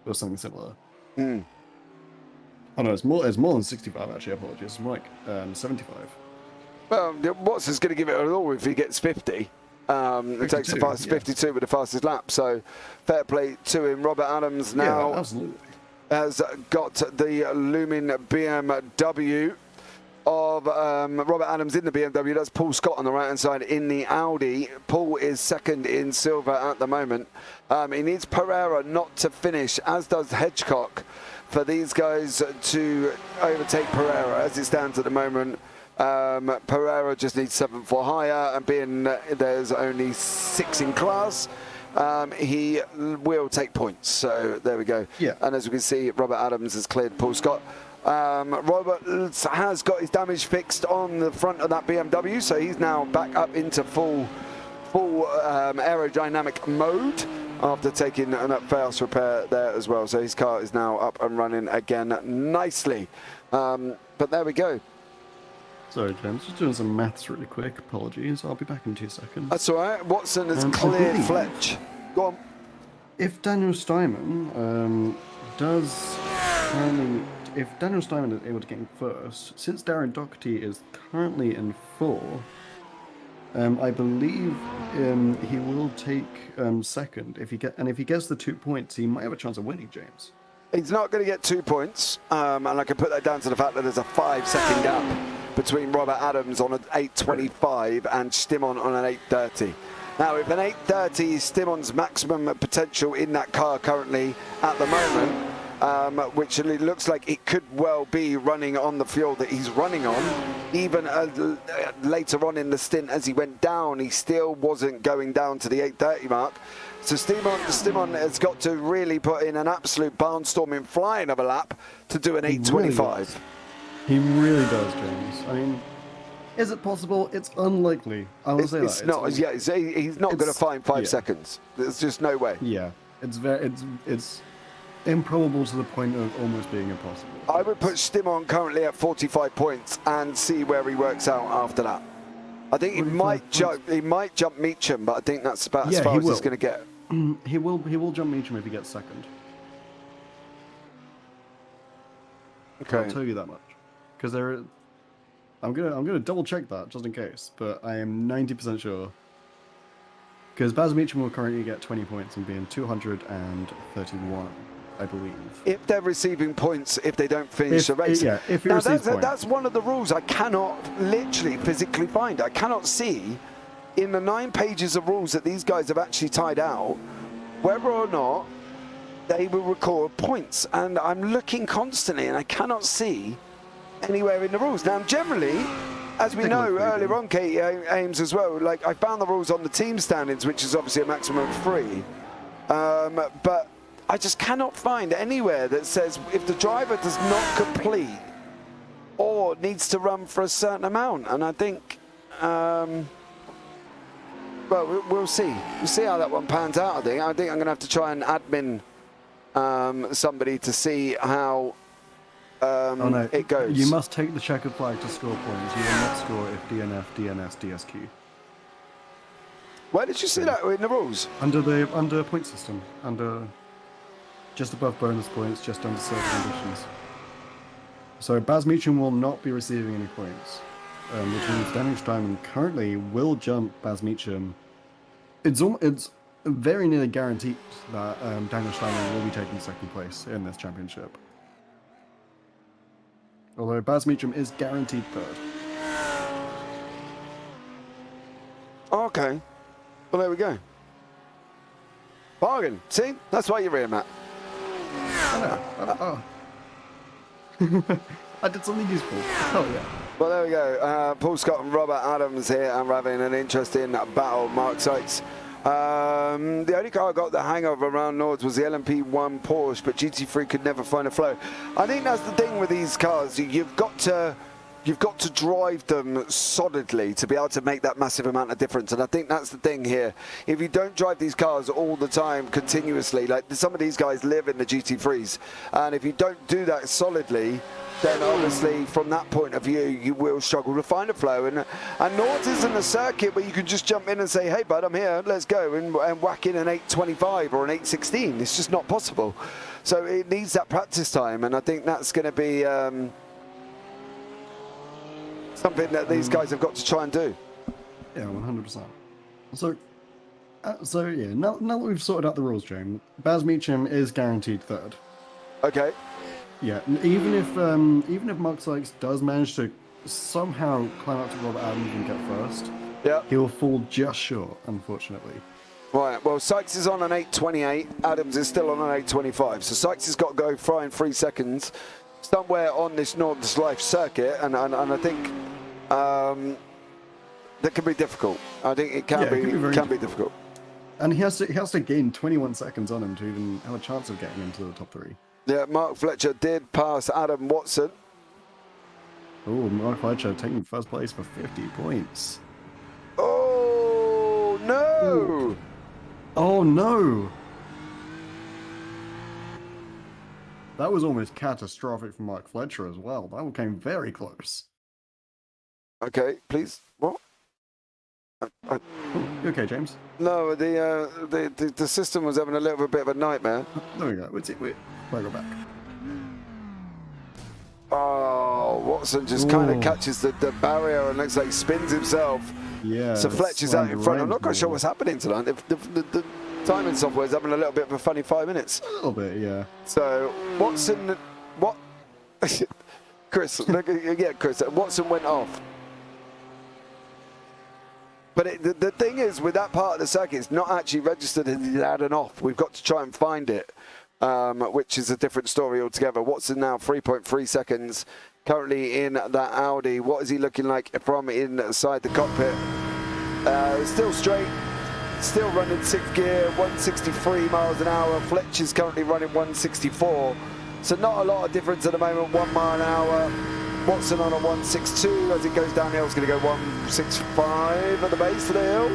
or something similar. Oh no, it's more than 65 actually, apologies. It's more like 75. Well, Watson's going to give it a all if he gets 50. It takes the fastest 52 with the fastest lap, so fair play to him. Robert Adams now has got the looming BMW of Robert Adams in the BMW. That's Paul Scott on the right-hand side in the Audi. Paul is second in silver at the moment. He needs Pereira not to finish, as does Hedgecock, for these guys to overtake Pereira. As it stands at the moment, Pereira just needs 7th or higher, and being there's only 6 in class, he will take points. So there we go. Yeah. And as we can see, Robert Adams has cleared Paul Scott. Robert has got his damage fixed on the front of that BMW, so he's now back up into full aerodynamic mode after taking a fast repair there as well. So his car is now up and running again nicely. But there we go. Sorry, James, just doing some maths really quick. Apologies. I'll be back in 2 seconds. That's all right. Watson has cleared Fletch. Go on. If Daniel Steinman if Daniel Steinman is able to get in first, since Darren Doherty is currently in 4, I believe he will take second. If he gets the 2 points, he might have a chance of winning, James. He's not going to get 2 points, and I can put that down to the fact that there's a 5-second gap between Robert Adams on an 8:25 and Stimon on an 8:30. Now, if an 8:30 is Stimon's maximum potential in that car currently at the moment, which it looks like it could well be running on the fuel that he's running on. Even later on in the stint, as he went down, he still wasn't going down to the 8:30 mark. So Stimon has got to really put in an absolute barnstorming flying of a lap to do an 8:25. He really does, James. I mean, is it possible? It's unlikely. I will say that. It's not. Yeah, he's not going to find 5 seconds. There's just no way. Yeah, it's improbable to the point of almost being impossible. I would put Stimon currently at 45 points and see where he works out after that. I think he might jump Meacham, but I think that's about as far as he's going to get. He will jump Meacham if he gets second. Okay. I'll tell you that much, because I'm gonna double check that just in case, but I am 90% sure. Because Baz Meacham will currently get 20 points and be in 231. I believe. If they're receiving points, if they don't finish the race. Yeah, if you now, receive points. that's one of the rules I cannot literally physically find. I cannot see in the 9 pages of rules that these guys have actually tied out whether or not they will record points. And I'm looking constantly, and I cannot see anywhere in the rules. Now, generally, as we know earlier on, Katie Ames as well, like I found the rules on the team standings, which is obviously a maximum of 3. But I just cannot find anywhere that says if the driver does not complete or needs to run for a certain amount. And I think, well, we'll see. We'll see how that one pans out, I think. I'm going to have to try and admin somebody to see how it goes. You must take the checkered flag to score points. You will not score if DNF, DNS, DSQ. Where did you see that in the rules? Under point system, just above bonus points, just under certain conditions. So Baz Meacham will not be receiving any points, which means Daniel Steinman currently will jump Baz Meacham. It's very nearly guaranteed that Daniel Steinman will be taking second place in this championship. Although Baz Meacham is guaranteed third. Okay. Well, there we go. Bargain. See? That's why you're here, Matt. I did something useful. Oh, yeah. Well, there we go. Paul Scott and Robert Adams here, and we're having an interesting battle. Mark Sykes. The only car I got the hang of around Nords was the LMP1 Porsche, but GT3 could never find a flow. I think that's the thing with these cars. You've got to drive them solidly to be able to make that massive amount of difference. And I think that's the thing here. If you don't drive these cars all the time, continuously, like some of these guys live in the GT3s, and if you don't do that solidly, then obviously from that point of view, you will struggle to find a flow. And Nords isn't a circuit where you can just jump in and say, hey, bud, I'm here, let's go, and whack in an 825 or an 816. It's just not possible. So it needs that practice time, and I think that's going to be something that these guys have got to try and do. Yeah, 100%. So yeah, now that we've sorted out the rules, James, Baz Meacham is guaranteed third. Okay. Yeah, even if Mark Sykes does manage to somehow climb up to Robert Adams and get first, yeah, he'll fall just short, unfortunately. Right, well, Sykes is on an 828, Adams is still on an 825, so Sykes has got to go flying 3 seconds somewhere on this Northern Life circuit, and I think that can be difficult. I think it can be difficult. And he has to gain 21 seconds on him to even have a chance of getting into the top 3. Yeah, Mark Fletcher did pass Adam Watson. Oh, Mark Fletcher taking first place for 50 points. Oh, no! Ooh. Oh, no! That was almost catastrophic for Mark Fletcher as well. That one came very close. Okay, please. What? You okay, James? No, the system was having a little bit of a nightmare. There we go. We'll go back. Oh, Watson just kind of catches the barrier and looks like he spins himself. Yeah. So Fletcher's out in front. I'm not quite sure what's happening tonight. The timing software is having a little bit of a funny 5 minutes. A little bit, yeah. So Watson, what? Chris, yeah, Chris. Watson went off. But the thing is, with that part of the circuit, it's not actually registered as he's had an off. We've got to try and find it, which is a different story altogether. Watson now 3.3 seconds, currently in that Audi. What is he looking like from inside the cockpit? Still straight, still running 6th gear, 163 miles an hour. Fletcher's currently running 164. So not a lot of difference at the moment, 1 mile an hour. Watson on a 162, as it goes downhill, it's going to go 165 at the base of the hill.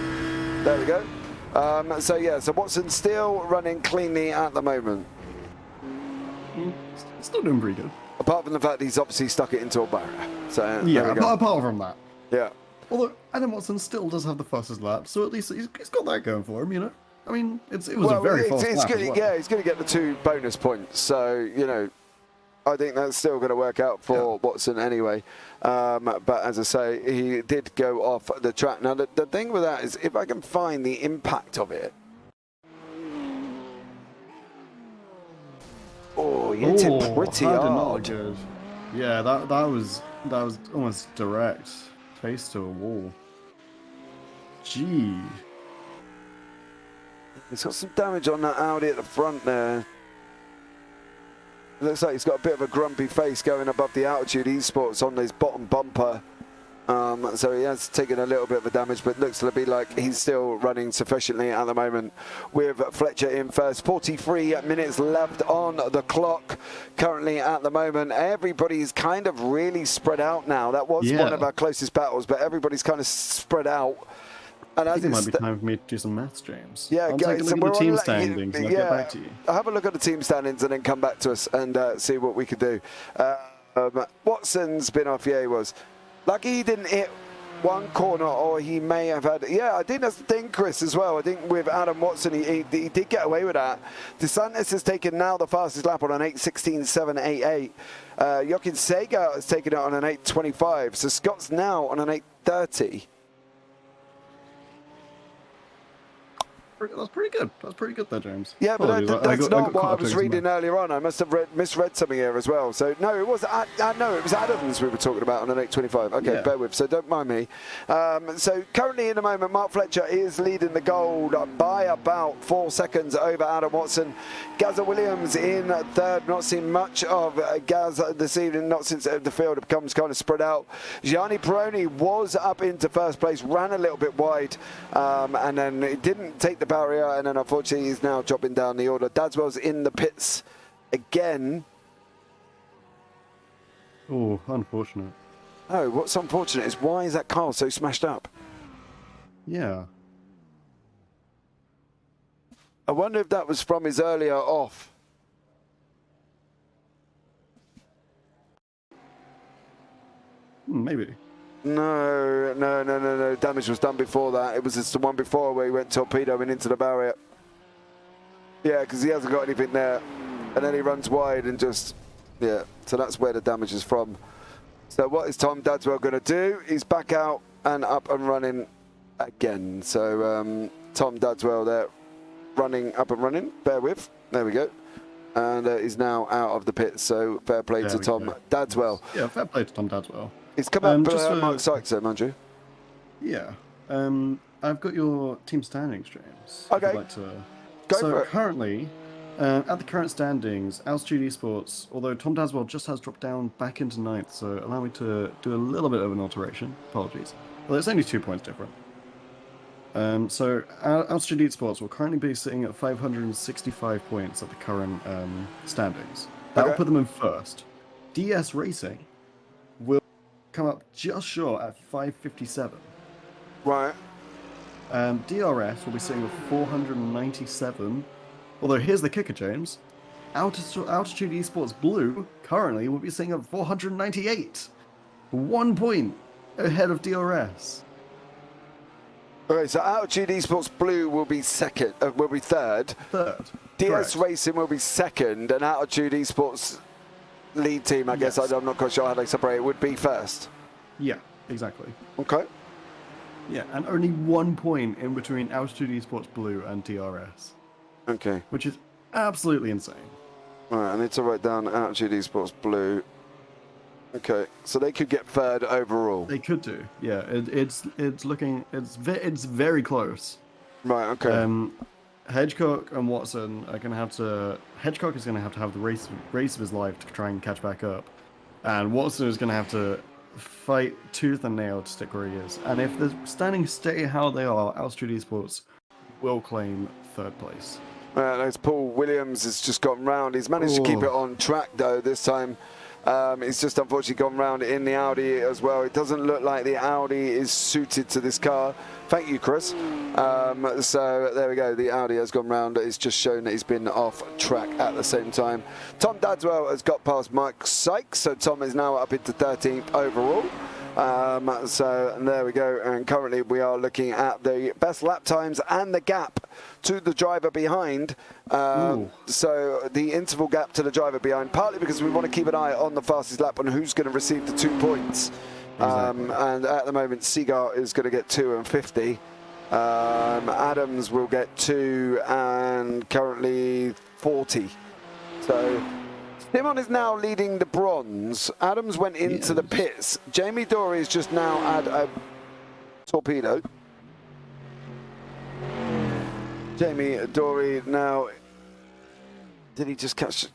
There we go. So yeah, so Watson's still running cleanly at the moment. Still doing pretty good. Apart from the fact that he's obviously stuck it into a barrier. So yeah, apart from that. Yeah. Although Adam Watson still does have the fastest lap, so at least he's got that going for him, you know. I mean, it was a very fast lap good, as well. Yeah, he's going to get the 2 bonus points. So you know, I think that's still going to work out for Watson anyway. But as I say, he did go off the track. Now, the thing with that is if I can find the impact of it. Oh, he hit it pretty that did not hard. look good. Yeah, that was almost direct, face to a wall. Gee. He's got some damage on that Audi at the front there. Looks like he's got a bit of a grumpy face going above the Altitude Esports on his bottom bumper. So he has taken a little bit of a damage, but looks to be like he's still running sufficiently at the moment with Fletcher in first. 43 minutes left on the clock currently at the moment. Everybody's kind of really spread out now. That was one of our closest battles, but everybody's kind of spread out. And I think it might be time for me to do some maths, James. Yeah, I'll take a look at the team standings and I'll get back to you. Have a look at the team standings and then come back to us and see what we could do. Watson's been off, yeah, he was. Lucky he didn't hit one corner, or he may have had... Yeah, I think that's the thing, Chris, as well. I think with Adam Watson, he did get away with that. DeSantis has taken now the fastest lap on an 8:16.788. Jochen Seger has taken it on an 8:25. So Scott's now on an 8:30. That's pretty good. That's pretty good there, James. Yeah, but that's not what I was reading earlier on. I must have misread something here as well. So, no, it was no, it was Adams we were talking about on an 8:25. Okay, bear with. So, don't mind me. So, currently in the moment, Mark Fletcher is leading the gold by about 4 seconds over Adam Watson. Gazza Williams in third. Not seen much of Gaz this evening, not since the field becomes kind of spread out. Gianni Peroni was up into first place, ran a little bit wide, and then it didn't take the barrier, and then unfortunately he's now dropping down the order. Dadswell's in the pits again. Oh, unfortunate. Oh, what's unfortunate is why is that car so smashed up? Yeah. I wonder if that was from his earlier off. Maybe. No. Damage was done before that. It was just the one before where he went torpedoing into the barrier. Yeah, because he hasn't got anything there. And then he runs wide and just, yeah. So that's where the damage is from. So what is Tom Dadswell going to do? He's back out and up and running again. So Tom Dadswell there running up and running. Bear with. There we go. And he's now out of the pit. So fair play to Tom Dadswell. Yeah, fair play to Tom Dadswell. He's come up Mark Sykes there, mind you. Yeah. I've got your team standings, James. Okay. I'd like to... Go so for it. Currently, at the current standings, Altitude Esports, although Tom Dadswell just has dropped down back into ninth, so allow me to do a little bit of an alteration. Apologies. Well, it's only 2 points different. So Altitude Esports will currently be sitting at 565 points at the current standings. That will put them in first. DS Racing will come up just short at 557. Right. DRS will be sitting at 497. Although here's the kicker, James. Altitude Esports Blue currently will be sitting at 498. 1 point ahead of DRS. Okay, so Altitude Esports Blue will be second. Will be third. DS Racing will be second, and Altitude Esports lead team, I guess, I'm not quite sure how they separate it, would be first. Yeah, exactly. Okay. Yeah, and only 1 point in between Altitude Esports Blue and DRS. Okay. Which is absolutely insane. Right, I need to write down Altitude Esports Blue. Okay, so they could get third overall. They could do, yeah. It's very close. Right, okay. Hedgecock and Watson are going to have to... Hedgecock is going to have the race of his life to try and catch back up. And Watson is going to have to fight tooth and nail to stick where he is. And if the standings stay how they are, Altitude Esports will claim third place. As Paul Williams has just gotten round. He's managed to keep it on track, though, this time. It's just unfortunately gone round in the Audi as well. It doesn't look like the Audi is suited to this car. Thank you, Chris. So there we go. The Audi has gone round. It's just shown that he's been off track at the same time. Tom Dadswell has got past Mike Sykes, so Tom is now up into 13th overall. So there we go, and currently we are looking at the best lap times and the gap to the driver behind. So the interval gap to the driver behind, partly because we want to keep an eye on the fastest lap on who's going to receive the 2 points. And at the moment, Seagar is going to get 2 and 50. Adams will get 2 and currently 40. So Simon is now leading the bronze. Adams went into the pits. Jamie Dory is just now at a torpedo. Jamie Dory now. Did he just catch?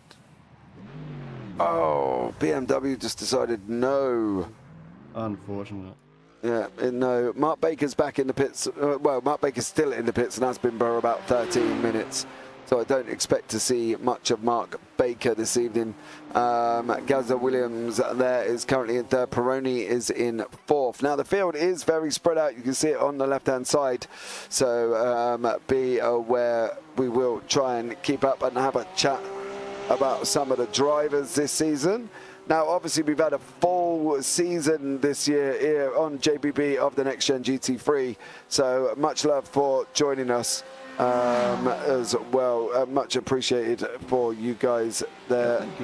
Oh, BMW just decided no. Unfortunate. Yeah, no. Mark Baker's back in the pits. Well, Mark Baker's still in the pits and has been for about 13 minutes. So I don't expect to see much of Mark Baker this evening. Gaza Williams there is currently in third. Peroni is in fourth. Now the field is very spread out. You can see it on the left-hand side. So be aware. We will try and keep up and have a chat about some of the drivers this season. Now, obviously, we've had a full season this year here on JPB of the Nxtgen GT3. So much love for joining us as well. Much appreciated for you guys there. Thank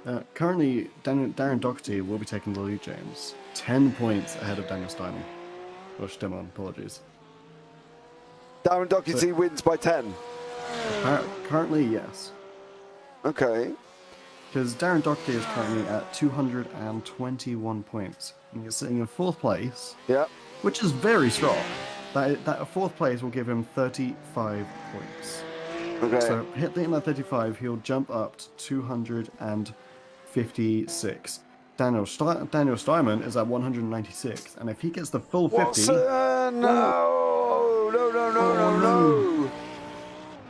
you. Currently, Darren Doherty will be taking the lead, James. 10 points ahead of Daniel Steinman. Or Stimon, apologies. Darren Doherty wins by 10. Currently, yes. Okay. Because Darren Doherty is currently at 221 points. And he's sitting in fourth place. Yeah. Which is very strong. That fourth place will give him 35 points. Okay. So hitting that 35, he'll jump up to 256. Daniel Steinman is at 196, and if he gets the full 50... Watson! No.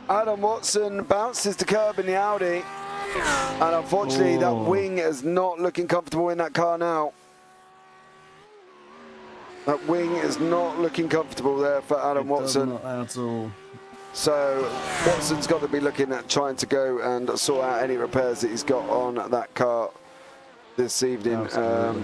Adam Watson bounces the curb in the Audi. And unfortunately, that wing is not looking comfortable in that car now. That wing is not looking comfortable there for Adam Watson. Not at all. So Watson's got to be looking at trying to go and sort out any repairs that he's got on that car this evening,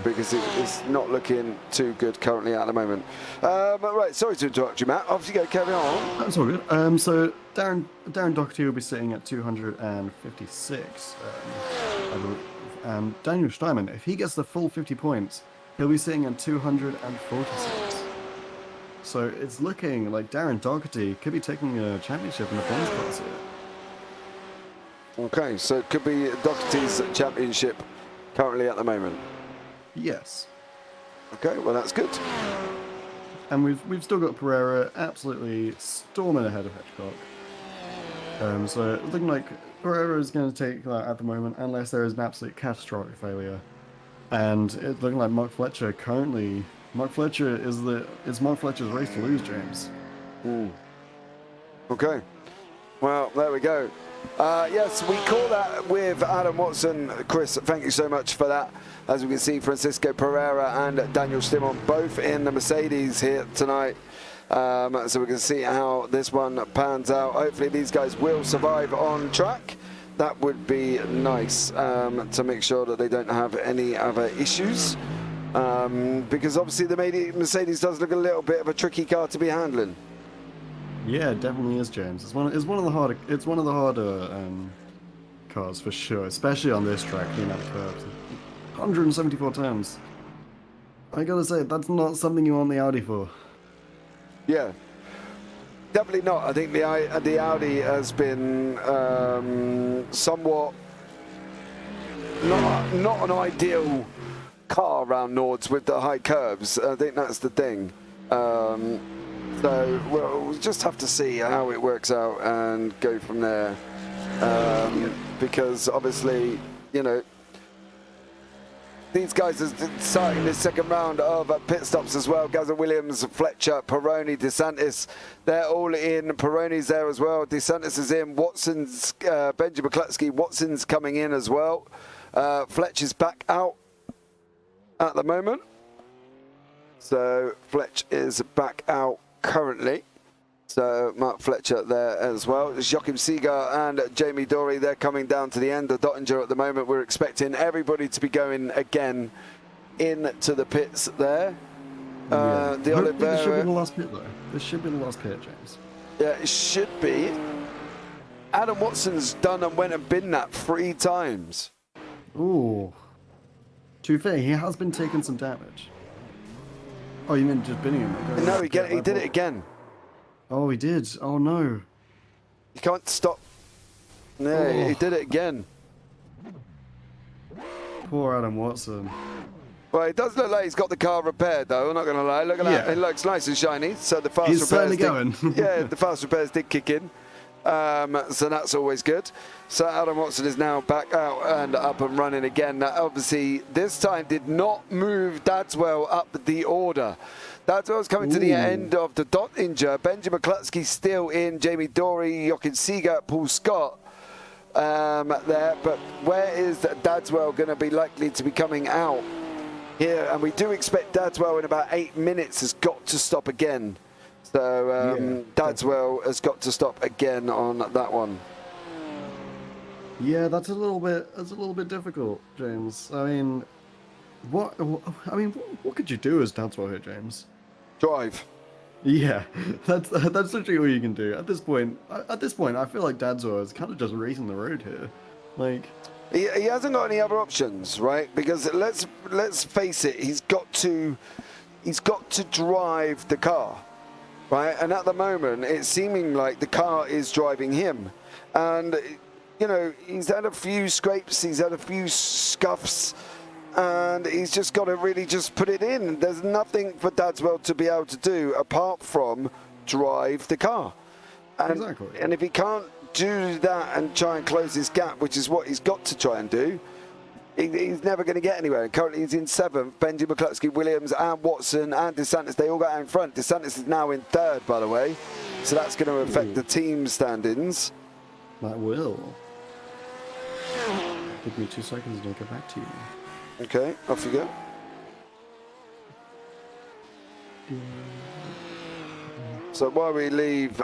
because it's not looking too good currently at the moment. Right, sorry to interrupt you, Matt. Off you go, carry on. That's all good. So Darren Doherty will be sitting at 256, I believe. And Daniel Steinman, if he gets the full 50 points, he'll be sitting at 246. So it's looking like Darren Doherty could be taking a championship in the bronze class here. Okay, so it could be Doherty's championship currently at the moment. Yes. Okay, well that's good. And we've still got Pereira absolutely storming ahead of Hitchcock. So it's looking like Pereira is going to take that at the moment, unless there is an absolute catastrophic failure. And it's looking like Mark Fletcher currently. Mark Fletcher it's Mark Fletcher's race to lose, James. Okay. Well, there we go. Yes, we call that with Adam Watson. Chris, thank you so much for that. As we can see, Francisco Pereira and Daniel Stimon both in the Mercedes here tonight. So we can see how this one pans out. Hopefully these guys will survive on track. That would be nice, to make sure that they don't have any other issues. Because obviously the Mercedes does look a little bit of a tricky car to be handling. Yeah, it definitely is, James. It's one of the harder cars for sure, especially on this track, the amount of curves. 174 turns. I gotta say, that's not something you want the Audi for. Yeah, definitely not. I think the Audi has been somewhat not an ideal car around Nords with the high curves. I think that's the thing. So we'll just have to see how it works out and go from there. Because obviously, you know, these guys are starting this second round of pit stops as well. Gaza Williams, Fletcher, Peroni, DeSantis, they're all in. Peroni's there as well. DeSantis is in. Watson's, Benjamin Klutsky, Watson's coming in as well. Fletcher's back out at the moment. So Fletch is back out currently. So Mark Fletcher there as well. Joachim Seeger and Jamie Dory, they're coming down to the end of Dottinger at the moment. We're expecting everybody to be going again into the pits there. Yeah. The Oliveira. This should be the last pit, though. This should be the last pit, James. Yeah, it should be. Adam Watson's done and went and been that 3 times. Ooh. To be fair, he has been taking some damage. Oh, you meant just binning him? No, he did it again. Oh, he did. Oh, no. You can't stop Yeah, he did it again. Poor Adam Watson. Well, it does look like he's got the car repaired, though. I'm not going to lie. Look at that. It looks nice and shiny. So the fast He's repairs certainly going. yeah, the fast repairs did kick in. So that's always good. So Adam Watson is now back out and up and running again. That obviously this time did not move Dadswell up the order. Dadswell's coming to the end of the dot injure. Benjamin McCluskey still in. Jamie Dory, Jochen Seeger, Paul Scott there. But where is Dadswell going to be likely to be coming out here? And we do expect Dadswell in about 8 minutes has got to stop again. So Dadswell has got to stop again on that one. Yeah, that's a little bit difficult, James. I mean, what could you do as Dadswell here, James? Drive. Yeah, that's literally all you can do at this point. I feel like Dadswell is kind of just racing the road here. Like, he hasn't got any other options, right? Because let's face it, he's got to drive the car. Right, and at the moment, it's seeming like the car is driving him. And, you know, he's had a few scrapes, he's had a few scuffs, and he's just got to really just put it in. There's nothing for Dadswell to be able to do apart from drive the car. And, exactly. And if he can't do that and try and close his gap, which is what he's got to try and do, he's never going to get anywhere. Currently, he's in 7th. Benji, McCluskey, Williams, and Watson, and DeSantis, they all got out in front. DeSantis is now in 3rd, by the way. So that's going to affect the team standings. That will. Give me 2 seconds and I'll get back to you. Okay, off you go. So while we leave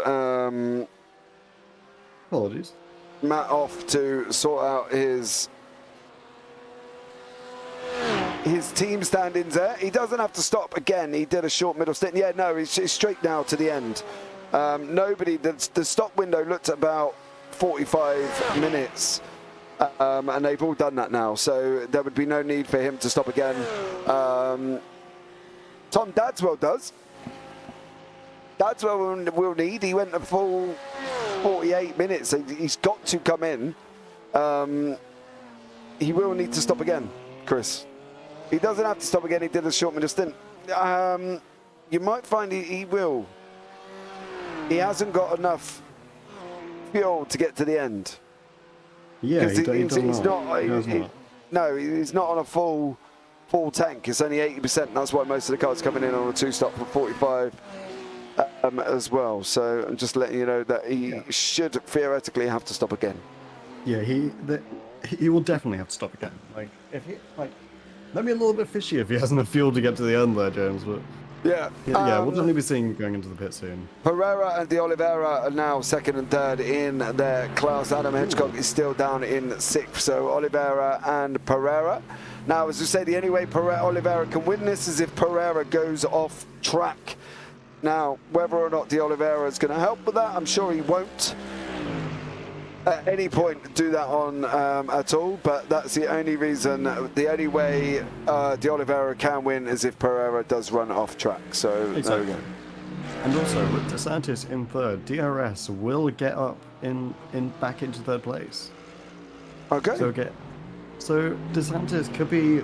Apologies. Matt off to sort out his team standings there. He doesn't have to stop again. He did a short middle stint. Yeah, no, he's straight now to the end. The stop window looked at about 45 minutes, and they've all done that now, so there would be no need for him to stop again. Tom Dadswell does. Dadswell will need. He went a full 48 minutes, so he's got to come in. He will need to stop again, Chris. He doesn't have to stop again. He did a short middle stint. You might find he will. He hasn't got enough fuel to get to the end. Yeah, he's not. No, he's not on a full tank. It's only 80%. And that's why most of the cars coming in on a 2-stop for 45 as well. So I'm just letting you know that he should theoretically have to stop again. Yeah, he will definitely have to stop again. That'd be a little bit fishy if he hasn't enough fuel to get to the end there, James. But yeah, we'll definitely be seeing him going into the pit soon. Pereira and De Oliveira are now 2nd and 3rd in their class. Adam Hedgecock is still down in 6th. So Oliveira and Pereira. Now, as we say, the only way Oliveira can win this is if Pereira goes off track. Now, whether or not De Oliveira is going to help with that, I'm sure he won't at any point do that on at all, but that's the only reason, the only way De Oliveira can win is if Pereira does run off track. So exactly. There we go. And also with DeSantis in 3rd, DRS will get up back into 3rd place. Okay. So DeSantis could be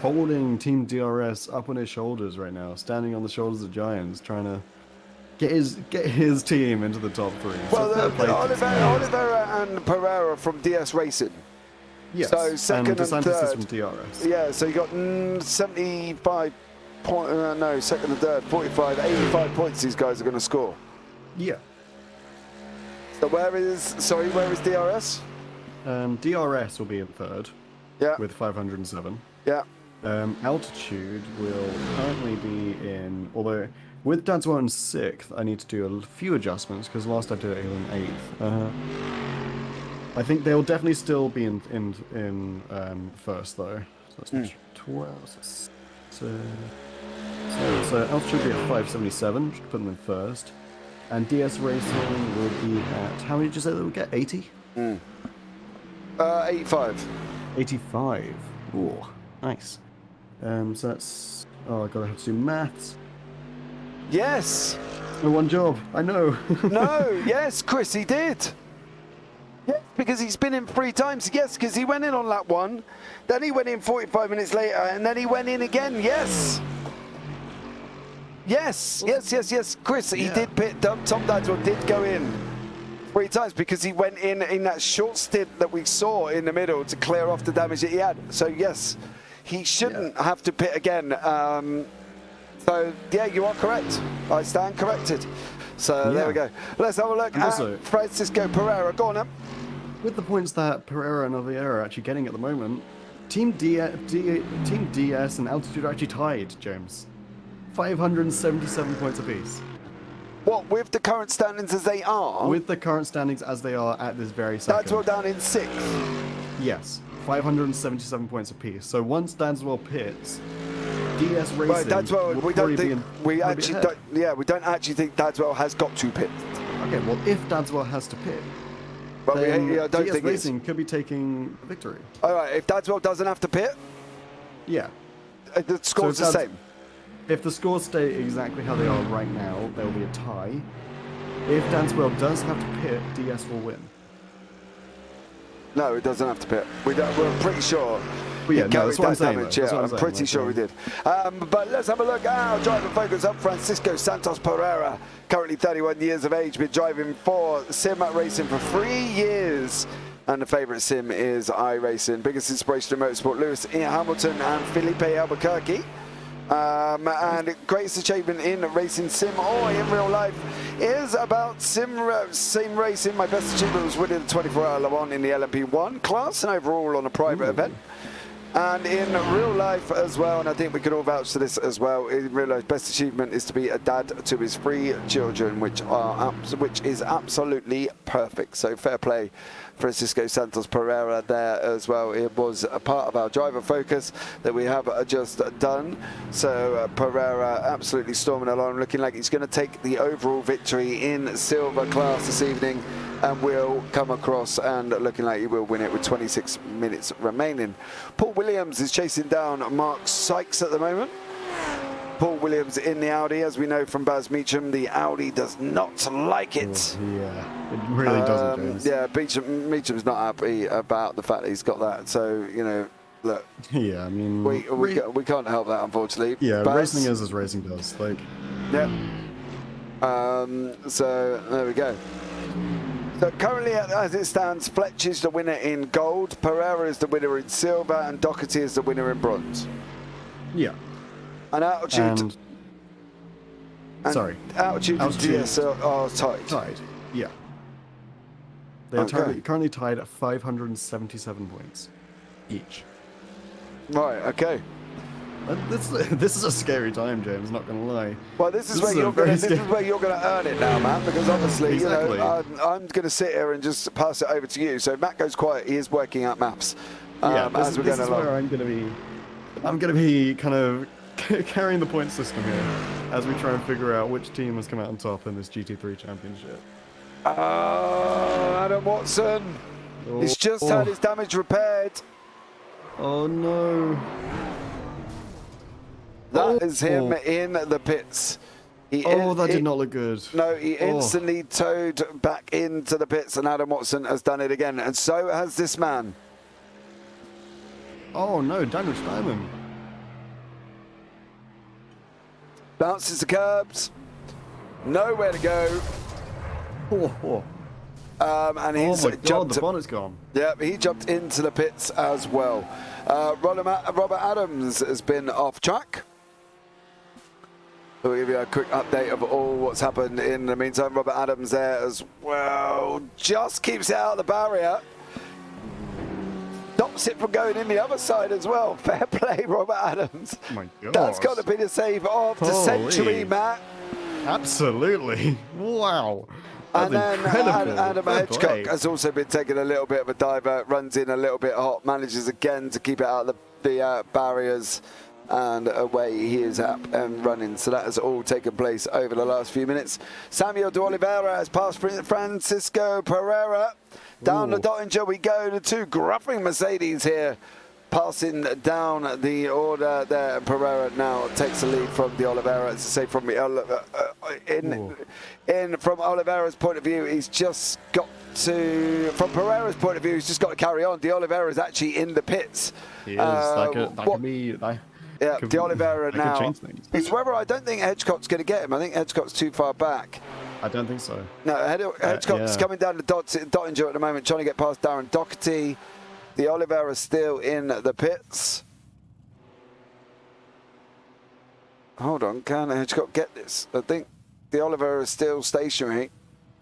holding Team DRS up on his shoulders right now, standing on the shoulders of giants, trying to get his team into the top 3. Well, Oliveira and Pereira from DS Racing. Yes, so 2nd and DeSantis 3rd. is from DRS. Yeah, so you got 75 points, no, 2nd and 3rd, 45, 85 points these guys are going to score. Yeah. So where is DRS? DRS will be in 3rd. Yeah. With 507. Yeah. Altitude will currently be in, although with Dadswell in 6th, I need to do a few adjustments because last I did it in 8th. I think they'll definitely still be in 1st though. So that's 12. So altitude will be at 577, which put them in 1st. And DS Racing will be at, how many did you say they will get? 80? 85. 85. Ooh, nice. So that's, I gotta have to do maths. Yes. Oh, one job. I know. No. Yes, Chris, he did. Yes, because he's been in 3 times. Yes, because he went in on lap 1, then he went in 45 minutes later, and then he went in again. Yes. Yes, yes. Chris, he did pit. Tom Dadswell did go in 3 times because he went in that short stint that we saw in the middle to clear off the damage that he had. So yes, he shouldn't have to pit again. So yeah, you are correct. I stand corrected. So there we go. Let's have a look at Francisco Pereira. Go on then. With the points that Pereira and Oliveira are actually getting at the moment, Team DS and Altitude are actually tied, James. 577 points apiece. What, with the current standings as they are? With the current standings as they are at this very second. Dadswell down in 6th. Yes, 577 points apiece. So once Dadswell pits, DS Racing. Right, Dadswell, we don't think we don't actually think Dadswell has got to pit. Okay, well if Dadswell has to pit, but then I don't DS think Racing could be taking the victory. All right, if Dadswell doesn't have to pit, yeah, the score's the same. If the scores stay exactly how they are right now, there will be a tie. If Dadswell does have to pit, DS will win. No, it doesn't have to pit. We're pretty sure. Well, yeah, no, that's what I'm saying. I'm pretty sure we did. But let's have a look at our driver focus up. Francisco Santos Pereira, currently 31 years of age, been driving for sim racing for 3 years. And the favourite sim is iRacing. Biggest inspiration in motorsport, Lewis Hamilton and Felipe Albuquerque. And greatest achievement in racing sim or in real life is about sim racing. My best achievement was winning the 24-hour Le Mans in the LMP1 class and overall on a private event. And in real life as well, and I think we can all vouch for this as well, in real life, best achievement is to be a dad to his 3 children, which is absolutely perfect. So fair play, Francisco Santos Pereira there as well. It was a part of our driver focus that we have just done. So Pereira absolutely storming along, looking like he's going to take the overall victory in silver class this evening, and will come across and looking like he will win it with 26 minutes remaining. Paul Williams is chasing down Mark Sykes at the moment. Paul Williams in the Audi, as we know from Baz Meacham, the Audi does not like it. Yeah, it really doesn't, James. Yeah, Meacham's not happy about the fact that he's got that. So, you know, look. Yeah, I mean, we can't help that, unfortunately. Yeah, Baz, racing is as racing does. Like. Yeah. So there we go. So currently, as it stands, Fletch is the winner in gold, Pereira is the winner in silver, and Doherty is the winner in bronze. Yeah. And Altitude. Altitude and DS are tied. Tied. Yeah. They are currently tied at 577 points each. Right. Okay. This is a scary time, James. Not gonna lie. Well, this is where you're gonna earn it now, man. Because obviously, exactly. You know, I'm gonna sit here and just pass it over to you. So Matt goes quiet. He is working out maps as we're going along. Where I'm gonna be kind of carrying the point system here as we try and figure out which team has come out on top in this GT3 championship. Adam Watson. He's just had his damage repaired. Oh no. That is him in the pits. That did not look good. No, he instantly towed back into the pits, and Adam Watson has done it again, and so has this man. Oh no, Daniel Steinman. Bounces the curbs. Nowhere to go. And he's jumped. The bonnet's gone. Yeah, he jumped into the pits as well. Robert Adams has been off track. We'll give you a quick update of all what's happened in the meantime. Robert Adams there as well. Just keeps it out of the barrier. Stops it from going in the other side as well. Fair play, Robert Adams. Oh my God. That's got to be the save of the century, Matt. Absolutely. Wow. And then Adam Hedgecock has also been taking a little bit of a diver, runs in a little bit hot, manages again to keep it out of the barriers, and away he is up and running. So that has all taken place over the last few minutes. Samuel de Oliveira has passed Francisco Pereira. Down the Dottinger we go, the 2 gruffing Mercedes here. passing down the order there. Pereira now takes the lead from the Oliveira. As I say, from from Oliveira's point of view, he's just got to. From Pereira's point of view, he's just got to carry on. De Oliveira is actually in the pits. He is. That could be. Yeah, De Oliveira now. It's whether I don't think Hedgecock's going to get him. I think Hedgecock's too far back. I don't think so. No, Hedgecock's coming down the Dottinger at the moment, trying to get past Darren Doherty. The Oliveira still in the pits. Hold on, can Hedgecock get this? I think the Oliveira is still stationary.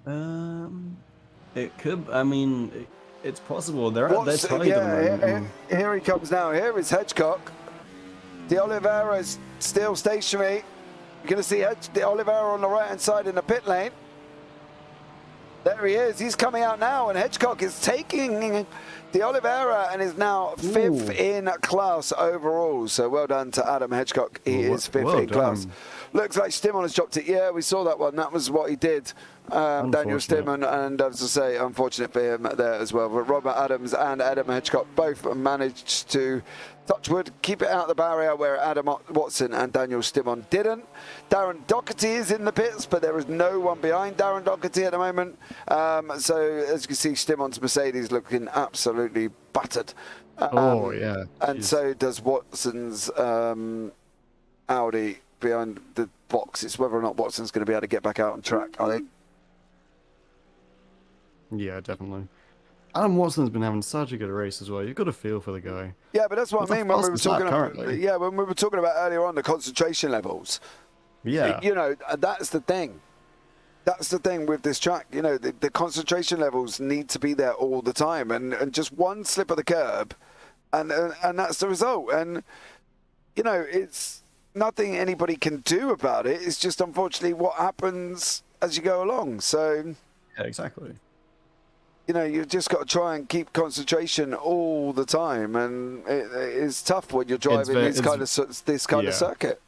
It could. I mean, it's possible. They're tied at the moment. Here he comes now. Here is Hedgecock. The Oliveira is still stationary. You're going to see the Oliveira on the right-hand side in the pit lane. There he is. He's coming out now, and Hedgecock is taking the Oliveira and is now 5th in class overall. So well done to Adam Hedgecock. He is 5th in class. Looks like Stimon has dropped it. Yeah, we saw that one. That was what he did. Daniel Stimon, and as I say, unfortunate for him there as well. But Robert Adams and Adam Hedgecock both managed to, touch wood, keep it out of the barrier where Adam Watson and Daniel Stimon didn't. Darren Doherty is in the pits, but there is no one behind Darren Doherty at the moment. So as you can see, Stimon's Mercedes looking absolutely battered. And so does Watson's Audi behind the box. It's whether or not Watson's going to be able to get back out on track, I think. Yeah, definitely. Adam Watson's been having such a good race as well. You've got a feel for the guy. Yeah, but that's what I mean when we were talking about. Yeah, when we were talking about earlier on the concentration levels. Yeah. You know, that's the thing. That's the thing with this track. You know, the concentration levels need to be there all the time, and just one slip of the curb, and that's the result. And you know, it's nothing anybody can do about it. It's just unfortunately what happens as you go along. So. Yeah, exactly. You know, you've just got to try and keep concentration all the time, and it's tough when you're driving this kind of circuit.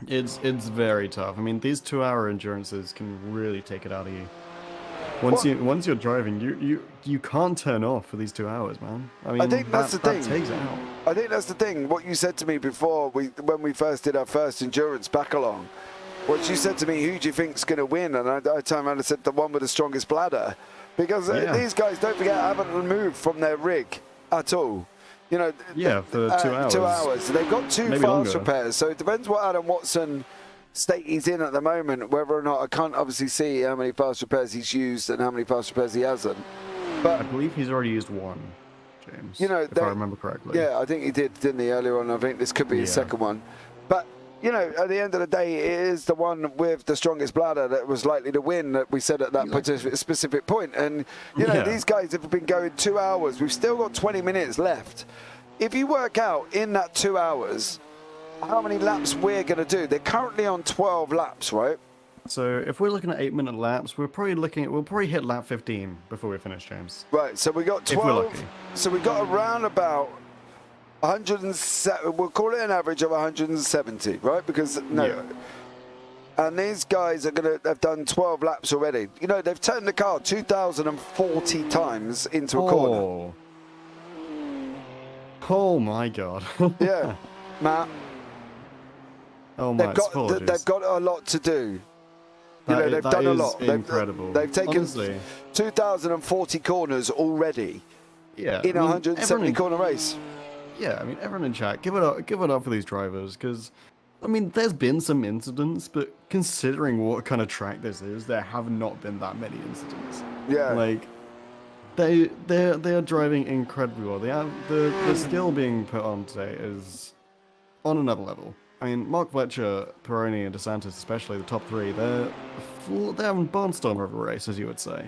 It's very tough. I mean, these 2-hour endurances can really take it out of you. Once you're driving, you can't turn off for these 2 hours, man. I mean, I think that's the thing. That takes it out. I think that's the thing. What you said to me before, when we first did our first endurance back along, what you said to me, who do you think's going to win? And I turned around and said the one with the strongest bladder. Because these guys, don't forget, haven't removed from their rig at all. You know, for 2 hours. 2 hours. They've got two Maybe fast longer. repairs, so it depends what Adam Watson state he's in at the moment, whether or not I can't obviously see how many fast repairs he's used and how many fast repairs he hasn't. But I believe he's already used one, James. You know, if I remember correctly. Yeah, I think he did, didn't he, earlier on? I think this could be his second one. But you know, at the end of the day, it is the one with the strongest bladder that was likely to win, that we said at that specific point. And, you know, these guys have been going 2 hours. We've still got 20 minutes left. If you work out in that 2 hours how many laps we're going to do, they're currently on 12 laps, right? So if we're looking at 8-minute laps, we'll probably hit lap 15 before we finish, James. Right, so we got 12. If we're lucky. So we got around about 107, we'll call it an average of 170, right? Because and these guys are going to have done 12 laps already. You know, they've turned the car 2,040 times into a corner. Oh my God. Yeah, Matt. Oh my, they've got a lot to do. You know, they've done a lot. Incredible. They've taken 2,040 corners already. Yeah, in a 170 corner race. Yeah, I mean, everyone in chat, give it up for these drivers, because, I mean, there's been some incidents, but considering what kind of track this is, there have not been that many incidents. Yeah. Like, they are driving incredibly well. The skill being put on today is on another level. I mean, Mark Fletcher, Peroni, and DeSantis, especially the top three, they're having barnstormer of a race, as you would say.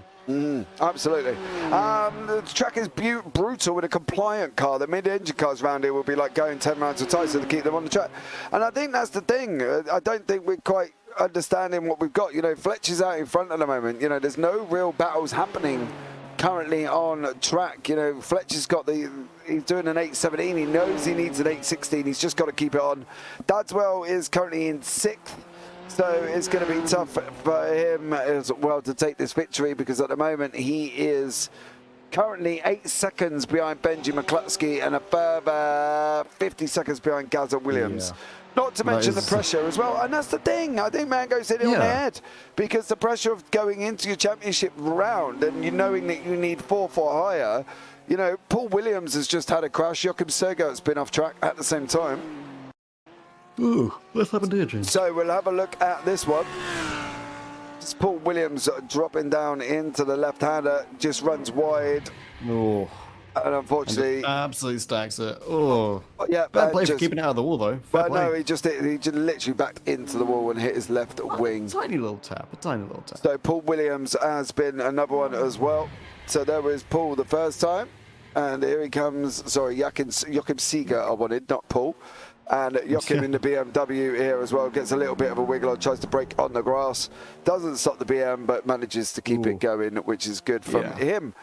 Absolutely. The track is brutal with a compliant car. The mid-engine cars around here will be like going 10 rounds of tyres to keep them on the track. And I think that's the thing. I don't think we're quite understanding what we've got. You know, Fletcher's out in front at the moment. You know, there's no real battles happening currently on track. You know, Fletcher's got he's doing an 817. He knows he needs an 816. He's just got to keep it on. Dadswell is currently in 6th. So it's going to be tough for him as well to take this victory, because at the moment he is currently 8 seconds behind Benji McCluskey and a further 50 seconds behind Gaza Williams. Yeah. Not to mention the pressure as well, and that's the thing. I think Mango's hit it on the head, because the pressure of going into your championship round and you knowing that you need 4 for higher. You know, Paul Williams has just had a crash. Joachim Sergert's been off track at the same time. Ooh, what's happened here, James? So we'll have a look at this one. It's Paul Williams dropping down into the left-hander, just runs wide. Oh. And unfortunately, absolutely stacks it. Oh, yeah, bad play for keeping it out of the wall, though. But no, he just literally backed into the wall and hit his left wing. A tiny little tap. So Paul Williams has been another one as well. So there was Paul the first time, and here he comes. Sorry, Joachim Seeger I wanted, not Paul. And Joachim in the BMW here as well gets a little bit of a wiggle on, tries to break on the grass. Doesn't stop the BM, but manages to keep it going, which is good from him.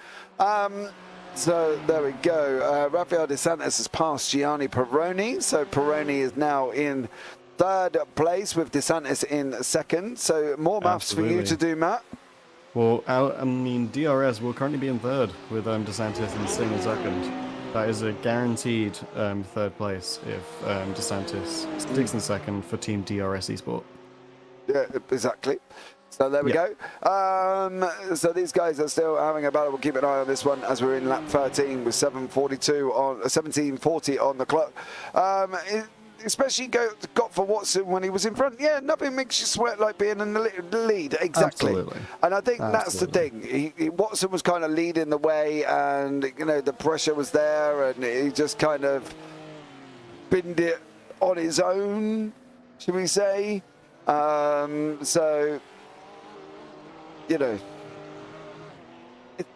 So there we go. Rafael De Santos has passed Gianni Peroni. So Peroni is now in 3rd place with De Santos in 2nd. So more maths for you to do, Matt. Well, I mean, DRS will currently be in 3rd with De Santos in single 2nd. That is a guaranteed 3rd place if De Santos sticks in 2nd for Team DRS Esport. Yeah, exactly. So there we go. So these guys are still having a battle. We'll keep an eye on this one as we're in lap 13 with 17:40 on the clock. Especially got for Watson when he was in front. Yeah, nothing makes you sweat like being in the lead. Exactly. Absolutely. And I think that's the thing. Watson was kind of leading the way, and you know the pressure was there, and he just kind of binned it on his own, should we say? So. You know,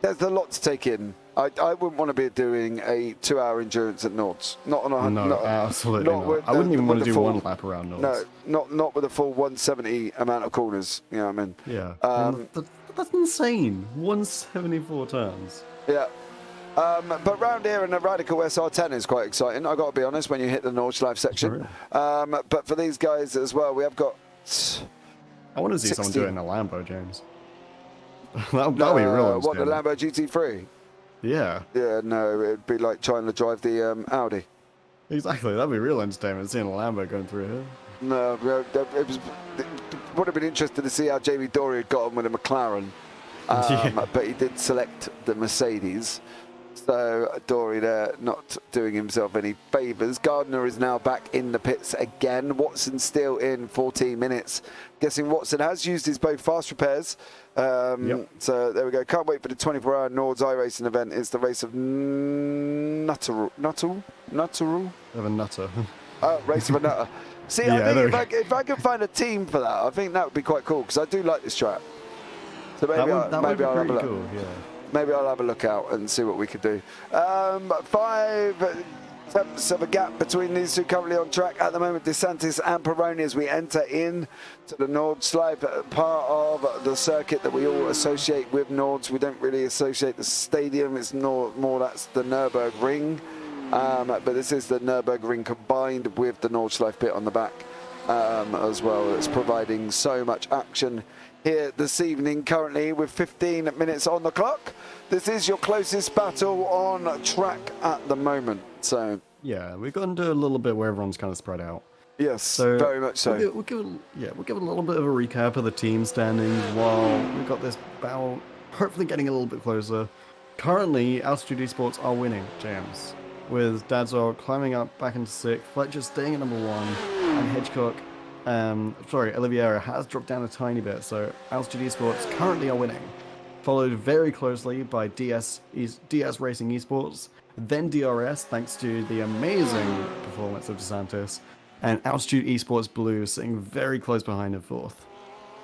there's a lot to take in. I wouldn't want to be doing a 2-hour endurance at Nords. Not on a absolutely not. I wouldn't even want to do one lap around Nords. No, not with a full 170 amount of corners. You know what I mean? Yeah. That's insane. 174 turns. Yeah. But round here in the Radical SR10 is quite exciting. I got to be honest. When you hit the Nordschleife section, but for these guys as well, we have got. I want to see someone doing a Lambo, James. That'll be real. What, the Lambo GT3? Yeah. Yeah, no, it'd be like trying to drive the Audi. Exactly, that'd be real entertainment, seeing a Lambo going through here. No, it would have been interesting to see how Jamie Dory had got on with a McLaren. But he did select the Mercedes. So Dory there not doing himself any favours. Gardner is now back in the pits again. Watson still in 14 minutes. Guessing Watson has used his both fast repairs. So there we go. Can't wait for the 24-hour Nords iRacing event. It's the race of Nutterl. Of a nutter. Race of a nutter. See, I think if I could find a team for that, I think that would be quite cool, because I do like this track. So maybe I'll have a look. Cool, yeah. Maybe I'll have a look out and see what we could do. 5 attempts of a gap between these two currently on track at the moment. DeSantis and Peroni as we enter in to the Nordschleife, part of the circuit that we all associate with Nords. We don't really associate the stadium. It's more that's the Nurburgring. But this is the Nurburgring combined with the Nordschleife pit on the back as well. It's providing so much action here this evening, currently with 15 minutes on the clock. This is your closest battle on track at the moment. So yeah, we've gone to a little bit where everyone's kind of spread out. Yes, so very much so. We'll give a little bit of a recap of the team standings while we've got this battle hopefully getting a little bit closer. Currently, Altitude Esports are winning, James, with Dadzog climbing up back into 6th, Fletcher staying at number 1, and Hedgecock. Oliveira has dropped down a tiny bit, so Altitude Esports currently are winning, followed very closely by DS Racing Esports, then DRS thanks to the amazing performance of DeSantis, and Altitude Esports Blue sitting very close behind in 4th.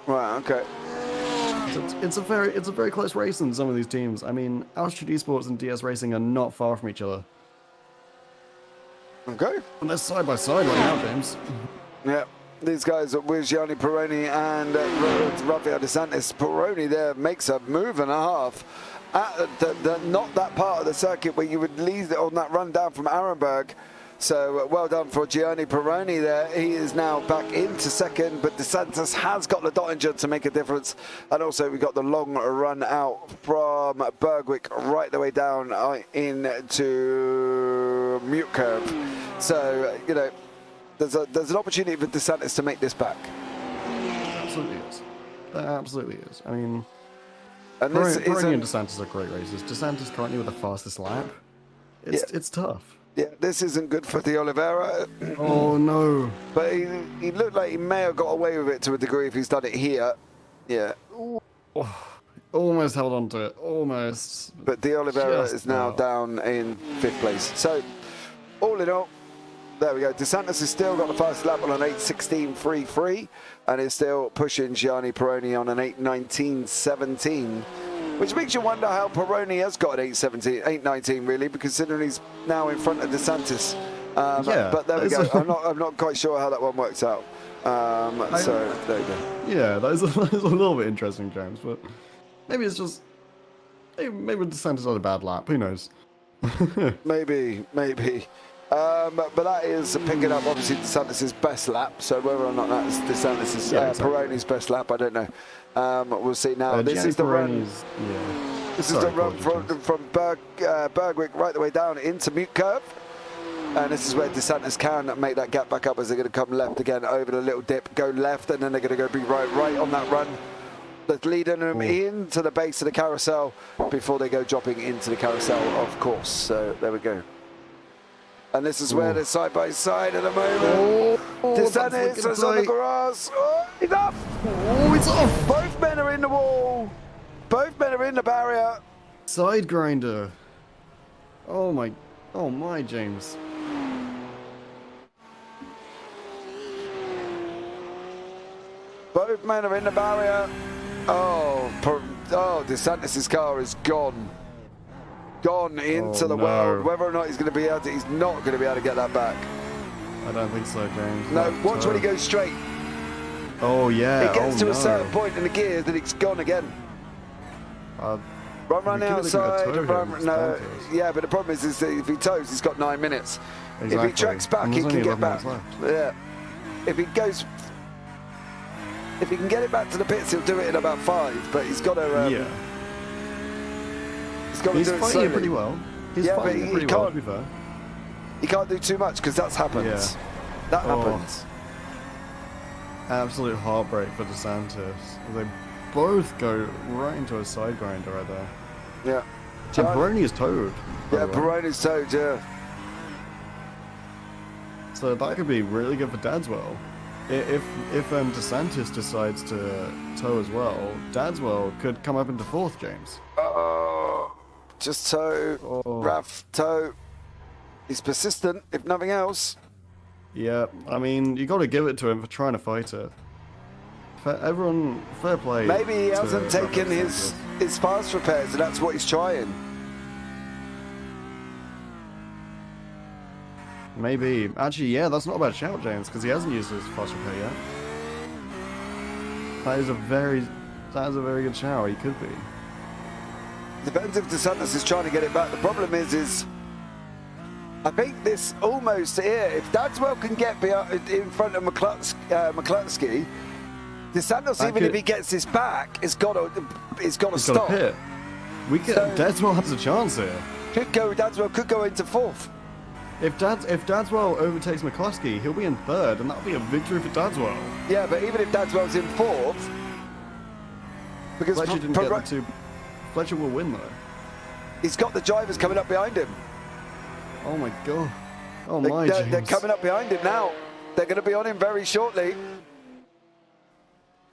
Right, okay. So it's a very close race in some of these teams. I mean, Altitude Esports and DS Racing are not far from each other. Okay. And they're side by side right now, James. Yeah. These guys are with Gianni Peroni and Rafael DeSantis. Peroni there makes a move and a half at not that part of the circuit where you would lead on that run down from Arenberg. So well done for Gianni Peroni there. He is now back into second, but DeSantis has got the Dottinger to make a difference. And also we got the long run out from Bergwick right the way down into Mute Curve. So, you know, there's an opportunity for DeSantis to make this back. Absolutely is. There absolutely is. I mean, And this Peroni and DeSantis are great races. DeSantis currently with the fastest lap. It's tough. Yeah, this isn't good for De Oliveira. Oh no! But he looked like he may have got away with it to a degree if he's done it here. Yeah. Almost held on to it. Almost. But De Oliveira Just is now about. down in 5th place. So, all in all, there we go. DeSantis has still got the fastest lap on an 8:16.33 and is still pushing Gianni Peroni on an 8:19.17. Which makes you wonder how Peroni has got an 8:19 really, because considering he's now in front of DeSantis. Yeah, but there we go. I'm not quite sure how that one works out. So there you go. Yeah, that is a little bit interesting, James. But maybe it's just maybe DeSantis had a bad lap. Who knows? Maybe. But that is picking up obviously DeSantis' best lap. So whether or not that's DeSantis' exactly. Peroni's best lap, I don't know. We'll see now. This Gianni is the run. Yeah. This is the run from Bergwick right the way down into Mute Curve. And this is where DeSantis can make that gap back up as they're going to come left again over the little dip, go left, and then they're going to go be right on that run. That's leading them into the base of the carousel before they go dropping into the carousel, of course. So there we go. And this is where they're side by side at the moment. DeSantis is on the grass. Oh, he's up. Oh, it's off. Both men are in the wall. Both men are in the barrier. Side grinder. Oh my, James. Both men are in the barrier. Oh, DeSantis' car is gone. Gone into the world. Whether or not he's going to be able to, he's not going to be able to get that back. I don't think so, James. No, watch when he goes straight. Oh yeah. It gets to a certain point in the gears that it's gone again. Run outside. Yeah, but the problem is that if he tows, he's got 9 minutes. Exactly. If he tracks back, he can get back. Yeah. If he can get it back to the pits, he'll do it in about 5. But he's got to. He's got to do it slowly. Fighting pretty well. He's fighting pretty well, to be fair. He can't do too much because that's happened. Yeah. That happens. Absolute heartbreak for DeSantis. They both go right into a side grinder right there. Yeah. And Peroni is towed. Yeah, Peroni's towed, yeah. So that could be really good for Dadswell. If DeSantis decides to tow as well, Dadswell could come up into 4th, James. Just tow. Raf, tow. He's persistent, if nothing else. Yeah, I mean, you got to give it to him for trying to fight it. Everyone, fair play. Maybe he hasn't taken his fast repairs, and that's what he's trying. Maybe. Actually, yeah, that's not a bad shout, James, because he hasn't used his fast repair yet. That is a very good shout. He could be. Depends if DeSantis is trying to get it back. The problem is I think this almost here. If Dadswell can get in front of McCluskey, DeSantis, even if he gets this back, it's got to stop. Pit. Dadswell has a chance here. Dadswell could go into 4th. If Dadswell overtakes McCluskey, he'll be in 3rd, and that'll be a victory for Dadswell. Yeah, but even if Dadswell's in 4th, because Fletcher didn't get the 2. Fletcher will win though. He's got the drivers coming up behind him. Oh my god. James. They're coming up behind him now. They're going to be on him very shortly.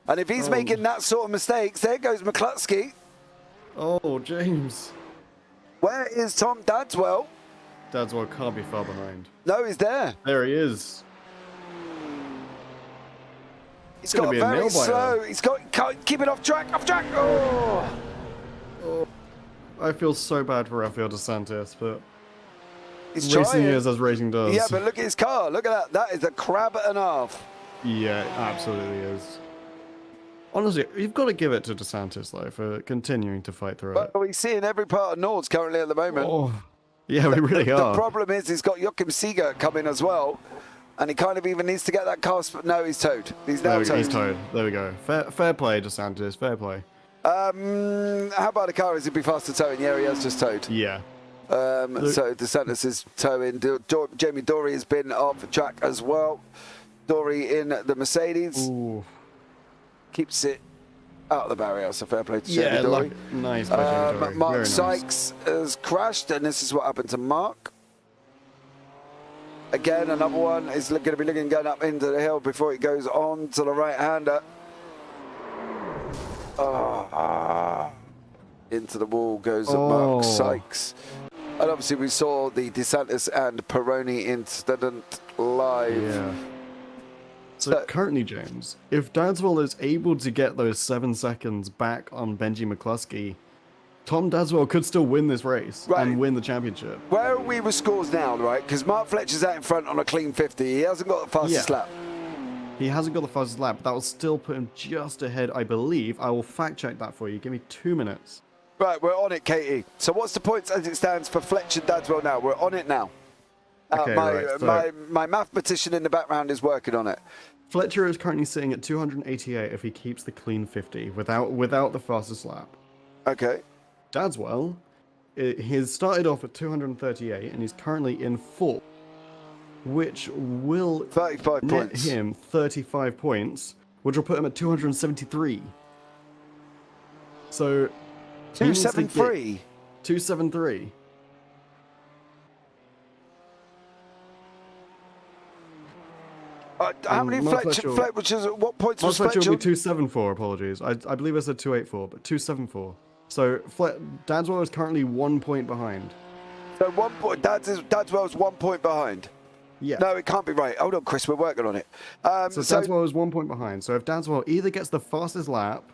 And if he's making that sort of mistakes, there goes McCluskey. Oh, James. Where is Tom Dadswell? Dadswell can't be far behind. No, he's there. There he is. He's got very slow. He's got keep it off track. Oh. I feel so bad for Rafael DeSantis, but he's racing is as racing does. Yeah, but look at his car. Look at that. That is a crab and a half. Yeah, it absolutely is. Honestly, you've got to give it to DeSantis, though, for continuing to fight through it. Well, we see in every part of Nords currently at the moment. Yeah, we really The are. problem is he's got Joachim Seeger coming as well, and he kind of even needs to get that car. No, he's towed. He's now towed. He's towed. There we go. Fair play, DeSantis. Fair play. How about the car? Is it be faster towing? Yeah, he has just towed. Yeah. So DeSantis is towing. Jamie Dory has been off the track as well. Dory in the Mercedes. Ooh. Keeps it out of the barrier, so fair play to Jamie Dory. Nice by Jamie Dory. Mark Very Sykes has crashed, and this is what happened to Mark. Again, another one is going to be looking going up into the hill before it goes on to the right-hander. Into the wall goes Mark Sykes. And obviously we saw the DeSantis and Peroni incident live. Yeah. So currently, James, if Dadswell is able to get those 7 seconds back on Benji McCluskey, Tom Dadswell could still win this race and win the championship. Where are we with scores now, right? Because Mark Fletcher's out in front on a clean 50. He hasn't got the fastest lap. He hasn't got the fastest lap, but that will still put him just ahead, I believe. I will fact check that for you. Give me 2 minutes. Right, we're on it, Katie. So what's the points as it stands for Fletcher Dadswell now? We're on it now. Okay, my mathematician in the background is working on it. Fletcher is currently sitting at 288 if he keeps the clean 50 without the fastest lap. Okay. Dadswell, he's started off at 238 and he's currently in 4th, which will 35 net points. him 35 points, which will put him at 273. So 273. 273. How many Fletcher, which is what points was Fletcher? Fletcher? Will be 274. Apologies, I believe I said 284, but 274. So Dadswell is currently 1 point behind. So 1 point. Dadswell's 1 point behind. Yeah. No, it can't be right. Hold on, Chris. We're working on it. So Dadswell is 1 point behind. So if Dadswell either gets the fastest lap,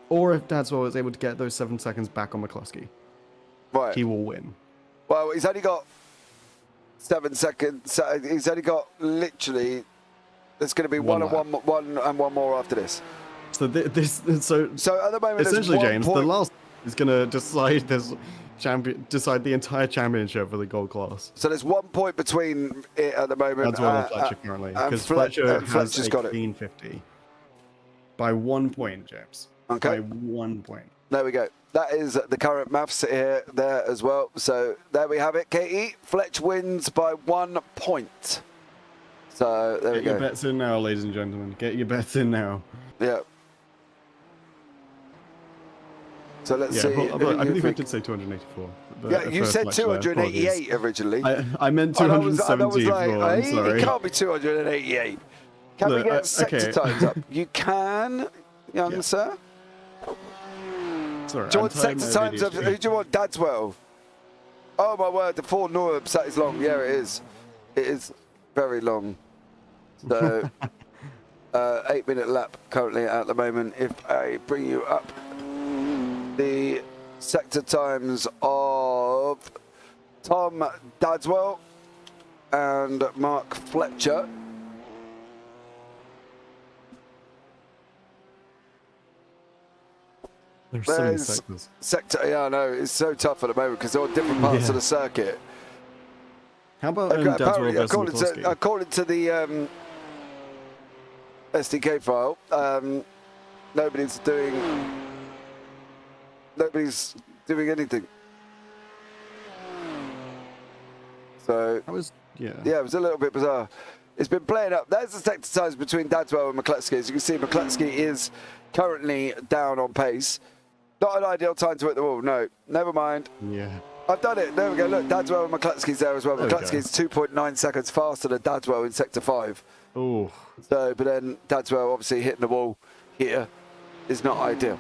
or if Dadswell is able to get those 7 seconds back on McCluskey, he will win. Well, he's only got 7 seconds. He's only got literally. There's going to be one and one more after this. So so at the moment, essentially, James, the last is going to decide decide the entire championship for the gold class. So there's 1 point between it at the moment. Dadswell and Fletcher currently, because Fletcher has a clean 50 by 1 point, James. Okay. By 1 point. There we go. That is the current maths there as well. So there we have it. Katie, Fletch wins by 1 point. So there we go. Get your bets in now, ladies and gentlemen. Get your bets in now. Yeah. So let's see. I believe I did say 284. Yeah, you said 288 originally. I meant 274. I'm sorry. It can't be 288. Can we get sector times up? You can, young sir. Sorry, Do you want sector times up? Who do you want? Dadswell. Oh my word, the 4 Nurbs, that is long. Yeah, it is. It is very long. So 8-minute lap currently at the moment. If I bring you up the sector times of Tom Dadswell and Mark Fletcher. There's so many sectors. Yeah, I know. It's so tough at the moment because they're on different parts of the circuit. How about Dadswell versus McCluskey? According to the SDK file, nobody's doing anything. So it was a little bit bizarre. It's been playing up. There's the sector times between Dadswell and McCluskey. As you can see, McCluskey is currently down on pace. Not an ideal time to hit the wall. No, never mind. Yeah. I've done it. There we go. Look, Dadswell and McCluskey's there as well. McCluskey's 2.9 seconds faster than Dadswell in sector 5. Oh. So, but then Dadswell obviously hitting the wall here is not ideal.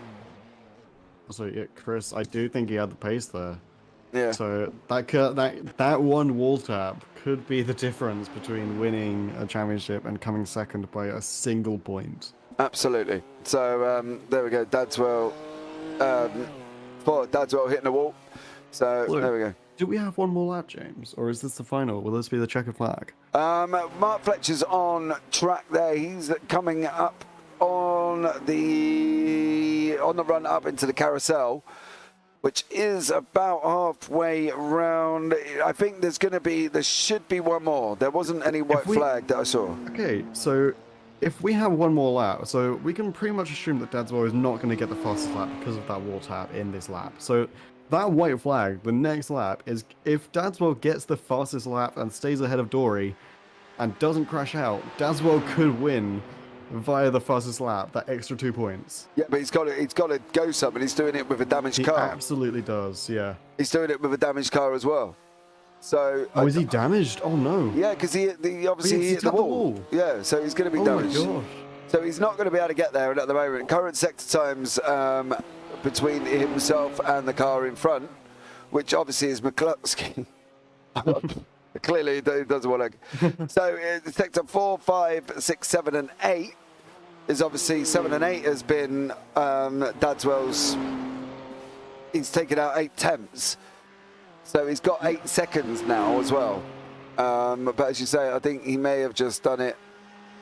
So yeah, Chris, I do think he had the pace there. Yeah. So that one wall tap could be the difference between winning a championship and coming second by a single point. Absolutely. So there we go. Dadswell hitting the wall. So there we go. Do we have one more lap, James, or is this the final? Will this be the checkered flag? Mark Fletcher's on track there. He's coming up on the run up into the carousel. which is about halfway around. I think there should be one more. There wasn't any white flag that I saw. Okay, so if we have one more lap, so we can pretty much assume that Dadswell is not going to get the fastest lap because of that wall tap in this lap. So that white flag, the next lap, is if Dadswell gets the fastest lap and stays ahead of Dory and doesn't crash out, Dadswell could win via the fastest lap, that extra 2 points. Yeah, but he's got to go some, and he's doing it with a damaged car. He absolutely does, yeah. He's doing it with a damaged car as well. So. Oh, is he damaged? Oh no. Yeah, because he obviously hit the wall. Yeah, so he's going to be damaged. Oh my gosh. So he's not going to be able to get there, and at the moment, current sector times between himself and the car in front, which obviously is McCluskey. Clearly, he doesn't want to. So sector 4, 5, 6, 7, and 8 is obviously 7 and 8 has been Dadswell's. He's taken out 8 temps, so he's got 8 seconds now as well. But as you say, I think he may have just done it,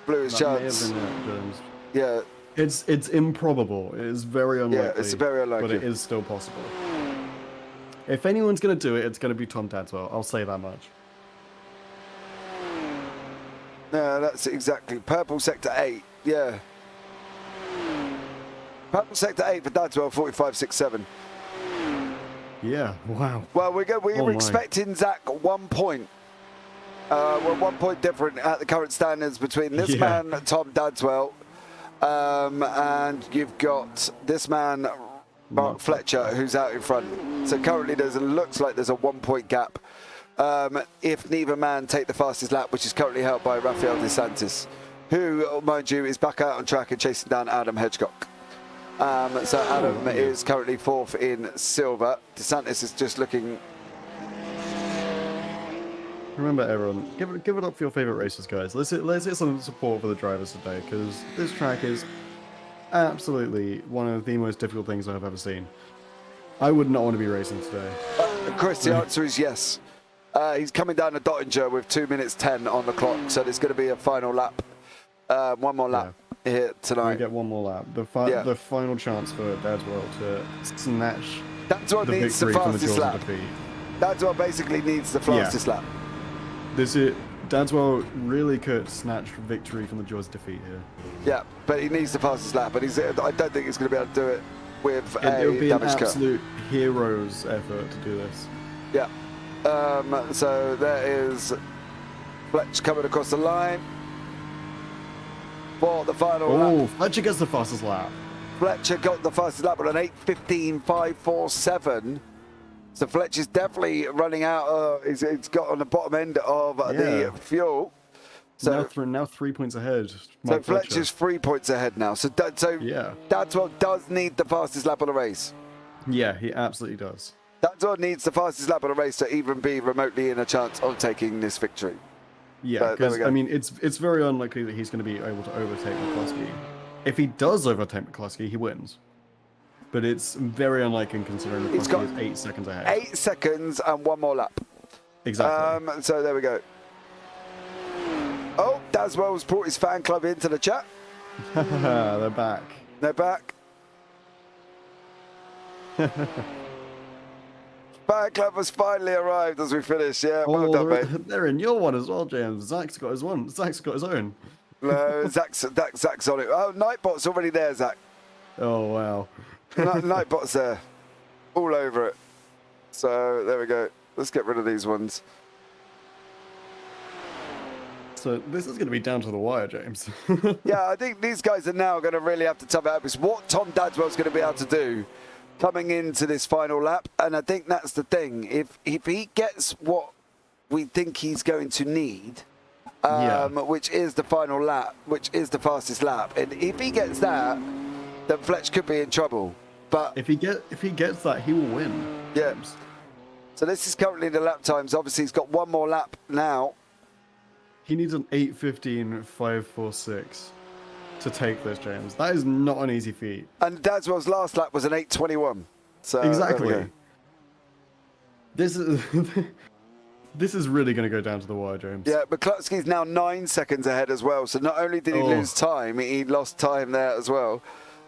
blew his chance. May have been it, yeah, it's improbable. It is very unlikely. Yeah, it's very unlikely, but it is still possible. If anyone's going to do it, it's going to be Tom Dadswell. I'll say that much. No, that's exactly. Purple sector 8, yeah. Purple sector 8 for Dadswell, 45.67. Yeah, wow. Well, we're expecting Zach 1 point. We're 1 point different at the current standards between this man, Tom Dadswell, and you've got this man, Mark Fletcher, who's out in front. So currently looks like there's a 1 point gap. If neither man take the fastest lap, which is currently held by Rafael DeSantis, who, mind you, is back out on track and chasing down Adam Hedgecock. So Adam is currently 4th in silver. DeSantis is just looking. Remember, everyone, give it up for your favorite racers, guys. Let's hit some support for the drivers today, because this track is absolutely one of the most difficult things I have ever seen. I would not want to be racing today. Chris, the answer is yes. He's coming down the Dottinger with 2 minutes 10 on the clock, so there's going to be a final lap. One more lap here tonight. We get one more lap. The final chance for Dadswell to snatch Dadswell the needs the victory from the fastest jaws lap. of defeat. Dadswell basically needs the fastest lap. Dadswell really could snatch victory from the jaws of defeat here. Yeah, but he needs the fastest lap, but I don't think he's going to be able to do it with It would be an damaged car. absolute hero's effort to do this. Yeah. So there is Fletch coming across the line for the final lap. Oh, Fletcher gets the fastest lap. Fletcher got the fastest lap on an 8:15.547. So Fletch is definitely running out. He's got on the bottom end of the fuel. So now 3 points ahead. So Fletcher's 3 points ahead now. So Dadswell does need the fastest lap of the race. Yeah, he absolutely does. Dadswell needs the fastest lap of the race to even be remotely in a chance of taking this victory. Yeah, because I mean, it's very unlikely that he's going to be able to overtake McCluskey. If he does overtake McCluskey, he wins. But it's very unlikely considering McCluskey is 8 seconds ahead. 8 seconds and 1 more lap. Exactly. So there we go. Oh, Dadswell's brought his fan club into the chat. They're back. They're back. Fan club has finally arrived as we finish. Yeah, well done, mate. They're in your one as well, James. Zach's got his one. Zach's got his own. No, Zach's on it. Oh, Nightbot's already there, Zach. Oh, wow. Nightbot's there. All over it. So, there we go. Let's get rid of these ones. So, this is going to be down to the wire, James. Yeah, I think these guys are now going to really have to tough it out. Because what Tom Dadswell's going to be able to do coming into this final lap, and I think that's the thing. If he gets what we think he's going to need, which is the final lap, which is the fastest lap, and if he gets that, then Fletch could be in trouble. But if he gets that, he will win. Yeah. So this is currently the lap times. Obviously, he's got 1 more lap now. He needs an 8:15.546 to take this, James. That is not an easy feat. And Dadswell's last lap was an 8:21. So exactly. This is this is really going to go down to the wire, James. Yeah, McCluskey's now 9 seconds ahead as well. So not only did he lose time, he lost time there as well.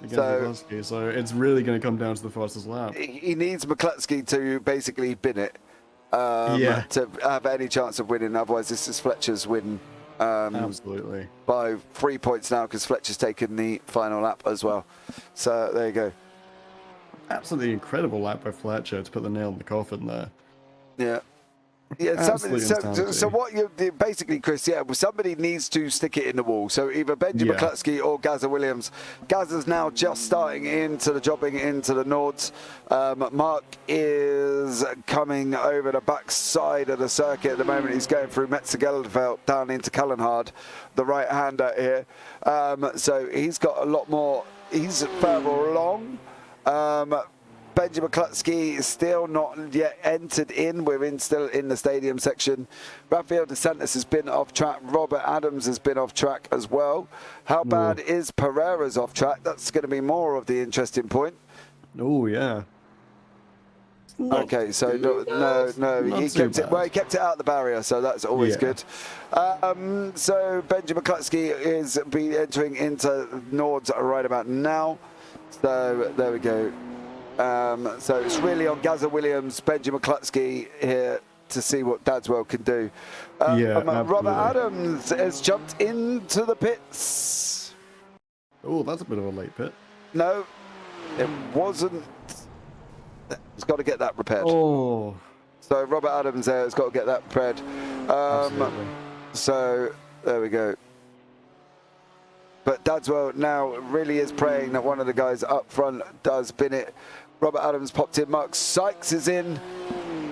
against McCluskey, so it's really going to come down to the fastest lap. He needs McCluskey to basically bin it to have any chance of winning. Otherwise, this is Fletcher's win. Absolutely. By 3 points now, because Fletcher's taken the final lap as well. So there you go. Absolutely incredible lap by Fletcher to put the nail in the coffin there. Yeah. Yeah, so what you basically, Chris, somebody needs to stick it in the wall. So either Benji McCluskey or Gazza Williams. Gazza's now just starting dropping into the Nords. Mark is coming over the back side of the circuit at the moment. He's going through Metzegelderveld down into Kallenhard, the right-hander here. So he's got a lot more. He's further along. Benji McCluskey is still not yet entered in. We're still in the stadium section. Rafael DeSantis has been off track. Robert Adams has been off track as well. How bad is Pereira's off track? That's going to be more of the interesting point. Oh, yeah. Okay, so no, he kept it. Well, he kept it out the barrier, so that's always good. So Benji McCluskey is entering into Nords right about now. So there we go. So it's really on Gazza Williams, Benji McCluskey here to see what Dadswell can do. Robert Adams has jumped into the pits. Oh, that's a bit of a late pit. No, it wasn't. He's got to get that repaired. Oh. So Robert Adams there has got to get that repaired. So there we go. But Dadswell now really is praying that one of the guys up front does bin it. Robert Adams popped in. Mark Sykes is in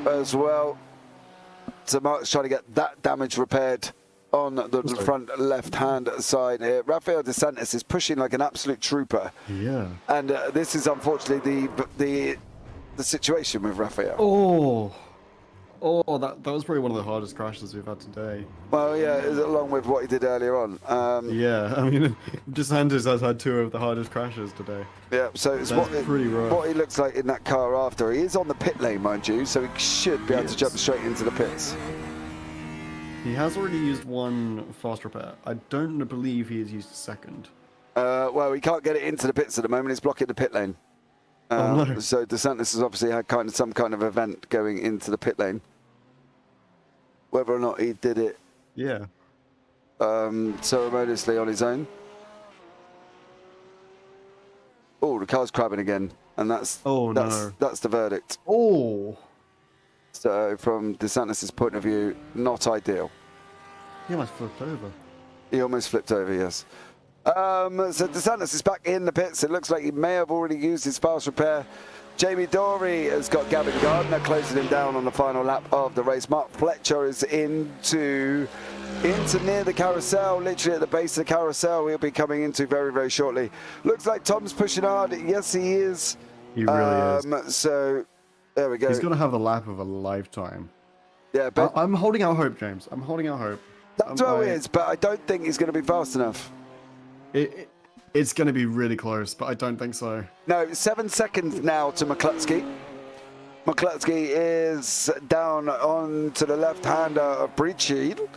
as well. So Mark's trying to get that damage repaired on the front left-hand side here. Rafael DeSantis is pushing like an absolute trooper. Yeah. And this is unfortunately the situation with Rafael. Oh, that was probably one of the hardest crashes we've had today. Well, yeah, along with what he did earlier on. Yeah, I mean, DeSantis has had 2 of the hardest crashes today. Yeah, so it's what he looks like in that car after. He is on the pit lane, mind you, so he should be able to jump straight into the pits. He has already used 1 fast repair. I don't believe he has used a second. Well, he can't get it into the pits at the moment. He's blocking the pit lane. So DeSantis has obviously had some kind of event going into the pit lane. Whether or not he did it ceremoniously on his own. Oh, the car's crabbing again, and that's the verdict. Oh, so from DeSantis' point of view, not ideal. He almost flipped over. He almost flipped over, yes. So DeSantis is back in the pits. It looks like he may have already used his fast repair. Jamie Dory has got Gavin Gardner closing him down on the final lap of the race. Mark Fletcher is into near the carousel, literally at the base of the carousel. He'll be coming into very, very shortly. Looks like Tom's pushing hard. Yes, he is. He really is. So there we go. He's going to have the lap of a lifetime. Yeah, but I'm holding out hope, James. I'm holding out hope. That's what he is, but I don't think he's going to be fast enough. It's going to be really close, but I don't think so. No, 7 seconds now to McCluskey. McCluskey is down on to the left-hander of Breachied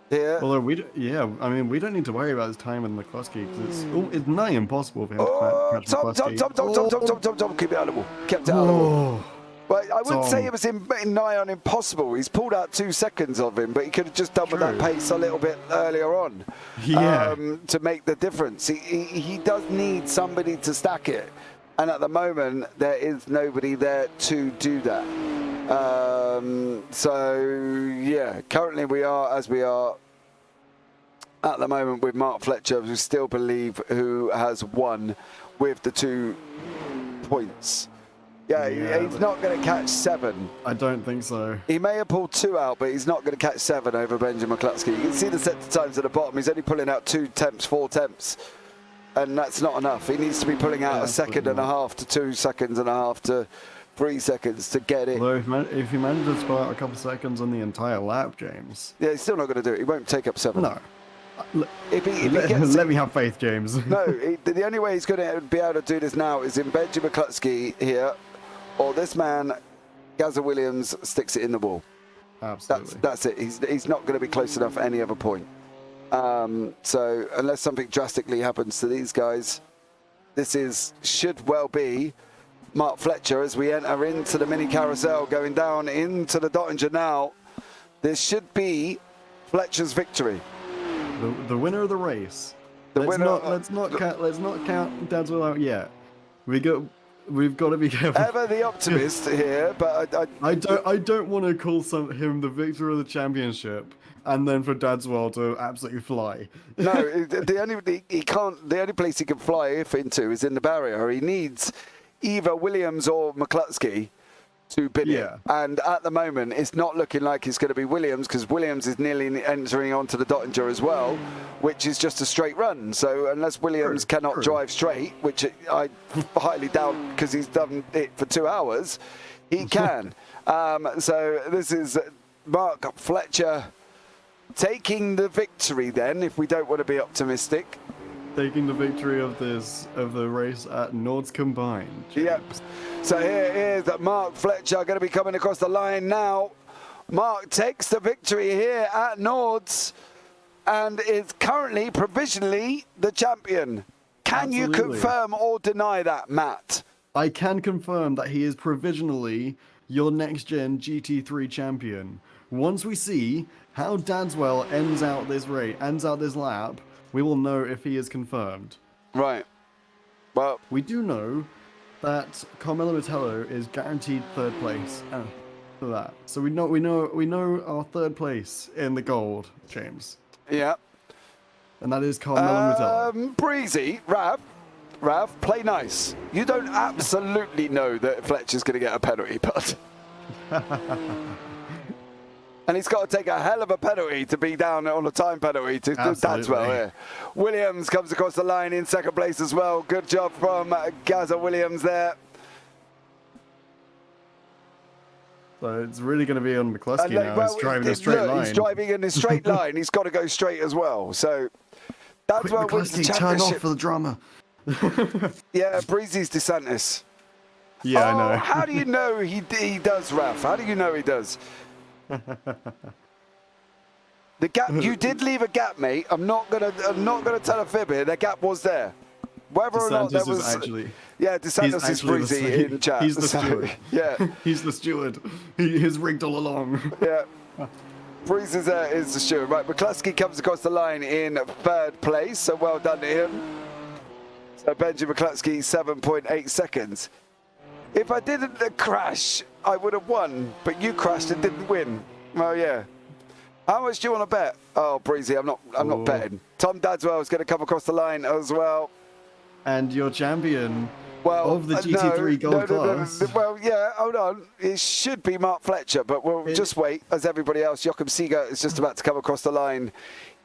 here. Although we don't need to worry about his time with McCluskey because it's nigh impossible for him to catch McCluskey. Tom, keep it out of the wall. Kept it out of the wall. Well, I wouldn't say it was nigh on impossible. He's pulled out 2 seconds of him, but he could have just done with that pace a little bit earlier on to make the difference. He does need somebody to stack it, and at the moment, there is nobody there to do that. So, yeah, currently we are as we are at the moment with Mark Fletcher, who still believe who has won with the 2 points. Yeah, he's not going to catch 7. I don't think so. He may have pulled 2 out, but he's not going to catch 7 over Benjamin McCluskey. You can see the set times at the bottom. He's only pulling out 2 temps, 4 temps. And that's not enough. He needs to be pulling out 1.5 seconds to 2.5 seconds to 3 seconds to get it. Although if he manages to spare out a couple seconds on the entire lap, James. Yeah, he's still not going to do it. He won't take up 7. No. Let me have faith, James. No, the only way he's going to be able to do this now is in Benjamin McCluskey here. Or this man, Gazza Williams, sticks it in the wall. Absolutely. That's it. He's not going to be close enough at any other point. So unless something drastically happens to these guys, should well be Mark Fletcher as we enter into the mini carousel, going down into the Dottinger now. This should be Fletcher's victory. The winner of the race. Let's not count Dadswell out yet. We've got to be careful. Ever the optimist here, but I don't want to call him the victor of the championship, and then for Dadswell to absolutely fly. No, the only place he can fly into is in the barrier. He needs either Williams or McCluskey to bid it. And at the moment, it's not looking like it's going to be Williams, because Williams is nearly entering onto the Dottinger as well, which is just a straight run. So unless Williams cannot drive straight, which I highly doubt because he's done it for 2 hours, he can. So this is Mark Fletcher taking the victory then, if we don't want to be optimistic. Taking the victory of the race at Nords Combined. Yep. So here is Mark Fletcher going to be coming across the line now. Mark takes the victory here at Nords and is currently provisionally the champion. Can you confirm or deny that, Matt? I can confirm that he is provisionally your Nxtgen GT3 champion. Once we see how Dadswell ends out this lap, we will know if he is confirmed. Right. Well, we do know that Carmelo Metello is guaranteed third place for that. So we know our third place in the gold, James. Yeah. And that is Carmelo Metello. Breezy, Rav, play nice. You don't absolutely know that Fletcher's going to get a penalty, but and he's got to take a hell of a penalty to be down on a time penalty to Dadswell here. Williams comes across the line in second place as well. Good job from Gaza Williams there. So it's really going to be on McCluskey now. He's driving a straight line. He's driving in a straight line. He's got to go straight as well. So Dadswell wins the championship. Turn off for the drama. Yeah, Breezy's DeSantis. Yeah, I know. How do you know he does, Raf? How do you know he does? The gap, you did leave a gap, mate. I'm not gonna tell a fib here. The gap was there. Whether or not there was DeSantis is Breezy in chat. He's the steward. Yeah, he's the steward. He is rigged all along. Yeah, Breezy is the steward. Right, McCluskey comes across the line in third place. So well done to him. So Benji McCluskey 7.8 seconds. If I didn't crash, I would have won, but you crashed and didn't win. Oh yeah. How much do you want to bet? Oh, Breezy, I'm not betting. Tom Dadswell is going to come across the line as well. And your champion of the GT3 Gold class. No. Well, yeah, hold on. It should be Mark Fletcher, but we'll just wait as everybody else. Joachim Seeger is just about to come across the line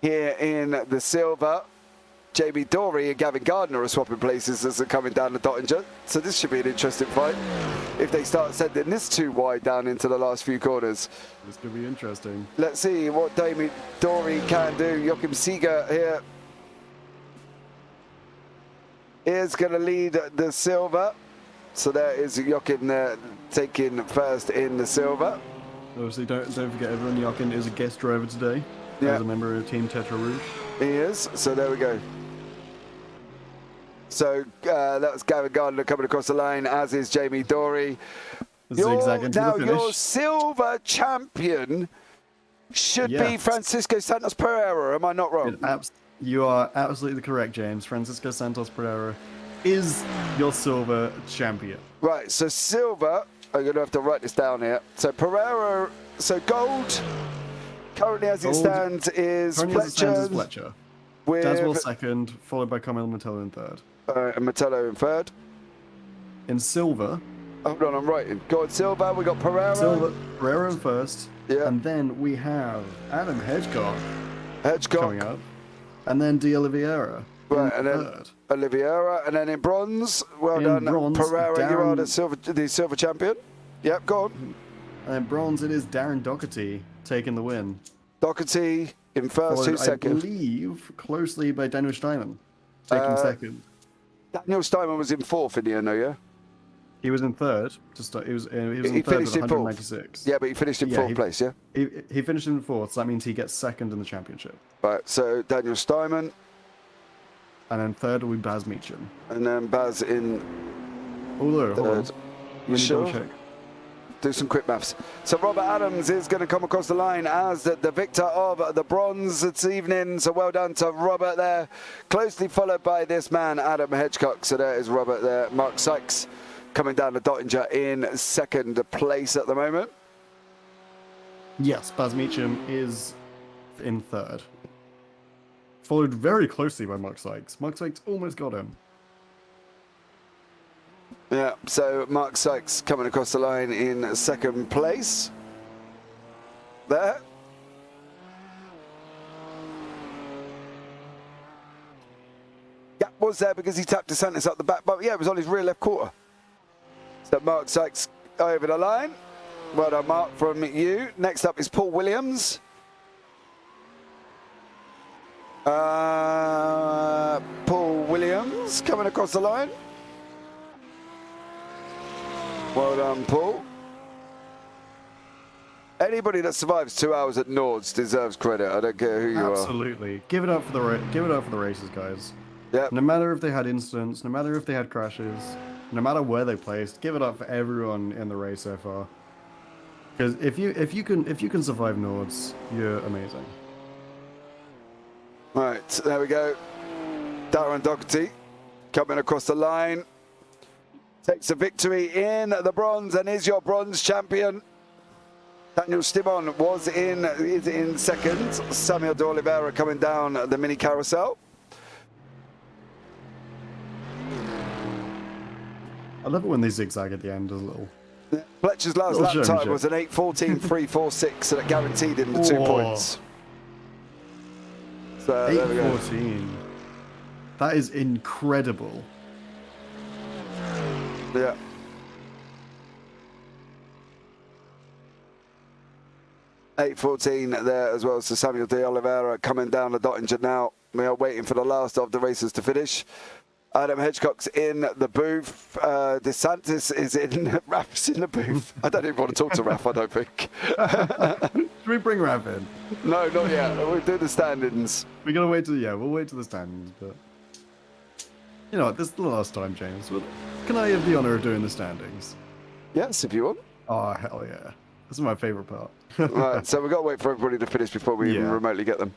here in the silver. JB Dory and Gavin Gardner are swapping places as they're coming down the Dottinger. So this should be an interesting fight if they start sending this too wide down into the last few corners. This could be interesting. Let's see what JB Dory can do. Joachim Seeger here is going to lead the silver. So there is Joachim there taking first in the silver. Obviously, don't forget everyone, Joachim is a guest driver today. Yeah. As a member of Team Tetra Rouge. He is. So there we go. So that was Gavin Gardner coming across the line, as is Jamie Dory. Your silver champion should be Francisco Santos Pereira. Am I not wrong? You are absolutely correct, James. Francisco Santos Pereira is your silver champion. Right, so silver, I'm going to have to write this down here. So Pereira, so gold, currently as it stands is Fletcher. With Dadswell second, followed by Carmelo Metello in third. And Metello in third. In silver. Hold on, I'm writing. Go on, silver, we got Pereira. Silver, Pereira in first. Yeah. And then we have Adam Hedgecock coming up. And then D'Oliveira. Right, and then Oliveira. And then in bronze, done, Pereira, you are the silver champion. Yep, go on. And in bronze, it is Darren Doherty taking the win. Doherty in first, who's second? I believe closely by Daniel Steinman, taking second. Daniel Steinman was in fourth in the end, yeah? He was in third. He was in third with 196. Yeah, but he finished in fourth place, yeah? He finished in fourth, so that means he gets second in the championship. Right, so Daniel Steinman. And then third will be Baz Meacham. And then Baz in Although, hold on. third. Let You me sure? double check. Do some quick maths. So Robert Adams is going to come across the line as the victor of the bronze this evening. So well done to Robert there. Closely followed by this man, Adam Hedgecock. So there is Robert there. Mark Sykes coming down the Dottinger in second place at the moment. Yes, Baz Meacham is in third. Followed very closely by Mark Sykes. Mark Sykes almost got him. Yeah, so Mark Sykes coming across the line in second place. There. Yeah, was there because he tapped DeSantis up the back, but yeah, it was on his rear left quarter. So Mark Sykes over the line. Well done, Mark, from you. Next up is Paul Williams. Paul Williams coming across the line. Well done, Paul. Anybody that survives 2 hours at Nords deserves credit. I don't care who you are. Absolutely. Give it up for the races, guys. Yep. No matter if they had incidents, no matter if they had crashes, no matter where they placed, give it up for everyone in the race so far. Because if you can survive Nords, you're amazing. Right, there we go. Darren Doherty coming across the line. Takes the victory in the bronze and is your bronze champion. Daniel Stimon is in second. Samuel de Oliveira coming down the mini carousel. I love it when they zigzag at the end as a little. Fletcher's last lap time was an 8:14.346, so that guaranteed him the 2 points. So there we go. 8:14. That is incredible. Yeah. $8:14 there as well. So Samuel de Oliveira coming down the Dottinger now. We are waiting for the last of the races to finish. Adam Hedgecock's in the booth. DeSantis is in. Raf's in the booth. I don't even want to talk to Raf, I don't think. Should we bring Rav in? No, not yet. We'll do the standings. We're gonna wait we'll wait till the standings, but you know what, this is the last time, James. Can I have the honor of doing the standings? Yes, if you want. Oh hell yeah. This is my favourite part. Right, so we've got to wait for everybody to finish before we even remotely get them.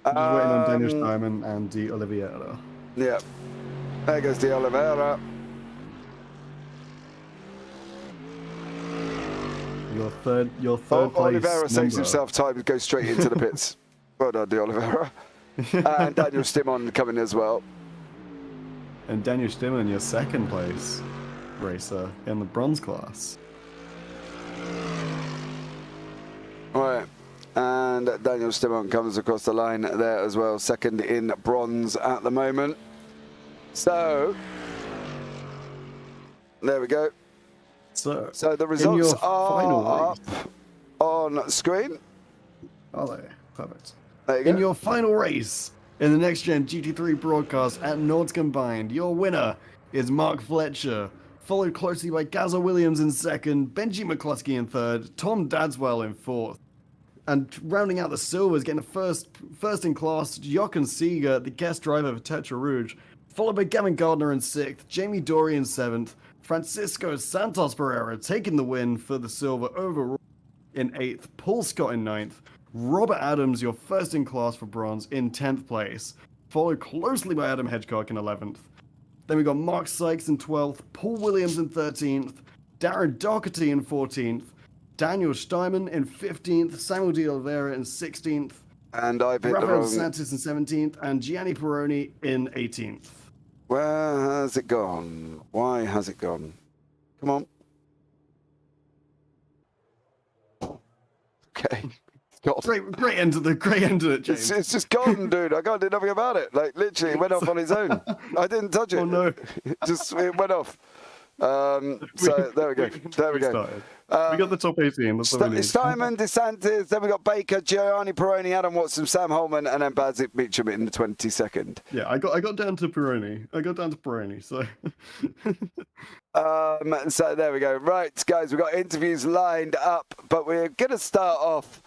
Just waiting on Daniel Simon and De Oliveira. Yeah. There goes De Oliveira. Your third place. Oliveira saves himself time to go straight into the pits. Well done, De Oliveira. And Daniel Stimon coming as well. And Daniel Stimon, your second place racer in the bronze class. Right. And Daniel Stimon comes across the line there as well. Second in bronze at the moment. So, there we go. So the results are up on screen. Are they? Perfect. There you go. In your final race in the Nxtgen GT3 broadcast at Nords Combined, your winner is Mark Fletcher, followed closely by Gazza Williams in second, Benji McCluskey in third, Tom Dadswell in fourth. And rounding out the silvers, getting a first in class, Jochen Seeger, the guest driver for Tetra Rouge, followed by Gavin Gardner in sixth, Jamie Dory in seventh, Francisco Santos Pereira taking the win for the silver overall in eighth, Paul Scott in ninth, Robert Adams, your first in class for bronze, in 10th place, followed closely by Adam Hedgecock in 11th. Then we got Mark Sykes in 12th, Paul Williams in 13th, Darren Doherty in 14th, Daniel Steinman in 15th, Samuel de Oliveira in 16th, and I've hit Rafael Santos in 17th, and Gianni Peroni in 18th. Where has it gone? Why has it gone? Come on. Okay. Great end to it, James. It's just gone, dude. I can't do nothing about it. Like, literally, it went off on its own. I didn't touch it. Oh, no. It went off. So there we go. There we go. We got the top 18. That's what we need. Simon, DeSantis, then we got Baker, Giovanni Peroni, Adam Watson, Sam Holman, and then Baz Meacham in the 22nd. Yeah, I got down to Peroni. So. So there we go. Right, guys, we've got interviews lined up, but we're going to start off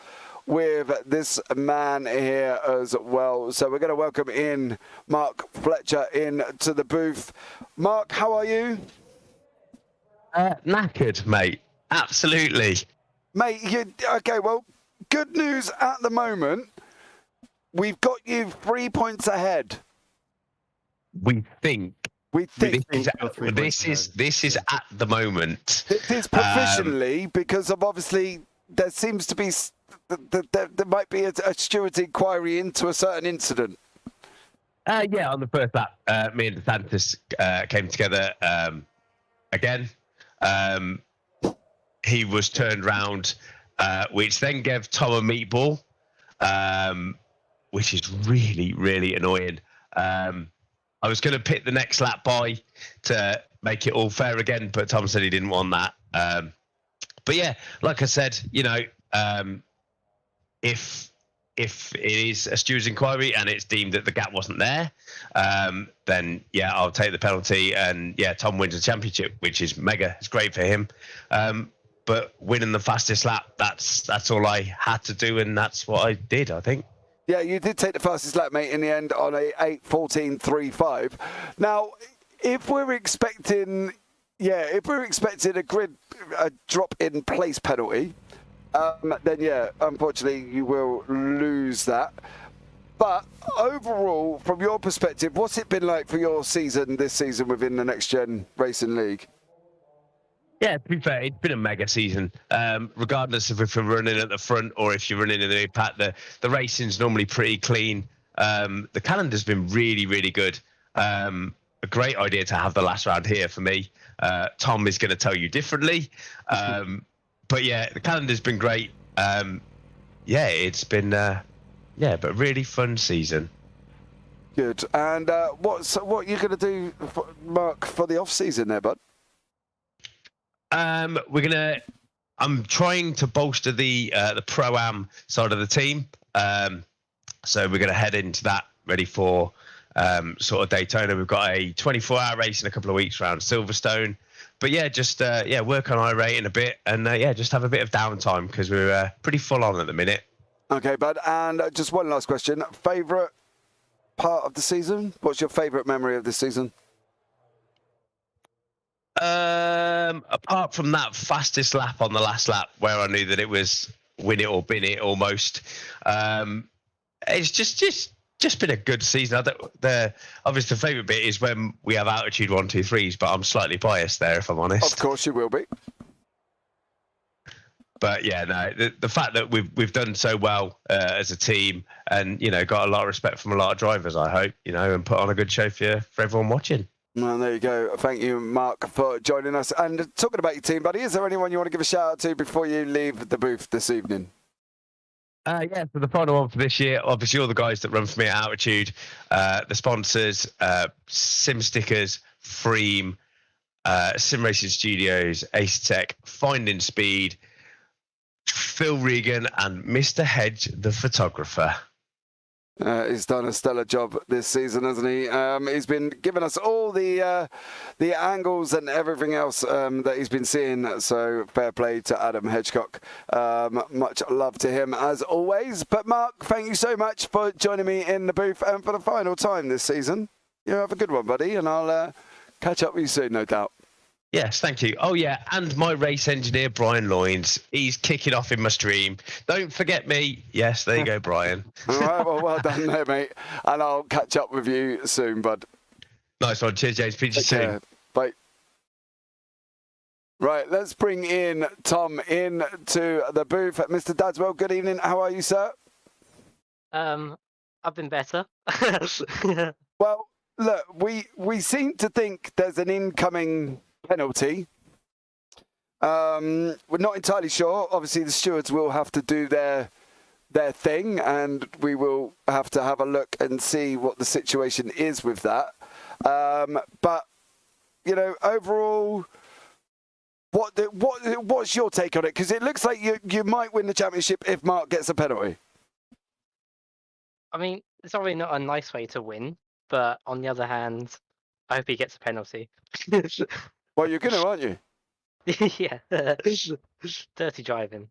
with this man here as well. So we're going to welcome in Mark Fletcher into the booth. Mark, how are you? Knackered, mate. Absolutely. Mate, okay, well, good news at the moment. We've got you 3 points ahead. We think. We think. This is at the moment. It is provisionally because of obviously there seems to be, there might be a steward's inquiry into a certain incident. Yeah, on the first lap, me and DeSantis came together again. He was turned round, which then gave Tom a meatball, which is really, really annoying. I was going to pick the next lap by to make it all fair again, but Tom said he didn't want that. But yeah, like I said, you know, if it is a steward's inquiry and it's deemed that the gap wasn't there, then yeah, I'll take the penalty, and yeah, Tom wins the championship, which is mega. It's great for him. But winning the fastest lap, that's all I had to do, and that's what I did, I think. Yeah, you did take the fastest lap, mate, in the end on a 8:14.35. Now, if we're expecting a drop in place penalty, then yeah, unfortunately you will lose that. But overall, from your perspective, what's it been like for your season this season within the Nxtgen Racing League? Yeah, to be fair, it's been a mega season. Regardless of if you're running at the front or if you're running in the pack, the racing's normally pretty clean. The calendar's been really, really good. A great idea to have the last round here for me. Tom is going to tell you differently. But yeah, the calendar's been great. Yeah, it's been but really fun season. Good. And what are you going to do, Mark, for the off season there, bud? I'm trying to bolster the pro-am side of the team. So we're gonna head into that ready for sort of Daytona. We've got a 24-hour race in a couple of weeks around Silverstone. But yeah, just work on iRating a bit, and just have a bit of downtime because we're pretty full on at the minute. Okay, bud. And just one last question: favorite part of the season? What's your favorite memory of this season? Apart from that fastest lap on the last lap where I knew that it was win it or bin it almost, it's just been a good season. Obviously the favourite bit is when we have altitude 1, 2, 3s, but I'm slightly biased there if I'm honest. Of course you will be. But yeah, no, the fact that we've done so well as a team, and got a lot of respect from a lot of drivers, I hope, and put on a good show for everyone watching. Well, there you go. Thank you, Mark, for joining us. And talking about your team, buddy, is there anyone you want to give a shout out to before you leave the booth this evening? Yeah, so the final one for this year, obviously all the guys that run for me at altitude, the sponsors, Sim Stickers, Freem, Sim Racing Studios, Ace Tech, Finding Speed, Phil Regan, and Mr. Hedge, the photographer. He's done a stellar job this season, hasn't he? He's been giving us all the angles and everything else that he's been seeing. So fair play to Adam Hedgecock. Much love to him as always. But Mark, thank you so much for joining me in the booth and for the final time this season. You have a good one, buddy, and I'll catch up with you soon, no doubt. Yes, thank you. Oh, yeah, and my race engineer, Brian Loynes. He's kicking off in my stream. Don't forget me. Yes, there you go, Brian. All right, well done there, mate. And I'll catch up with you soon, bud. Nice one. Cheers, James. Speak to you soon. Bye. Right, let's bring in Tom into the booth. Mr. Dadswell, good evening. How are you, sir? I've been better. Well, look, we seem to think there's an incoming penalty. We're not entirely sure. Obviously, the stewards will have to do their thing, and we will have to have a look and see what the situation is with that. But overall, what's your take on it? Because it looks like you might win the championship if Mark gets a penalty. I mean, it's probably not a nice way to win, but on the other hand, I hope he gets a penalty. Well, you're gonna, aren't you? Yeah. Dirty driving.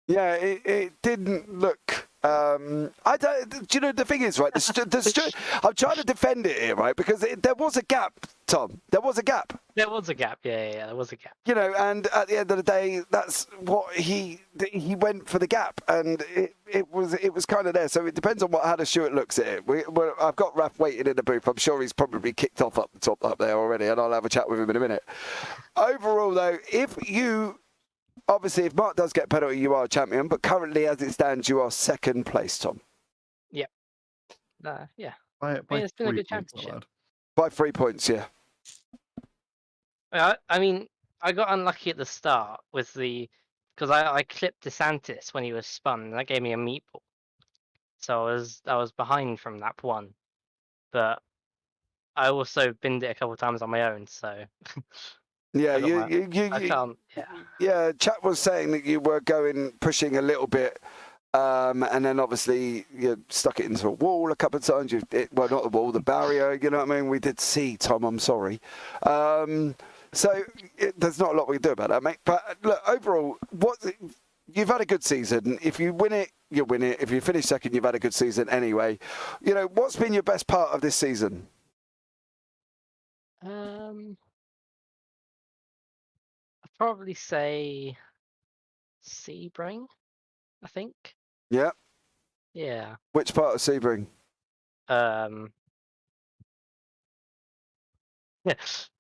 Yeah, it didn't look. I don't. Do you know the thing is, right? I'm trying to defend it here, right? Because there was a gap, Tom. There was a gap. There was a gap. Yeah, there was a gap. You know, and at the end of the day, that's what he went for the gap, and it was kind of there. So it depends on how the Stuart looks at it. I've got Raph waiting in the booth. I'm sure he's probably kicked off up the top up there already, and I'll have a chat with him in a minute. Overall, though, obviously, if Mark does get a penalty, you are a champion. But currently, as it stands, you are second place, Tom. Yep. Yeah. By it's been a 3 good points, my championship. lad. By 3 points, yeah. I mean, I got unlucky at the start with because I clipped DeSantis when he was spun, and that gave me a meatball. So I was behind from lap 1, but I also binned it a couple of times on my own. So Yeah, I can't. Yeah, chat was saying that you were pushing a little bit, and then obviously you stuck it into a wall a couple of times. Well, not the wall, the barrier. You know what I mean? We did see, Tom. I'm sorry. So there's not a lot we can do about that, mate. But look, overall, you've had a good season. If you win it, you win it. If you finish second, you've had a good season anyway. You know, what's been your best part of this season? I'd probably say Sebring, I think. Yeah. Yeah. Which part of Sebring? I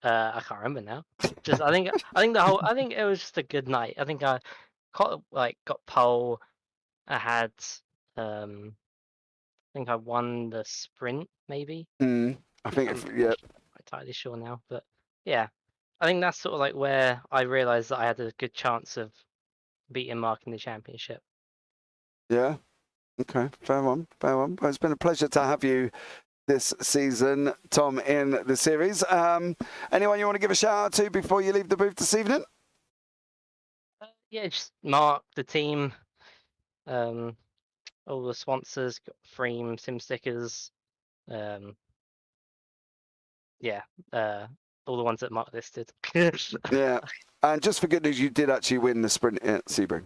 can't remember now. Just I think it was just a good night. I think I got pole. I had I think I won the sprint maybe. I think I'm not entirely sure now, but yeah, I think that's sort of like where I realised that I had a good chance of beating Mark in the championship. Yeah. Okay. Fair one. Well, it's been a pleasure to have you this season, Tom, in the series. Anyone you want to give a shout out to before you leave the booth this evening? Yeah, just Mark, the team, all the sponsors, got Freem, Sim stickers, all the ones that Mark listed. Yeah, and just for good news, you did actually win the sprint at Sebring.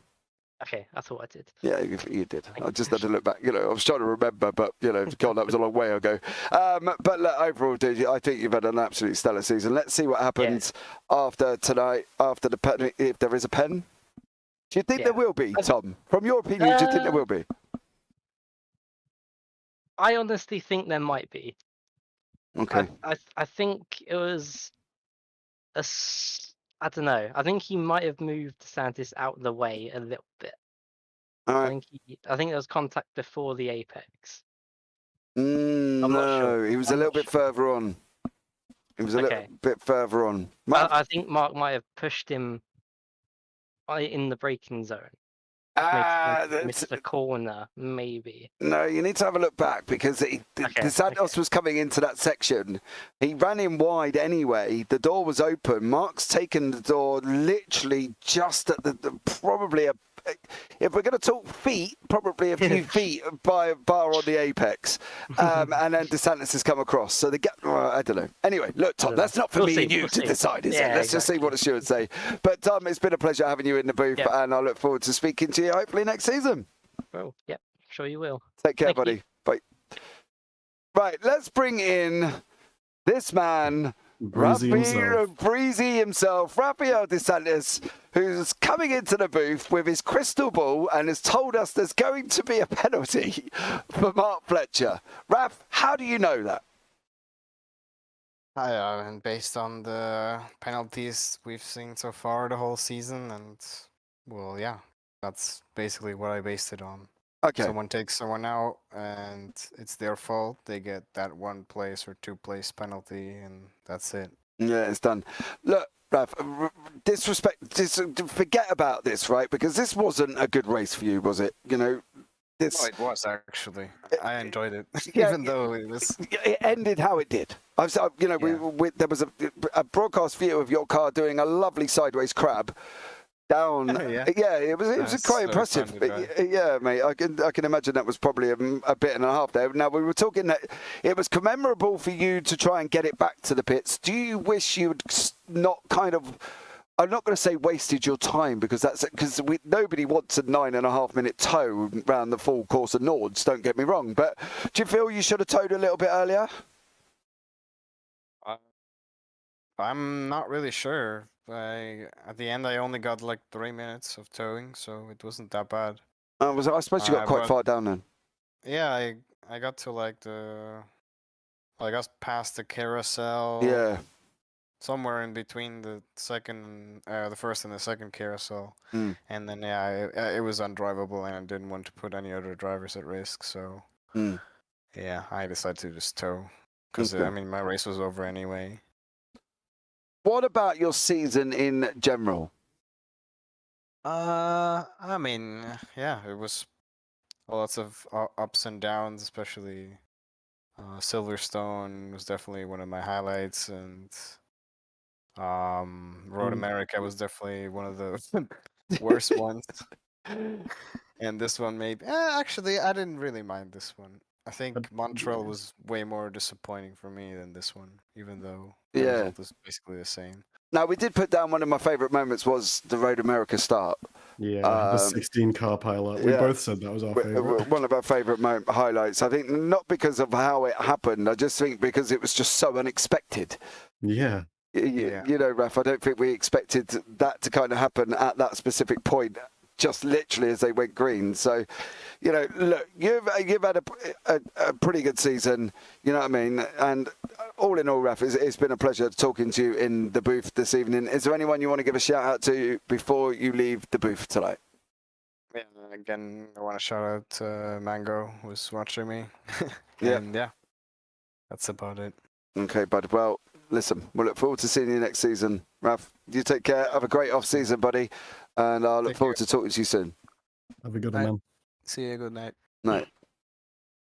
Okay, I thought I did. Yeah, you did. I just had to look back. You know, I was trying to remember, but you know, God, that was a long way ago. But look, overall, dude, I think you've had an absolutely stellar season. Let's see what happens after tonight, after the pen. If there is a pen, do you think there will be, Tom? From your opinion, do you think there will be? I honestly think there might be. Okay. I think it was I don't know. I think he might have moved DeSantis out of the way a little bit. All right. I think there was contact before the apex. I'm not sure. He was a little bit further on. He was a little bit further on. I think Mark might have pushed him in the braking zone. Missed the corner, maybe. No, you need to have a look back because DeSantis was coming into that section. He ran in wide anyway. The door was open. Mark's taken the door literally just at probably if we're going to talk feet, probably a few feet by a bar on the apex. And then DeSantis has come across. So the gap, I don't know. Anyway, look, Tom, that's not for me and you to decide, is it? Let's just see what the stewards say. But Tom, it's been a pleasure having you in the booth, and I look forward to speaking to you hopefully next season. Well, sure you will. Take care, buddy. Bye. Right, let's bring in this man, Breezy himself, Rafael DeSantis, who's coming into the booth with his crystal ball and has told us there's going to be a penalty for Mark Fletcher. Raph, how do you know that? And based on the penalties we've seen so far the whole season, and well, yeah, that's basically what I based it on. Okay. Someone takes someone out and it's their fault. They get that 1 place or 2 place penalty, and that's it. Yeah, it's done. Look, Raph, forget about this, right? Because this wasn't a good race for you, was it? You know, it was actually. I enjoyed it, even though it was. It ended how it did. There was a broadcast view of your car doing a lovely sideways crab. Down, it was quite impressive. Yeah, mate, I can imagine that was probably a bit and a half there. Now we were talking that it was commemorable for you to try and get it back to the pits. Do you wish you would not kind of I'm not going to say wasted your time because nobody wants a 9.5 minute tow around the full course of Nords. Don't get me wrong, but do you feel you should have towed a little bit earlier? I'm not really sure. At the end, I only got like 3 minutes of towing, so it wasn't that bad. I suppose you got quite but- far down then. Yeah, I got to like I got past the carousel. Yeah. Somewhere in between the first and the second carousel, Mm. and then it was undrivable, and I didn't want to put any other drivers at risk, so yeah, I decided to just tow because Okay. I mean my race was over anyway. What about your season in general? I mean, yeah, it was lots of ups and downs, especially Silverstone was definitely one of my highlights, and Road America was definitely one of the worst ones. And this one maybe actually I didn't really mind this one. I think Montreal was way more disappointing for me than this one, even though the result is basically the same. Now, we did put down one of my favourite moments was the Road America start. Yeah, the 16 car pilot. We both said that was our favourite. One of our favourite highlights. I think not because of how it happened. I just think because it was just so unexpected. Yeah. You know, Raf, I don't think we expected that to kind of happen at that specific point, just literally as they went green. So, you know, look, you've had a pretty good season, you know what I mean? And all in all, Raf, it's been a pleasure talking to you in the booth this evening. Is there anyone you want to give a shout out to before you leave the booth tonight? Yeah, again, I want to shout out Mango, who was watching me. Yeah. And yeah, that's about it. Okay, bud. Well, listen, we'll look forward to seeing you next season. Raf, you take care. Have a great off-season, buddy. And I'll look forward to talking to you soon. Have a good one, man. See you. Good night. Night.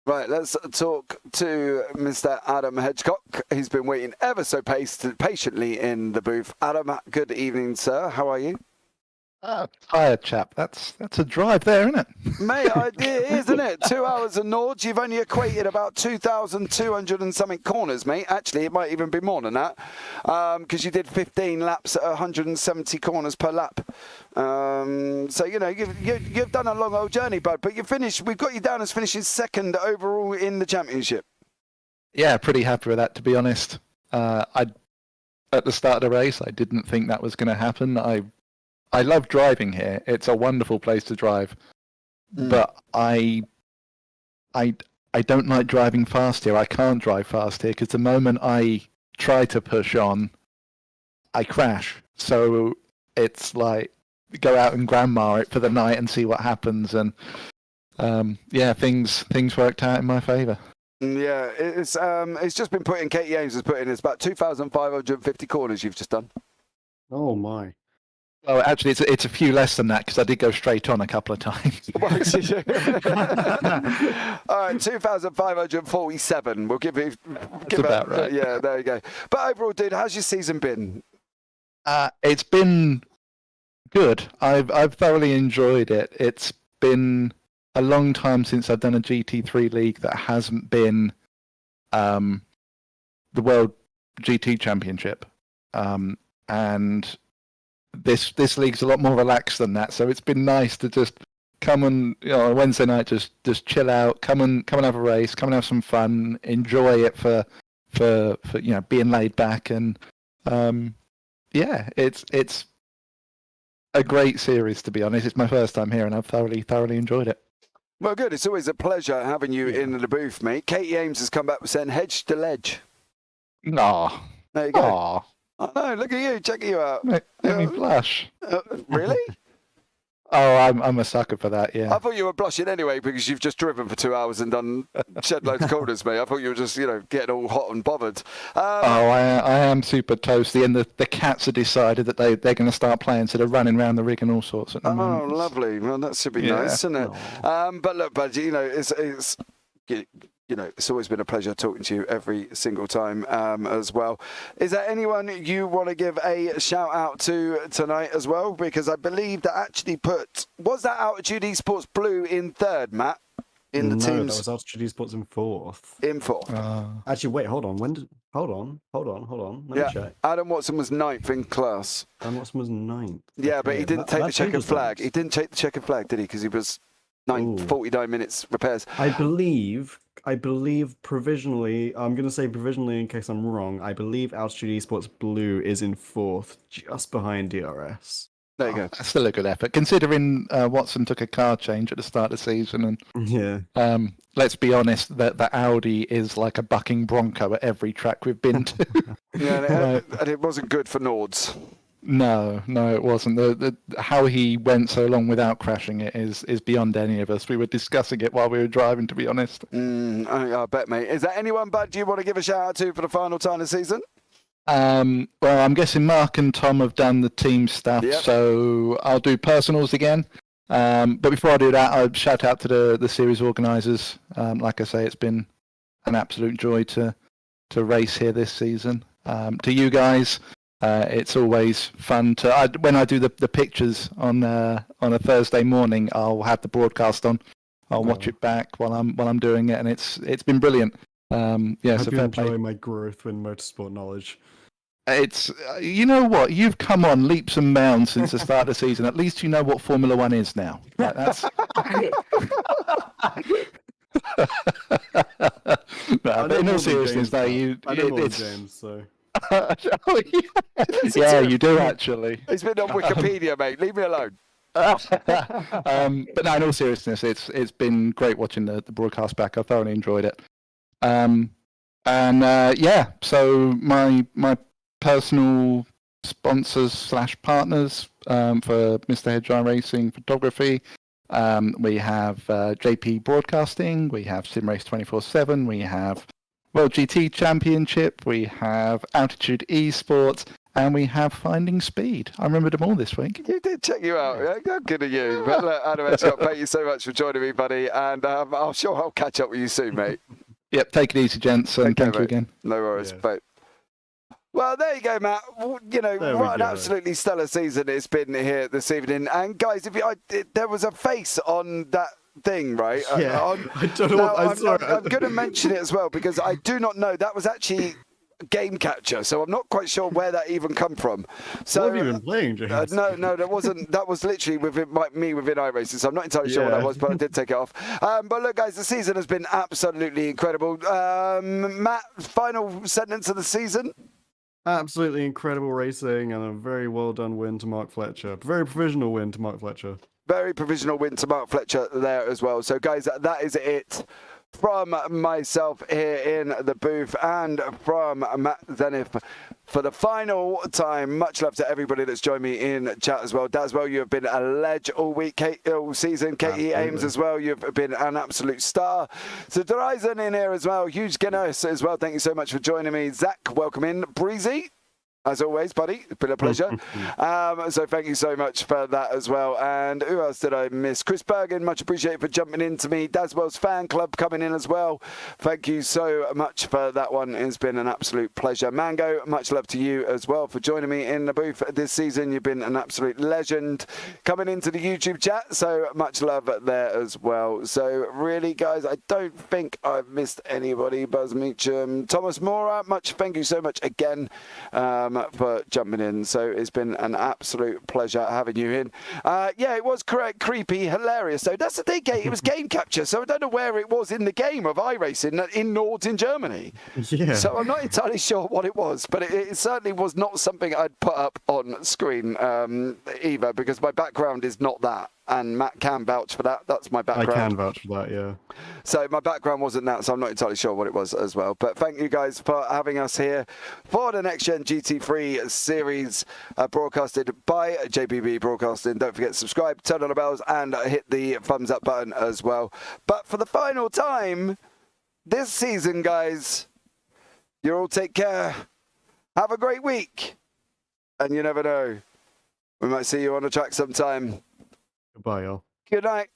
Right, let's talk to Mr. Adam Hedgecock. He's been waiting ever so patiently in the booth. Adam, good evening, sir. How are you? Tired chap. That's a drive there, isn't it? Mate, it is, isn't it? 2 hours of Nords. You've only equated about 2,200 and something corners, mate. Actually, it might even be more than that, because you did 15 laps at 170 corners per lap. So you know you've done a long old journey, bud. But you finished. We've got you down as finishing second overall in the championship. Yeah, pretty happy with that, to be honest. At the start of the race, I didn't think that was going to happen. I love driving here. It's a wonderful place to drive. But I don't like driving fast here. I can't drive fast here because the moment I try to push on, I crash. So it's like go out and grandma it for the night and see what happens. And yeah, things worked out in my favour. Yeah, it's just been put in. Katie Ames has put in. It's about 2,550 corners you've just done. Oh my. Well, actually, it's a few less than that because I did go straight on a couple of times. All right, 2,547. We'll give you. That's about right. Yeah, there you go. But overall, dude, how's your season been? It's been good. I've thoroughly enjoyed it. It's been a long time since I've done a GT3 League that hasn't been the World GT Championship, and this league's a lot more relaxed than that. So it's been nice to just come and on a Wednesday night just chill out, come and have a race, come and have some fun, enjoy it for being laid back, and yeah, it's a great series, to be honest. It's my first time here and I've thoroughly enjoyed it. Well, good. It's always a pleasure having you in the booth, mate. Katie Ames has come back with saying hedge to ledge. Aw. There you go. Aw. Oh, no, look at you, checking you out. Make me blush. Really? Oh, I'm a sucker for that, yeah. I thought you were blushing anyway because you've just driven for 2 hours and done shed loads of corners, mate. I thought you were just, getting all hot and bothered. I am super toasty, and the cats have decided that they're going to start playing, so they're running around the rig and all sorts at the moment. Oh, lovely. Well, that should be Yeah. nice, isn't it? But look, bud, it's always been a pleasure talking to you every single time as well. Is there anyone you want to give a shout out to tonight as well? Because I believe that actually was that Altitude Esports Blue in third, Matt? in the No, teams that was Altitude Esports in 4th. in 4th. Actually, wait, hold on. Hold on. Let me check. Adam Watson was 9th in class. Dan Watson was 9th. Yeah, but he didn't take the checkered flag. things. He didn't take the checkered flag, did he? Because he was 49 minutes repairs. I believe provisionally, I'm going to say provisionally in case I'm wrong, I believe Altitude Esports Blue is in 4th, just behind DRS. There you go. That's still a good effort, considering Watson took a car change at the start of the season. And Yeah. let's be honest, that the Audi is like a bucking Bronco at every track we've been to. Yeah, and it wasn't good for Nords. No, it wasn't. The how he went so long without crashing it is beyond any of us. We were discussing it while we were driving, to be honest. I bet, mate. Is there anyone, Bud, you want to give a shout out to for the final time of the season? Well, I'm guessing Mark and Tom have done the team stuff, so I'll do personals again. But before I do that, I'll shout out to the series organisers. Like I say, it's been an absolute joy to race here this season. To you guys, it's always fun to. When I do the pictures on a Thursday morning, I'll have the broadcast on. I'll watch it back while I'm doing it, and it's been brilliant. I So hope you fair play. enjoy my growth in motorsport knowledge. It's you know what, you've come on leaps and bounds since the start of the season. At least you know what Formula One is now. Like, that's... but in all seriousness, though, I know more James, so. Oh, yeah, you do actually. He's been on Wikipedia, mate. Leave me alone. But no, in all seriousness, it's been great watching the broadcast back. I thoroughly enjoyed it. So my personal sponsors / partners for Mr. Hedgeye Racing Photography, we have JPBroadcasting, we have SimRace 24/7, we have World GT Championship, we have Altitude Esports, and we have Finding Speed. I remembered them all this week. You did check you out. Yeah, how good are you? But look, Adam Edgecott, thank you so much for joining me, buddy, and I'm sure I'll catch up with you soon, mate. Yep, take it easy, gents, and thank you again. No worries, Yeah. but well, there you go, Matt. You know, There we what an go. absolutely stellar season it's been here this evening. And guys, there was a face on that thing, right? Yeah, I don't know what I'm sorry. I'm going to mention it as well because I do not know. That was actually game capture, so I'm not quite sure where that even come from. So What have you been playing, James? no, that wasn't. That was literally within me within iRacing. So I'm not entirely sure what that was, but I did take it off. But look, guys, the season has been absolutely incredible. Matt, final sentence of the season. Absolutely incredible racing and a very well done win to Mark Fletcher. Very provisional win to Mark Fletcher. Very provisional win to Mark Fletcher there as well. So, guys, that is it from myself here in the booth and from Matt Zeniith for the final time. Much love to everybody that's joined me in chat as well. Daswell, you have been a ledge all week, all season. Katie Ames as well, you've been an absolute star. So Horizon in here as well. Huge Guinness as well. Thank you so much for joining me. Zach, welcome in. Breezy, as always, buddy, it's been a pleasure. So thank you so much for that as well. And who else did I miss? Chris Bergen, much appreciated for jumping into me. Daswell's fan club coming in as well. Thank you so much for that one. It's been an absolute pleasure. Mango, much love to you as well for joining me in the booth this season. You've been an absolute legend coming into the YouTube chat. So much love there as well. So really, guys, I don't think I've missed anybody. Buzz Meacham, Thomas Mora, much thank you so much again. For jumping in. So it's been an absolute pleasure having you in. Yeah, it was correct, creepy, hilarious. So that's the thing, it was game capture. So I don't know where it was in the game of iRacing in Nords in Germany. Yeah. So I'm not entirely sure what it was, but it certainly was not something I'd put up on screen either, because my background is not that. And Matt can vouch for that. That's my background. I can vouch for that, yeah. So my background wasn't that, so I'm not entirely sure what it was as well. But thank you guys for having us here for the Nxtgen GT3 series broadcasted by JPB Broadcasting. Don't forget to subscribe, turn on the bells, and hit the thumbs up button as well. But for the final time this season, guys, you all take care. Have a great week. And you never know, we might see you on the track sometime. Goodbye, y'all. Good night.